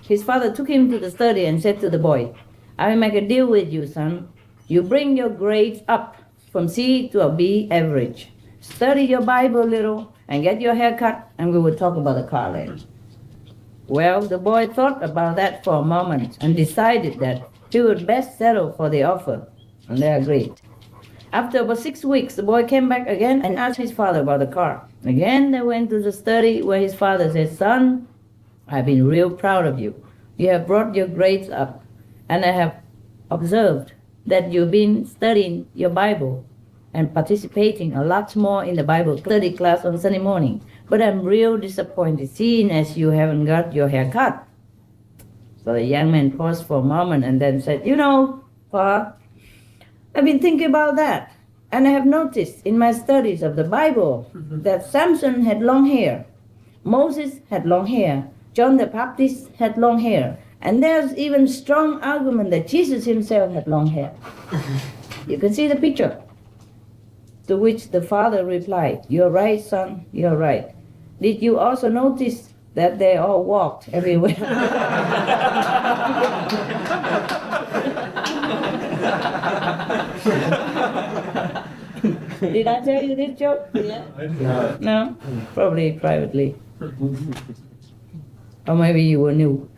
His father took him to the study and said to the boy, "I will make a deal with you, son. You bring your grades up from C to a B average. Study your Bible a little and get your hair cut, and we will talk about the car later." Well, the boy thought about that for a moment and decided that he would best settle for the offer, and they agreed. After about 6 weeks, the boy came back again and asked his father about the car. Again, they went to the study where his father said, "Son, I've been real proud of you. You have brought your grades up, and I have observed that you've been studying your Bible and participating a lot more in the Bible study class on Sunday morning. But I'm real disappointed seeing as you haven't got your hair cut." So the young man paused for a moment and then said, "You know, Pa, I've been thinking about that, and I have noticed in my studies of the Bible that Samson had long hair, Moses had long hair, John the Baptist had long hair, and there's even strong argument that Jesus himself had long hair." You can see the picture. To which the father replied, "You're right, son, you're right. Did you also notice that they all walked everywhere?" Did I tell you this joke? Yeah. No? Probably privately. Or maybe you were new.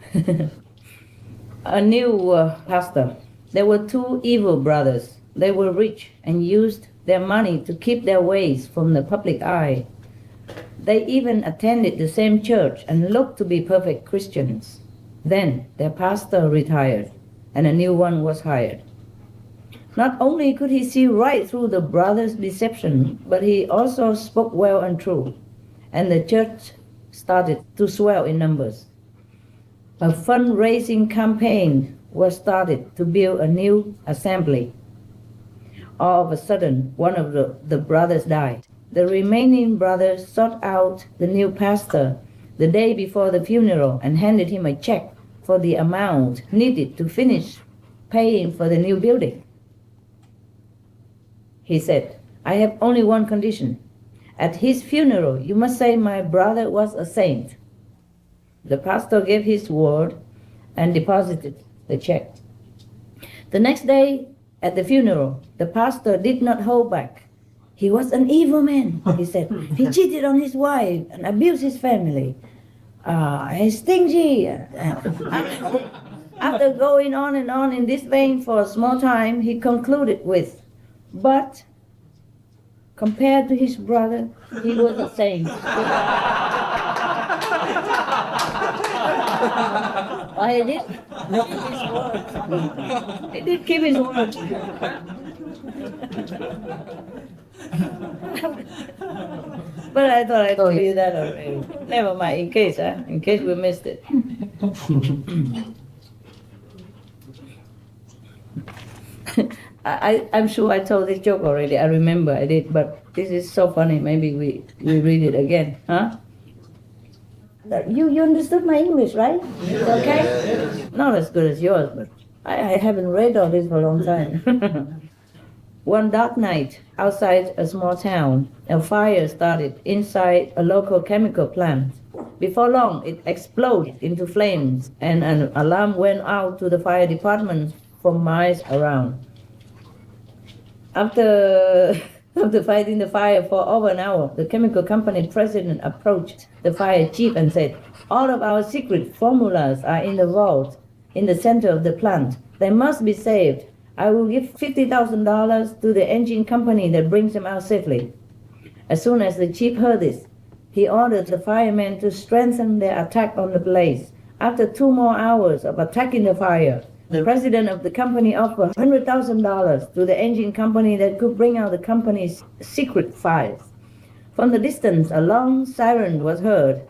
A new pastor. There were two evil brothers. They were rich and used their money to keep their ways from the public eye. They even attended the same church and looked to be perfect Christians. Then their pastor retired, and a new one was hired. Not only could he see right through the brothers' deception, but he also spoke well and true, and the church started to swell in numbers. A fundraising campaign was started to build a new assembly. All of a sudden, one of the brothers died. The remaining brothers sought out the new pastor the day before the funeral and handed him a check for the amount needed to finish paying for the new building. He said, "I have only one condition. At his funeral, you must say my brother was a saint." The pastor gave his word and deposited the check. The next day, at the funeral, the pastor did not hold back. "He was an evil man," he said. "He cheated on his wife and abused his family. He's stingy." After going on and on in this vein for a small time, he concluded with, "But compared to his brother, he was a saint." He did keep his word. He did keep his word. But I thought I told you that already. Never mind, in case we missed it. I'm sure I told this joke already. I remember I did, but this is so funny. Maybe we read it again, huh? You understood my English, right? Okay? Not as good as yours, but I haven't read all this for a long time. One dark night, outside a small town, a fire started inside a local chemical plant. Before long, it exploded into flames, and an alarm went out to the fire department for miles around. After fighting the fire for over an hour, the chemical company president approached the fire chief and said, "All of our secret formulas are in the vault in the center of the plant. They must be saved. I will give $50,000 to the engine company that brings them out safely." As soon as the chief heard this, he ordered the firemen to strengthen their attack on the blaze. After 2 more hours of attacking the fire, the president of the company offered $100,000 to the engine company that could bring out the company's secret files. From the distance, a long siren was heard,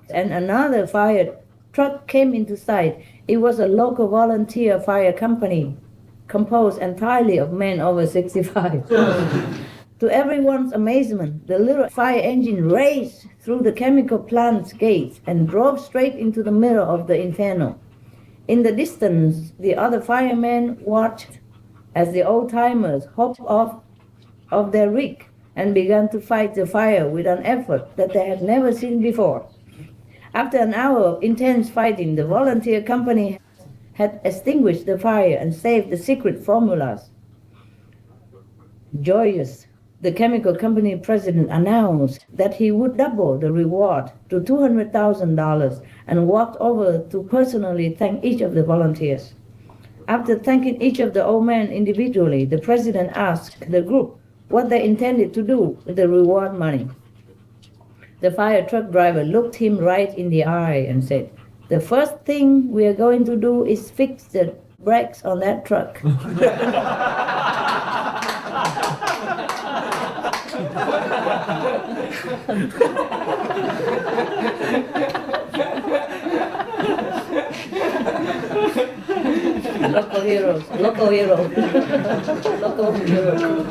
and another fire truck came into sight. It was a local volunteer fire company composed entirely of men over 65. To everyone's amazement, the little fire engine raced through the chemical plant's gates and drove straight into the middle of the inferno. In the distance, the other firemen watched as the old-timers hopped off of their rig and began to fight the fire with an effort that they had never seen before. After an hour of intense fighting, the volunteer company had extinguished the fire and saved the secret formulas. Joyous, the chemical company president announced that he would double the reward to $200,000 and walked over to personally thank each of the volunteers. After thanking each of the old men individually, the president asked the group what they intended to do with the reward money. The fire truck driver looked him right in the eye and said, "The first thing we are going to do is fix the brakes on that truck." Local heroes, local heroes, local heroes.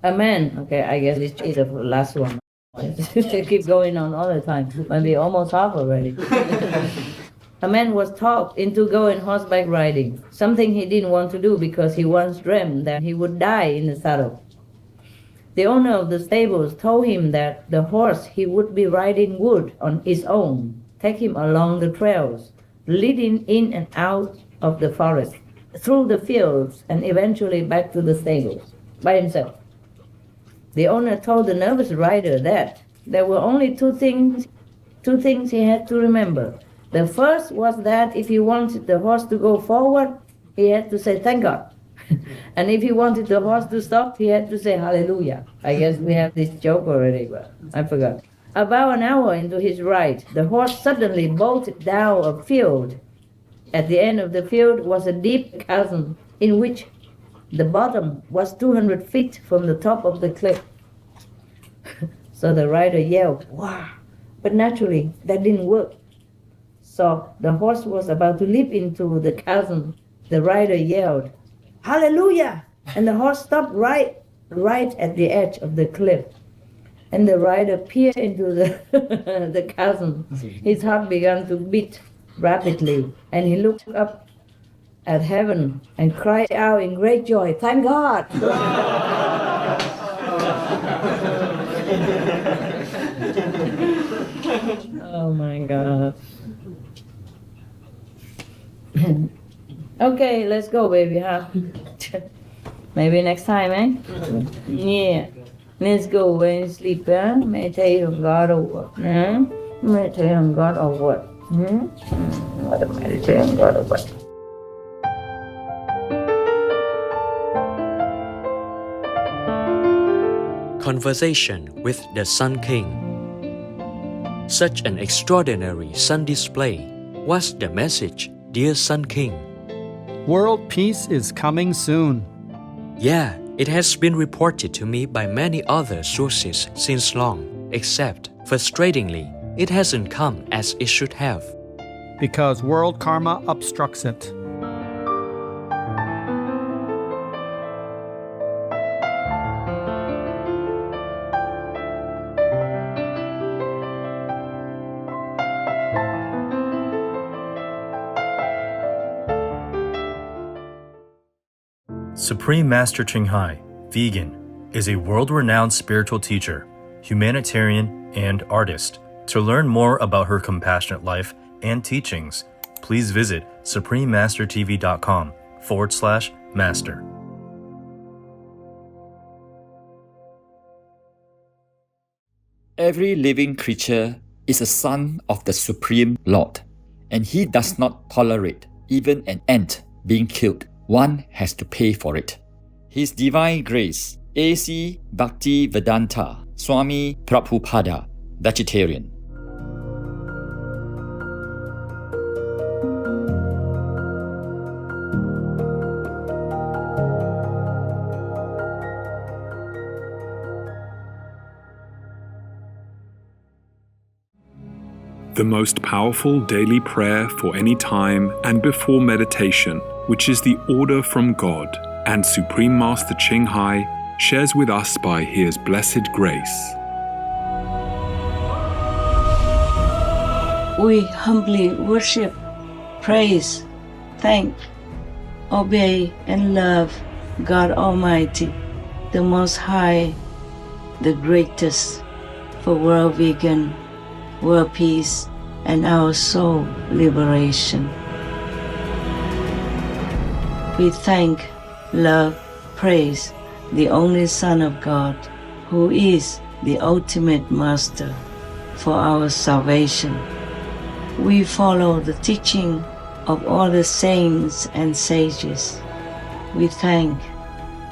A man, okay, I guess this is the last one. They keep going on all the time. Maybe almost half already. A man was talked into going horseback riding, something he didn't want to do because he once dreamed that he would die in the saddle. The owner of the stables told him that the horse he would be riding would, on his own, take him along the trails, leading in and out of the forest, through the fields, and eventually back to the stables by himself. The owner told the nervous rider that there were only two things he had to remember. The first was that if he wanted the horse to go forward, he had to say, "Thank God." And if he wanted the horse to stop, he had to say, "Hallelujah." I guess we have this joke already, but I forgot. About an hour into his ride, the horse suddenly bolted down a field. At the end of the field was a deep chasm in which the bottom was 200 feet from the top of the cliff. So the rider yelled, "Wow!" But naturally, that didn't work. So the horse was about to leap into the chasm. The rider yelled, "Hallelujah!" And the horse stopped right at the edge of the cliff. And the rider peered into the chasm. His heart began to beat rapidly, and he looked up at heaven and cried out in great joy, "Thank God!" Oh my God. Okay, let's go, baby, huh? Maybe next time, eh? Yeah. Let's go away and sleep, huh? Meditate on God or what? Huh? Meditate on God or what? What to meditate on God or what? Conversation with the Sun King. Such an extraordinary sun display. What's the message, dear Sun King? World peace is coming soon. Yeah, it has been reported to me by many other sources since long, except, frustratingly, it hasn't come as it should have. Because world karma obstructs it. Supreme Master Ching Hai, vegan, is a world-renowned spiritual teacher, humanitarian, and artist. To learn more about her compassionate life and teachings, please visit suprememastertv.com/master. Every living creature is a son of the Supreme Lord, and he does not tolerate even an ant being killed one has to pay for it. His Divine Grace, A.C. Bhaktivedanta Swami Prabhupada, vegetarian. The most powerful daily prayer for any time and before meditation, which is the order from God, and Supreme Master Ching Hai shares with us by His blessed grace. We humbly worship, praise, thank, obey, and love God Almighty, the Most High, the greatest, for world vegan, world peace, and our soul liberation. We thank, love, praise the only Son of God, who is the ultimate Master for our salvation. We follow the teaching of all the saints and sages. We thank,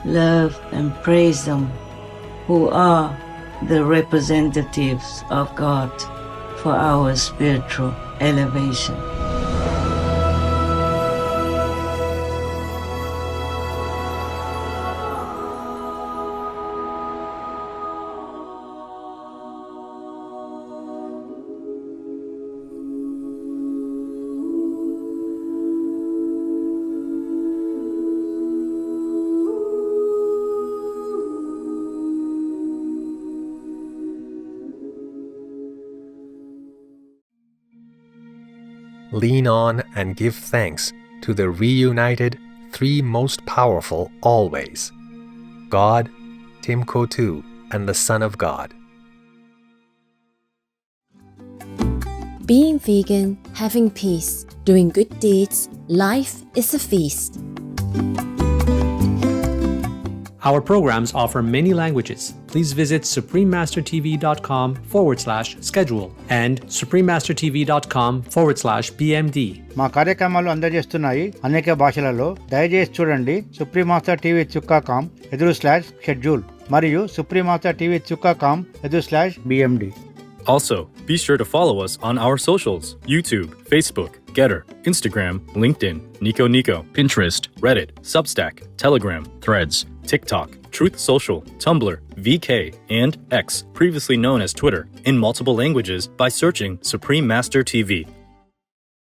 love, and praise them, who are the representatives of God for our spiritual elevation. Lean on and give thanks to the reunited three most powerful always: God, Timkotu, and the Son of God. Being vegan, having peace, doing good deeds, life is a feast. Our programs offer many languages. Please visit suprememastertv.com/schedule and suprememastertv.com/PMD. మా కార్యక్రమాలు అందజేస్తున్నాయి అనేక భాషలలో. దయచేసి చూడండి suprememastertv.com/schedule మరియు suprememastertv.com/BMD. Also, be sure to follow us on our socials: YouTube, Facebook, Getter, Instagram, LinkedIn, Nico Nico, Pinterest, Reddit, Substack, Telegram, Threads, TikTok, Truth Social, Tumblr, VK, and X, previously known as Twitter, in multiple languages by searching Supreme Master TV.